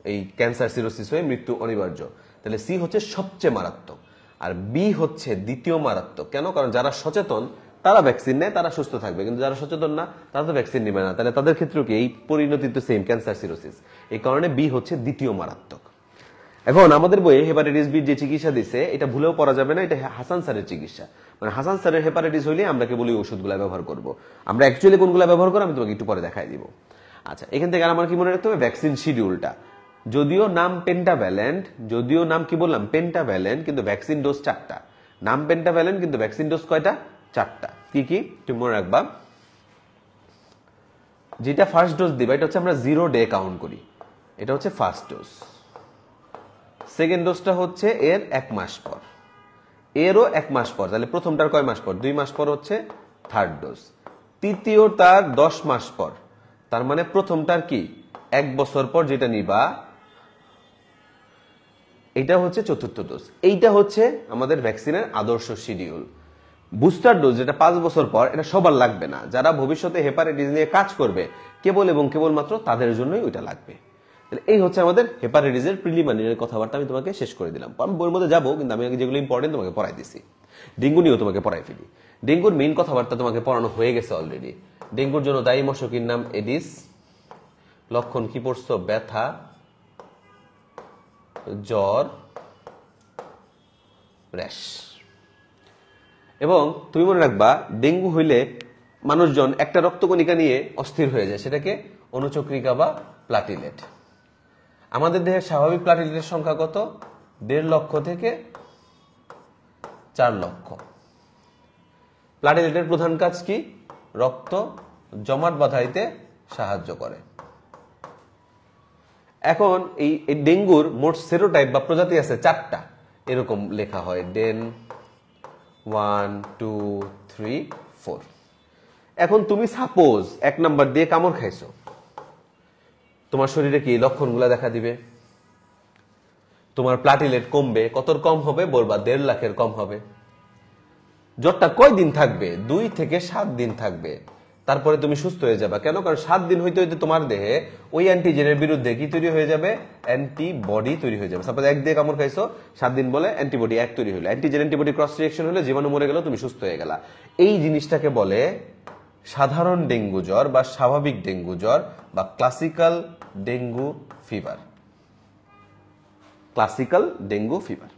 এই ক্যান্সার সিরোসিস হয়ে মৃত্যু অনিবার্য। তাহলে সি হচ্ছে সবচেয়ে মারাত্মক, আর বি হচ্ছে দ্বিতীয় মারাত্মক। কেন? কারণ যারা সচেতন তারা ভ্যাকসিন নেয়, তারা সুস্থ থাকবে, কিন্তু যারা সচেতন না তারা তো ভ্যাকসিন নেবে না। তাহলে তাদের ক্ষেত্রেও কি এই পরিণতি তো সেম, ক্যান্সার সিরোসিস। এই কারণে বি হচ্ছে দ্বিতীয় মারাত্মক। এখন আমাদের বইয়ে হেপাটাইটিস বি যে চিকিৎসা দিছে, এটা ভুলেও পড়া যাবে না, এটা হাসান স্যারের চিকিৎসা। মানে হাসান স্যারের হেপাটাইটিস হইলে আমরা কেবল এই ওষুধগুলো ব্যবহার করব। আমরা অ্যাকচুয়ালি কোনগুলো ব্যবহার করব আমি তোমাকে একটু পরে দেখাই দিব। আচ্ছা, এখান থেকে আমার কি মনে রাখতে হবে? ভ্যাকসিন শিডিউলটা। যদিও নাম পেন্টাভ্যালেন্ট, যদিও নাম কি বললাম পেন্টাভ্যালেন্ট, কিন্তু ভ্যাকসিন ডোজ 4টা। নাম পেন্টাভ্যালেন্ট, কিন্তু ভ্যাকসিন ডোজ কয়টা? 4টা। কি কি তুমি মনে রাখবা? যেটা ফার্স্ট ডোজ দিবা এটা হচ্ছে আমরা 0 ডে কাউন্ট করি, এটা হচ্ছে ফার্স্ট ডোজ। সেকেন্ড ডোজটা হচ্ছে এর 1 মাস পর, এরও 1 মাস পর। তাহলে প্রথমটার কয় মাস পর? 2 মাস পর হচ্ছে থার্ড ডোজ। তৃতীয়টার 10 মাস পর, তার মানে প্রথমটার কি 1 বছর পর যেটা নিবা, এটা হচ্ছে চতুর্থ ডোজ। এইটা হচ্ছে আমাদের ভ্যাকসিনের আদর্শ শিডিউল। বুস্টার ডোজ যেটা 5 বছর পর, এটা সবার লাগবে না। যারা ভবিষ্যতে হেপাটাইটিস নিয়ে কাজ করবে কেবল এবং কেবলমাত্র তাদের জন্যই ওইটা লাগবে। এই হচ্ছে আমাদের হেপাটাইটিসের প্রিলিমিনারি কথাবার্তা আমি তোমাকে শেষ করে দিলাম। আমি বইয়ের মধ্যে যাবো, কিন্তু আমি যেগুলো ইম্পর্টেন্ট তোমাকে পড়াই দিছি। ডেঙ্গু নিয়েও তোমাকে পড়াই ফেলি। ডেঙ্গুর মেইন কথাবার্তা তোমাকে পড়ানো হয়ে গেছে অলরেডি। ডেঙ্গুর জন্য দায়ী মশকের নাম এডিস। লক্ষণ কি পড়ছো? ব্যথা, জ্বর, র্যাশ। এবং তুমি মনে রাখবা ডেঙ্গু হইলে মানুষজন একটা রক্তকণিকা নিয়ে অস্থির হয়ে যায়, সেটাকে অনুচক্রিকা বা প্লাটিলেট। আমাদের দেহের স্বাভাবিক প্লাটিলেটের সংখ্যা কত? 1.5 লক্ষ থেকে 4 লক্ষ। প্লাটিলেটের প্রধান কাজ কি? রক্ত জমাট বাঁধাইতে সাহায্য করে। এখন এই ডেঙ্গুর মোট সেরোটাইপ বা প্রজাতি আছে 4টা, এরকম লেখা হয় ডেন 1, 2, 3, 4। এখন তুমি সাপোজ 1 নাম্বার দিয়ে কামড় খাইছো, তোমার শরীরে কি লক্ষণগুলো দেখা দিবে? তোমার প্লাটিলেট কমবে। কতর কম হবে? বলবা 1.5 লাখের কম হবে। জ্বরটা কয় দিন থাকবে? 2 থেকে 7 দিন থাকবে, তারপরে তুমি সুস্থ হয়ে যাবে। কেন? কারণ 7 দিন হইতে হইতে তোমার দেহে ওই অ্যান্টিজেনের বিরুদ্ধে কি তৈরি হয়ে যাবে? অ্যান্টিবডি তৈরি হয়ে যাবে। সাপোজ 1 দিয়ে কামড় খাইছো, 7 দিন বলে অ্যান্টিবডি 1 তৈরি হলো, অ্যান্টিজেন অ্যান্টিবডি ক্রস রিঅ্যাকশন হলে জীবাণু মরে গেল, তুমি সুস্থ হয়ে গেলা। এই জিনিসটাকে বলে সাধারণ ডেঙ্গু জ্বর বা স্বাভাবিক ডেঙ্গু জ্বর বা classical dengue fever. Classical dengue fever.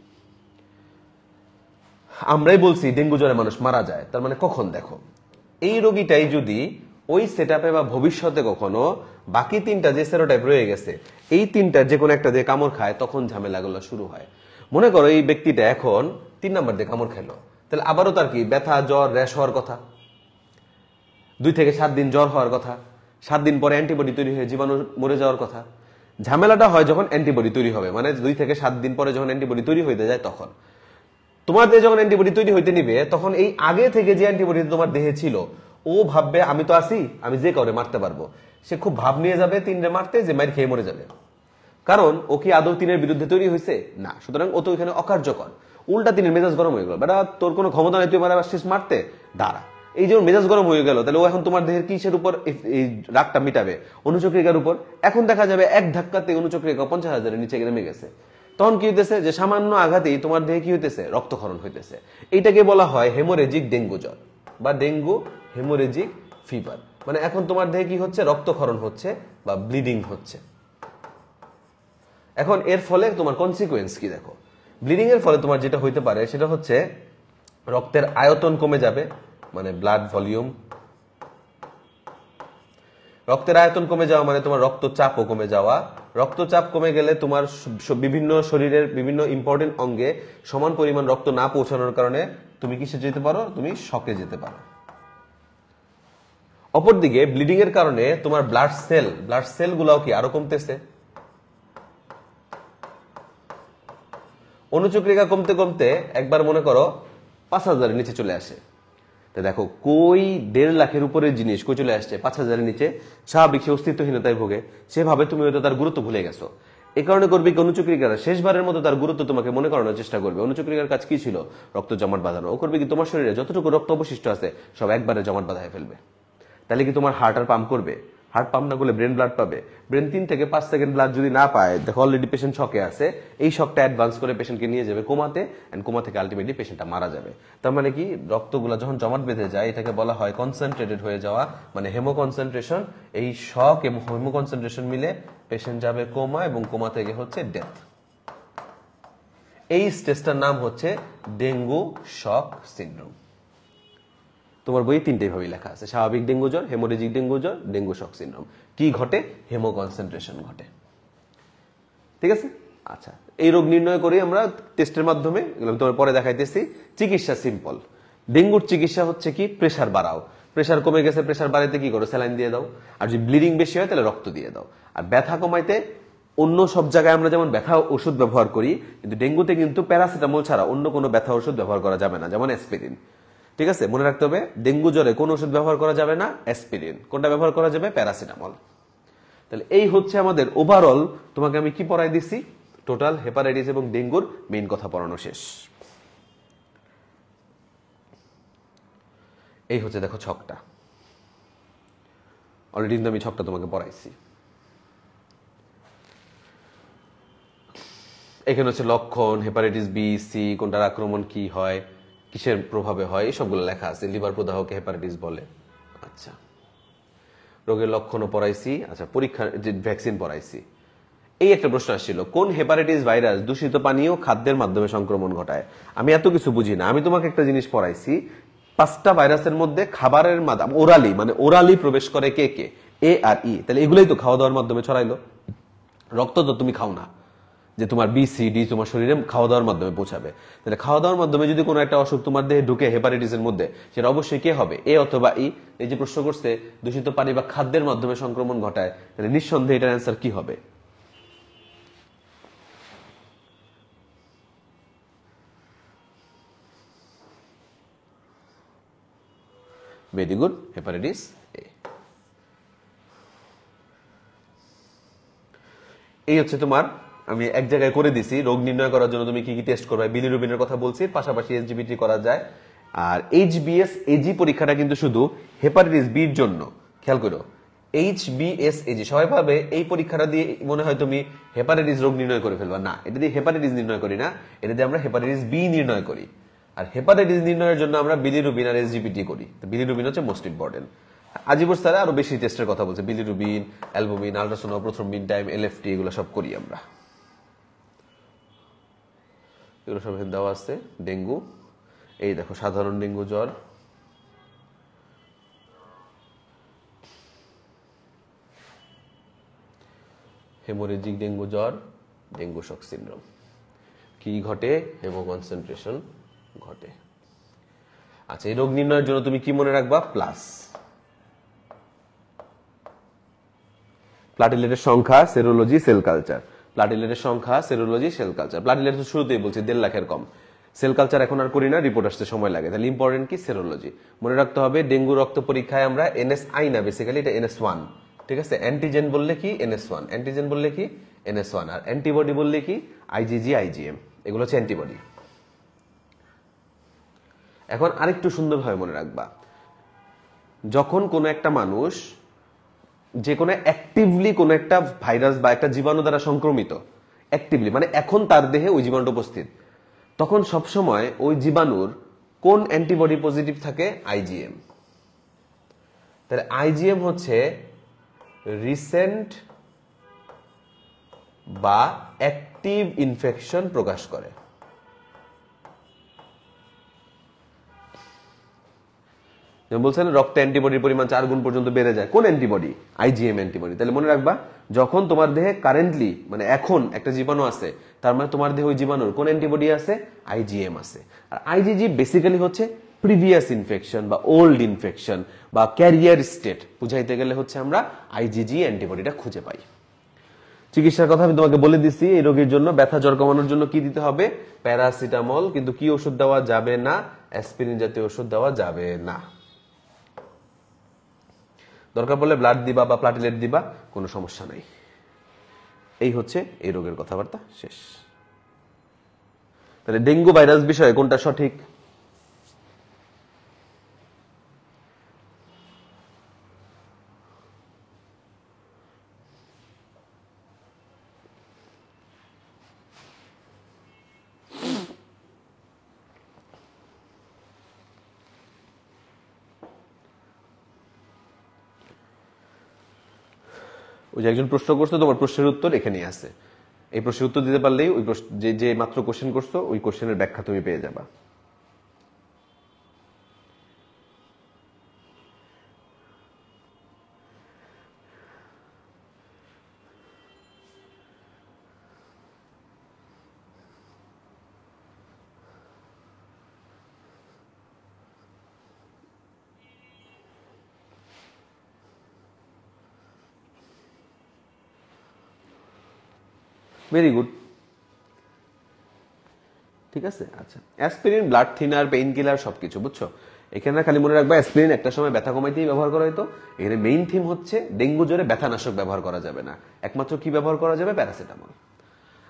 আমরাই বলছি ডেঙ্গু জ্বরে মানুষ মারা যায়, তার মানে কখন? দেখো, এই রোগীটাই যদি ওই সেটআপে বা ভবিষ্যতে কখনো বাকি 3টা যে সেরোটাইপ রয়ে গেছে এই 3টার যে কোনো একটা দিয়ে কামড় খায়, তখন ঝামেলাগুলো শুরু হয়। মনে করো এই ব্যক্তিটা এখন 3 নাম্বার দিয়ে কামড় খেলো, তাহলে আবারও তার কি ব্যথা, জ্বর, র্যাশ হওয়ার কথা, 2 থেকে 7 দিন জ্বর হওয়ার কথা, 7 দিন পরে অ্যান্টিবডি তৈরি হয়ে জীবাণু মরে যাওয়ার কথা। ঝামেলাটা হয় যখন অ্যান্টিবডি তৈরি হবে, মানে 2 থেকে 7 দিন পরে যখন অ্যান্টিবডি তৈরি হইতে যায়, তখন তোমার দেহে যখন অ্যান্টিবডি তৈরি হইতে নিবে, তখন এই আগে থেকে যে অ্যান্টিবডি তোমার দেহে ছিল ও ভাববে আমি তো আছি, আমি যে কাউরে মারতে পারবো। সে খুব ভাব নিয়ে যাবে 3রে মারতে, যে মার খেয়ে মরে যাবে। কারণ ও কি আদৌ 3-এর বিরুদ্ধে তৈরি হয়েছে? না। সুতরাং ও তো এখানে অকার্যকর। উল্টা 3-এর মেজাজ গরম হয়ে গেল, বেটা তোর কোনো ক্ষমতা নেই, তুই আমার শেষ মারতে দাঁড়া। এই যে মেজাজ গরম হয়ে গেল, তাহলে ও এখন তোমার দেহের কিসের উপর এই রাগটা মিটাবে? অনুচক্রিকার উপর। এখন দেখা যাবে এক ধাক্কাতে অনুচক্রিকা 50,000-এর নিচে নেমে গেছে। তখন কি হইতেছে? যে সামান্য আঘাতেই তোমার দেহে কি হইতেছে? রক্তক্ষরণ হইতেছে। এইটাকে বলা হয় হেমোরেজিক ডেঙ্গু জ্বর বা ডেঙ্গু হেমোরেজিক ফিভার। মানে এখন তোমার দেহে কি হচ্ছে? রক্তক্ষরণ হচ্ছে বা ব্লিডিং হচ্ছে। এখন এর ফলে তোমার কনসিকুয়েন্স কি দেখো। ব্লিডিং এর ফলে তোমার যেটা হইতে পারে সেটা হচ্ছে রক্তের আয়তন কমে যাবে, মানে ব্লাড ভলিউম। রক্তের আয়তন কমে যাওয়া মানে তোমার রক্তচাপও কমে যাওয়া। রক্তচাপ কমে গেলে তোমার বিভিন্ন শরীরের বিভিন্ন ইম্পর্টেন্ট অঙ্গে সমান পরিমাণ রক্ত না পৌঁছানোর কারণে তুমি কিসে যেতে পারো? তুমি শকে যেতে পারো। অপরদিকে ব্লিডিং এর কারণে তোমার ব্লাড সেল গুলাও কি আরো কমতেছে। অনুচক্রিকা কমতে কমতে একবার মনে করো 5,000-এর নিচে চলে আসে। তো দেখো, কই 1.5 লাখের উপরের জিনিস কই চলে আসছে? 5,000-এর নিচে। স্বাভাবিক সে অস্তিত্বহীনতায় ভোগে, সেভাবে তুমি হয়তো তার গুরুত্ব ভুলে গেছো। এই কারণে করবে কি, অনুচক্রিকারা শেষবারের মতো তার গুরুত্ব তোমাকে মনে করানোর চেষ্টা করবে। অনুচক্রিকার কাজ কি ছিল? রক্ত জমাট বাঁধানো। ও করবে কি, তোমার শরীরে যতটুকু রক্ত অবশিষ্ট আছে সব একবারে জমাট বাঁধায় ফেলবে। তাহলে কি তোমার হার্ট আর পাম্প করবে? হার্ট পাম্প না করলে ব্রেন ব্লাড পাবে। ব্রেন 3 থেকে 5 সেকেন্ড ব্লাড যদি না পায়, দেখো অলরেডি পেশেন্ট শকে আছে, এই শকটা অ্যাডভান্স করে পেশেন্টকে নিয়ে যাবে কোমাতে, এন্ড কোমা থেকে আলটিমেটলি পেশেন্টটা মারা যাবে। তার মানে কি, রক্তগুলো যখন জমাট বেঁধে যায় এটাকে বলা হয় কনসেন্ট্রেটেড হয়ে যাওয়া, মানে হেমো কনসেন্ট্রেশন। এই শক এবং হেমো কনসেন্ট্রেশন মিলে পেশেন্ট যাবে কোমা, এবং কোমা থেকে হচ্ছে ডেথ। এই স্টেজটার নাম হচ্ছে ডেঙ্গু শক সিনড্রোম। তোমার বইয়ে 3টে ভাবে লেখা আছে: স্বাভাবিক ডেঙ্গু জ্বর, হেমোরেজিক ডেঙ্গু জ্বর, ডেঙ্গু শক সিনড্রোম। কি ঘটে? হেমো কনসেন্ট্রেশন ঘটে। ঠিক আছে? আচ্ছা, এই রোগ নির্ণয় করি আমরা টেস্টের মাধ্যমে, তোমার পরে দেখাইতেছি। চিকিৎসা সিম্পল। ডেঙ্গুর চিকিৎসা হচ্ছে কি, প্রেসার বাড়াও। প্রেসার কমে গেছে, প্রেসার বাড়াইতে কি করো? স্যালাইন দিয়ে দাও। আর যদি ব্লিডিং বেশি হয় তাহলে রক্ত দিয়ে দাও। আর ব্যথা কমাইতে অন্য সব জায়গায় আমরা যেমন ব্যথা ওষুধ ব্যবহার করি, কিন্তু ডেঙ্গুতে কিন্তু প্যারাসিটামল ছাড়া অন্য কোনো ব্যথা ওষুধ ব্যবহার করা যাবে না, যেমন অ্যাসপিরিন। ঠিক আছে, মনে রাখতে হবে, ডেঙ্গু জ্বরে কোন ওষুধ ব্যবহার করা যাবে না? অ্যাসপিরিন। কোনটা ব্যবহার করা যাবে? প্যারাসিটামল। তাহলে এই হচ্ছে আমাদের ওভারঅল। তোমাকে আমি কি পড়াই দিছি? টোটাল হেপাটাইটিস এবং ডেঙ্গুর মেইন কথা পড়ানো শেষ। এই হচ্ছে দেখো ছকটা। অলরেডি কিন্তু আমি ছকটা তোমাকে পড়াইছি। এখানে হচ্ছে লক্ষণ, হেপাটাইটিস বি, সি, কোনটার আক্রমণ কি হয়, কিসের প্রভাবে হয়, এই সবগুলো লেখা আছে। লিভার প্রদাহকে হেপাটাইটিস বলে। আচ্ছা, রোগের লক্ষণও পড়াইছি। আচ্ছা, পরীক্ষার যে ভ্যাকসিন পড়াইছি। এই একটা প্রশ্ন আসছিল, কোন হেপাটাইটিস ভাইরাস দূষিত পানীয় খাদ্যের মাধ্যমে সংক্রমণ ঘটায়? আমি এত কিছু বুঝি না, আমি তোমাকে একটা জিনিস পড়াইছি। 5টা ভাইরাসের মধ্যে খাবারের মাধ্যমে ওরালি, মানে ওরালি প্রবেশ করে কে কে? এ আর ই। তাহলে এগুলোই তো খাওয়া দাওয়ার মাধ্যমে ছড়াইলো। রক্ত তো তুমি খাও না, যে তোমার বি সি ডি তোমার শরীরে খাওয়া দাওয়ার মাধ্যমে পৌঁছাবে। তাহলে খাওয়া দাওয়ার মাধ্যমে যদি কোনো একটা অসুখ তোমার দেহে ঢুকে হেপাটাইটিসের মধ্যে, সেটা অবশ্যই কে হবে? এ অথবা ই। এই যে প্রশ্ন করছে দূষিত পানি বা খাদ্যের মাধ্যমে সংক্রমণ ঘটায়, তাহলে নিঃসন্দেহে এটার অ্যান্সার কি হবে? Very good, hepatitis A. এই হচ্ছে তোমার, আমি এক জায়গায় করে দিছি রোগ নির্ণয় করার জন্য তুমি কি কি টেস্ট করবে। বিলিরুবিনের কথা বলছি, পাশাপাশি এসজিবিটি করা যায়। আর HBsAg পরীক্ষাটা কিন্তু শুধু হেপাটাইটিস বির জন্য। খেয়াল করো, HBsAg সবাই ভাবে এই পরীক্ষাটা দিয়ে মনে হয় তুমি হেপাটাইটিস রোগ নির্ণয় করে ফেলবা। না, এটা দিয়ে হেপাটাইটিস নির্ণয় করি না, এটা দিয়ে আমরা হেপাটাইটিস বি নির্ণয় করি। আর হেপাটাইটিস নির্ণয়ের জন্য আমরা বিলিরুবিন আর SGPT করি। বিলিরুবিন হচ্ছে মোস্ট ইম্পর্টেন্ট। আজিবর স্যার আরো বেশি টেস্টের কথা বলছে, bilirubin, albumin, আল্ট্রাসোনো, prothrombin time, LFT, এগুলো সব করি আমরা। এগুলো সব এখানে দেওয়া আছে। ডেঙ্গু, এই দেখো সাধারণ ডেঙ্গু জ্বর, হেমোরেজিক ডেঙ্গু জ্বর, ডেঙ্গু শক সিনড্রোম। কি ঘটে? হেমোকনসেন্ট্রেশন ঘটে। আচ্ছা, এই রোগ নির্ণয়ের জন্য তুমি কি মনে রাখবা? প্লাস প্লাটিলেটের সংখ্যা, সেরোলজি, সেল কালচার। প্লাটিলেটের সংখ্যা, সেরোলজি, সেল কালচার। প্লাটিলেট তো শুরুতেই বলছি 1.5 লাখের কম। সেল কালচার এখন আর করি না, রিপোর্ট আসতে সময় লাগে। তাহলে ইম্পর্টেন্ট কি? সেরোলজি। মনে রাখতে হবে ডেঙ্গু রক্ত পরীক্ষায় আমরা NSI না, বেসিক্যালি এটা NS1। ঠিক আছে, অ্যান্টিজেন বললে কি? NS1। অ্যান্টিজেন বললে কি? NS1। আর অ্যান্টিবডি বললে কি? IgG, IgM। এগুলো হচ্ছে অ্যান্টিবডি। এখন আরেকটু সুন্দরভাবে মনে রাখবা, যখন কোনো একটা মানুষ যে কোনো অ্যাক্টিভলি কোনো একটা ভাইরাস বা একটা জীবাণু দ্বারা সংক্রমিত, অ্যাক্টিভলি মানে এখন তার দেহে ওই জীবাণুটা উপস্থিত, তখন সবসময় ওই জীবাণুর কোন অ্যান্টিবডি পজিটিভ থাকে? IgM। তাহলে IgM হচ্ছে রিসেন্ট বা অ্যাক্টিভ ইনফেকশন প্রকাশ করে। বলছেন রক্তে অ্যান্টিবডির পরিমাণ 4 গুণ পর্যন্ত বেড়ে যায়, কোন অ্যান্টিবডি? IgM antibody. তাহলে মনে রাখবা, যখন তোমার দেহে কারেন্টলি মানে এখন একটা জীবাণু আছে, তার মানে তোমার দেহে ওই জীবাণুর কোন অ্যান্টিবডি আছে? IgM আছে। আর IgG বেসিক্যালি হচ্ছে প্রিভিয়াস ইনফেকশন বা ওল্ড ইনফেকশন বা ক্যারিয়ার স্টেট বুঝাইতে গেলে হচ্ছে আমরা IgG অ্যান্টিবডিটা খুঁজে পাই। চিকিৎসার কথা আমি তোমাকে বলে দিচ্ছি, এই রোগের জন্য ব্যথা জ্বর কমানোর জন্য কি দিতে হবে? প্যারাসিটামল। কিন্তু কি ওষুধ দেওয়া যাবে না? অ্যাসপিরিন জাতীয় ওষুধ দেওয়া যাবে না। দরকার পড়লে ব্লাড দিবা বা প্লাটিলেট দিবা, কোনো সমস্যা নাই। এই হচ্ছে এই রোগের কথাবার্তা, শেষ। তাহলে ডেঙ্গু ভাইরাস বিষয়ে কোনটা সঠিক? ওই যে একজন প্রশ্ন করছো, তোমার প্রশ্নের উত্তর এখানেই আছে। এই প্রশ্নের উত্তর দিতে পারলেই ওই যে মাত্র কোশ্চেন করছো ওই কোশ্চেনের ব্যাখ্যা তুমি পেয়ে যাবা। ভেরি গুড, ঠিক আছে। আচ্ছা, aspirin, blood thinner, pain killer সবকিছু বুঝছো। এখানে খালি মনে রাখবা, অ্যাসপিরিন একটা সময় ব্যথা কমাইতেই ব্যবহার করা হতো। এখানে মেইন থিম হচ্ছে ডেঙ্গু জ্বরে ব্যথানাশক ব্যবহার করা যাবে না, একমাত্র কি ব্যবহার করা যাবে? প্যারাসিটামল।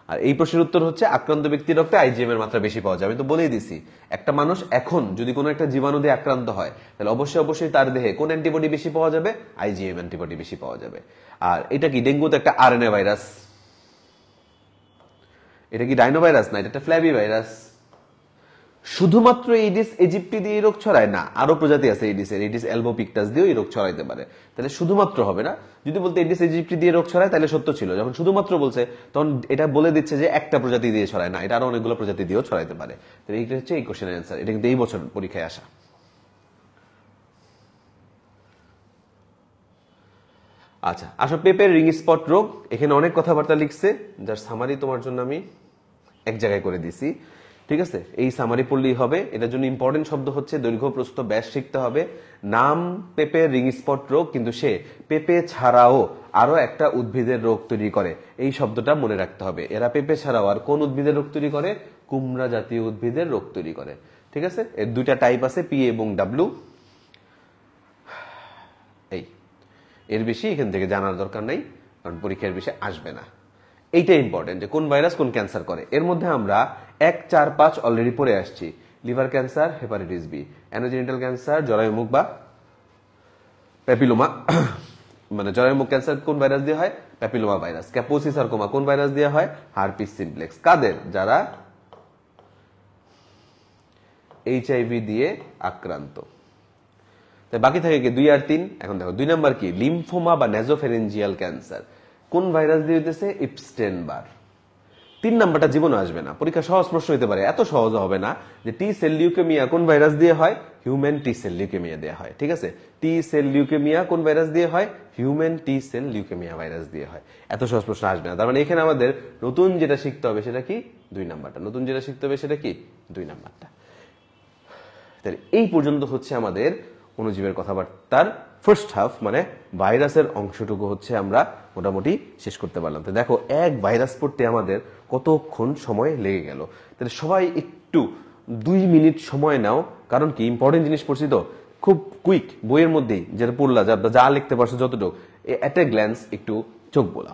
আর এই প্রশ্নের উত্তর হচ্ছে আক্রান্ত ব্যক্তির রক্তে IgM এর মাত্রা বেশি পাওয়া যাবে। আমি তো বলেই দিছি, একটা মানুষ এখন যদি কোনো একটা জীবাণু দিয়ে আক্রান্ত হয়, তাহলে অবশ্যই তার দেহে কোন অ্যান্টিবডি বেশি পাওয়া যাবে? IgM অ্যান্টিবডি বেশি পাওয়া যাবে। আর এটা কি? ডেঙ্গু তো একটা RNA ভাইরাস। এটা কি ডাইনো ভাইরাস? না, এটা একটা ফ্ল্যাবি ভাইরাস। শুধুমাত্র এডিস ইজিপ্টি দিয়ে এই রোগ ছড়ায় না, আরো প্রজাতি আছে এডিসের। এডিস অ্যালবোপিক্টাস দিয়েও এই রোগ ছড়াইতে পারে। তাহলে শুধুমাত্র হবে না। যদি বলতে এডিস ইজিপ্টি দিয়ে রোগ ছড়ায় তাহলে সত্য ছিল, যখন শুধুমাত্র বলছে তখন এটা বলে দিচ্ছে যে একটা প্রজাতি দিয়ে ছড়ায় না, এটা আরো অনেকগুলো প্রজাতি দিয়েও ছড়াইতে পারে। তাহলে এইটা হচ্ছে এই কোশ্চেনের অ্যান্সার। এটা কিন্তু এই বছর পরীক্ষায় আসা। আচ্ছা আসো, পেপের রিং স্পট রোগ। এখানে অনেক কথাবার্তা লিখছে, যার সামারি তোমার জন্য আমি এক জায়গায় করে দিছি। ঠিক আছে, এই সামারি পড়লেই হবে। এটার জন্য ইম্পর্টেন্ট শব্দ হচ্ছে দৈর্ঘ্য প্রস্থ ব্যাস শিখতে হবে। নাম পেপের রিং স্পট রোগ, কিন্তু সে পেঁপে ছাড়াও আরো একটা উদ্ভিদের রোগ তৈরি করে, এই শব্দটা মনে রাখতে হবে। এরা পেঁপে ছাড়াও আর কোন উদ্ভিদের রোগ তৈরি করে? কুমড়া জাতীয় উদ্ভিদের রোগ তৈরি করে। ঠিক আছে, এর দুইটা টাইপ আছে, P এবং W। এই এর বেশি এখান থেকে জানার দরকার নাই, কারণ পরীক্ষার বিষয়ে আসবে না। এইটা ইম্পর্টেন্ট যে কোন ভাইরাস কোন ক্যান্সার করে। এর মধ্যে আমরা 1, 4, 5 অলরেডি পড়ে আসছি। Liver cancer, hepatitis B. Anogenital cancer, জরায়ুমুখ বা প্যাপিলোমা, মানে জরায়ুমুখ ক্যান্সার কোন ভাইরাস দিয়ে হয়? Papilloma virus. ক্যাপোসি সার্কোমা কোন ভাইরাস দিয়ে হয়? Herpes simplex. কাদের? যারা এইচআইভি দিয়ে আক্রান্ত। তাই বাকি থাকে কি 2 আর 3। এখন দেখো 2 নাম্বার কি? লিম্ফোমা বা নেজোফেরেঞ্জিয়াল ক্যান্সার কোন ভাইরাস দিয়ে হইতেছে? ইপস্টেন বার। 3 নাম্বারটা জীবনে আসবে না, পরীক্ষা সহজ প্রশ্ন হতে পারে, এত সহজ হবে না। যে টি সেল লিউকেমিয়া কোন ভাইরাস দিয়ে হয়? হিউম্যান টি সেল লিউকেমিয়া দিয়ে হয়। ঠিক আছে, টি সেল লিউকেমিয়া কোন ভাইরাস দিয়ে হয়? হিউম্যান টি সেল লিউকেমিয়া ভাইরাস দিয়ে হয়। এত সহজ প্রশ্ন আসবে না। তার মানে এখানে আমাদের নতুন যেটা শিখতে হবে সেটা কি? 2 নাম্বারটা। নতুন যেটা শিখতে হবে সেটা কি? 2 নাম্বারটা। তাহলে এই পর্যন্ত হচ্ছে আমাদের অণুজীবের কথাবার্তার ফার্স্ট হাফ, মানে ভাইরাসের অংশটুকু হচ্ছে আমরা মোটামুটি শেষ করতে পারলাম। তো দেখো এক ভাইরাস পড়তে আমাদের কতক্ষণ সময় লেগে গেল। তাহলে সবাই একটু 2 মিনিট সময় নাও, কারণ কি ইম্পর্টেন্ট জিনিস পড়ছি তো, খুব কুইক বইয়ের মধ্যেই যেটা পড়লা, যা লিখতে পারছো যতটুকু, এট এ গ্ল্যান্স একটু চোখ বোলা।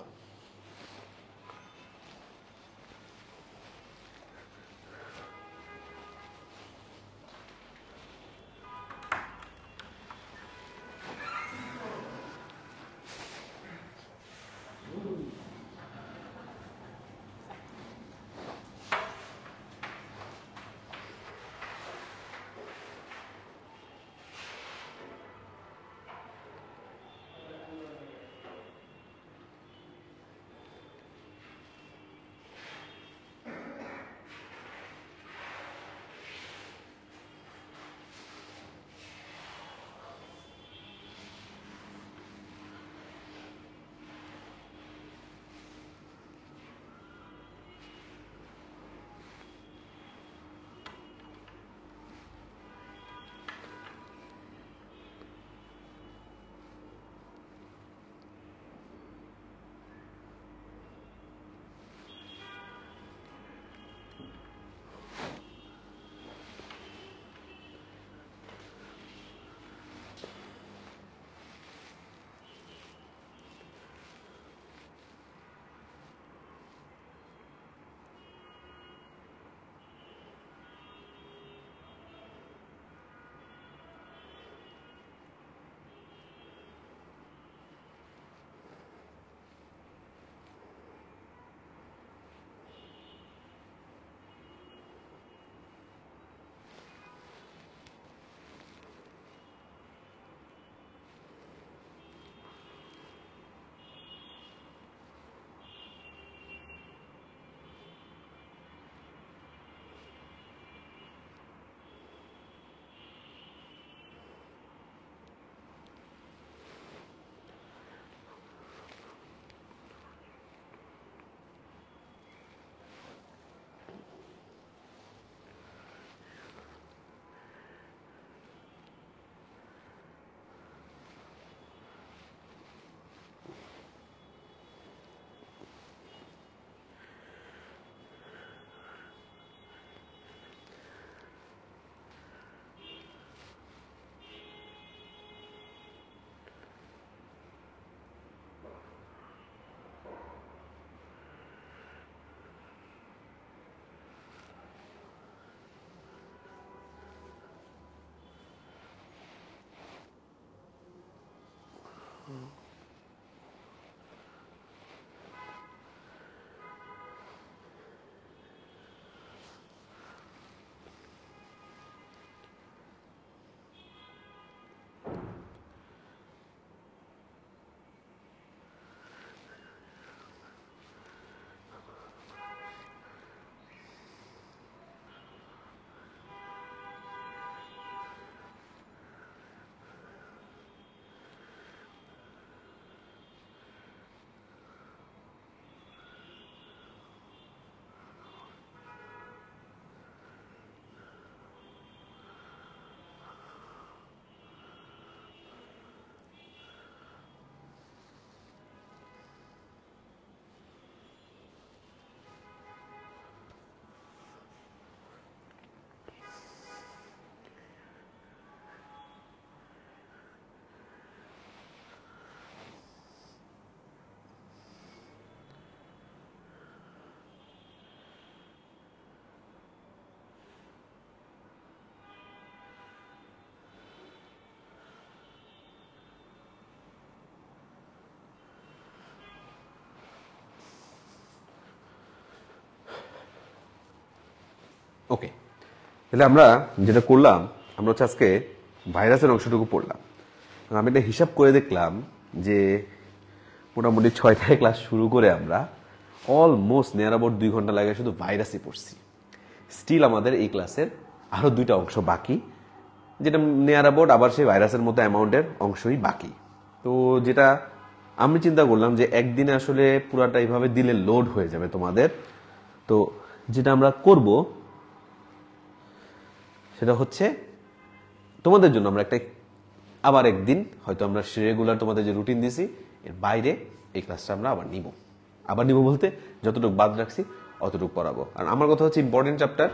ওকে, তাহলে আমরা যেটা করলাম, আমরা হচ্ছে আজকে ভাইরাসের অংশটুকু পড়লাম। আমি একটা হিসাব করে দেখলাম যে মোটামুটি 6টায় ক্লাস শুরু করে আমরা অলমোস্ট নিয়ার অ্যাবাউট 2 ঘন্টা লাগে শুধু ভাইরাসই পড়ছি। স্টিল আমাদের এই ক্লাসের আরো 2টা অংশ বাকি, যেটা নিয়ার অ্যাবাউট আবার সেই ভাইরাসের মতো অ্যামাউন্টের অংশই বাকি। তো যেটা আমি চিন্তা করলাম যে একদিনে আসলে পুরাটা এইভাবে দিলে লোড হয়ে যাবে তোমাদের। তো যেটা আমরা করব সেটা হচ্ছে তোমাদের জন্য আমরা আবার একদিন হয়তো আমরা রেগুলার তোমাদের যে রুটিন দিছি এর বাইরে এই ক্লাসটা আমরা আবার নিব বলতে যতটুকু বাদ রাখছি অতটুকু পড়াবো। আর আমার কথা হচ্ছে ইম্পর্টেন্ট চ্যাপ্টার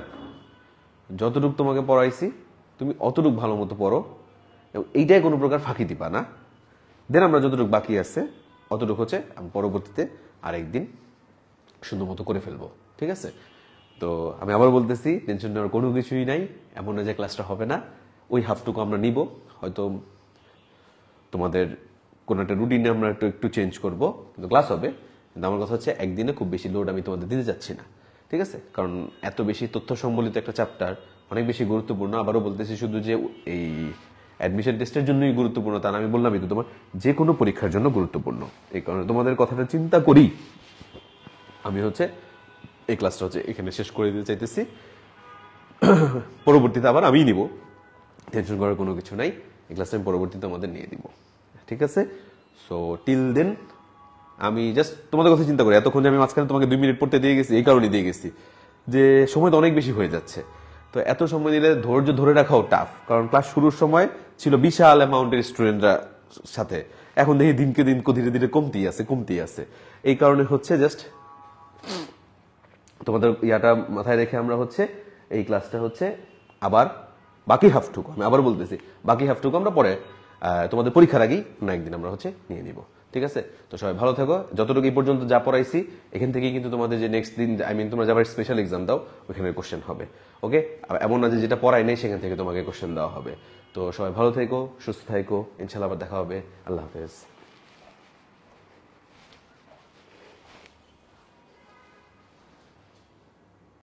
যতটুকু তোমাকে পড়াইছি তুমি অতটুকু ভালো মতো পড়ো, এবং এইটাই কোনো প্রকার ফাঁকি দিবা না। দেন আমরা যতটুকু বাকি আছে অতটুকু হচ্ছে আমি পরবর্তীতে আরেকদিন সুন্দর মতো করে ফেলবো, ঠিক আছে? তো আমি আবার বলতেছি, টেনশন নেওয়ার কোনো কিছুই নাই। এমন না যে ক্লাসটা হবে না, ওই হাফটুকু আমরা নিব। হয়তো তোমাদের কোনো একটা রুটিনে আমরা একটু চেঞ্জ করব, কিন্তু ক্লাস হবে। কিন্তু আমার কথা হচ্ছে একদিনে খুব বেশি লোড আমি তোমাদের দিতে যাচ্ছি না, ঠিক আছে? কারণ এত বেশি তথ্য সম্বলিত একটা চ্যাপ্টার অনেক বেশি গুরুত্বপূর্ণ। আবারও বলতেছি, শুধু যে এই অ্যাডমিশন টেস্টের জন্যই গুরুত্বপূর্ণ তা না, আমি বললামই তো তোমার যে কোনো পরীক্ষার জন্য গুরুত্বপূর্ণ। এই কারণে তোমাদের কথাটা চিন্তা করি আমি হচ্ছে এই ক্লাসটা হচ্ছে এখানে শেষ করে দিতে চাইতেছি। পরবর্তীতে আবার আমিই নিব, টেনশন করার কোনো কিছু নাই। এই ক্লাসটা আমি পরবর্তীতে আমাদের নিয়ে দিব, ঠিক আছে? সো টিল দেন আমি জাস্ট তোমাদের কথা চিন্তা করি। এতক্ষণ যে আমি মাঝখানে তোমাকে 2 মিনিট পড়তে দিয়ে গেছি, এই কারণে দিয়ে গেছি যে সময় তো অনেক বেশি হয়ে যাচ্ছে। তো এত সময় দিলে ধৈর্য ধরে রাখাও টাফ, কারণ ক্লাস শুরুর সময় ছিল বিশাল অ্যামাউন্টের স্টুডেন্টরা সাথে, এখন দেখি দিনকে দিন ধীরে ধীরে কমতেই আছে। এই কারণে হচ্ছে জাস্ট তোমাদের ইয়াটা মাথায় রেখে আমরা হচ্ছে এই ক্লাসটা হচ্ছে আবার বাকি হাফটুকু, আমি আবার বলতেছি, বাকি হাফটুকু আমরা পরে তোমাদের পরীক্ষার আগেই না একদিন আমরা হচ্ছে নিয়ে নিব, ঠিক আছে? তো সবাই ভালো থেকো। যতটুকু এই পর্যন্ত যা পড়াইছি এখান থেকেই কিন্তু তোমাদের যে নেক্সট দিন তোমরা যাবার স্পেশাল এক্সাম দাও ওইখানে কোশ্চেন হবে, ওকে? এমন না যে যেটা পড়াই নেই সেখান থেকে তোমাকে কোশ্চেন দেওয়া হবে। তো সবাই ভালো থেকো, সুস্থ থেকো, ইনশাল্লাহ আবার দেখা হবে। আল্লাহ হাফেজ।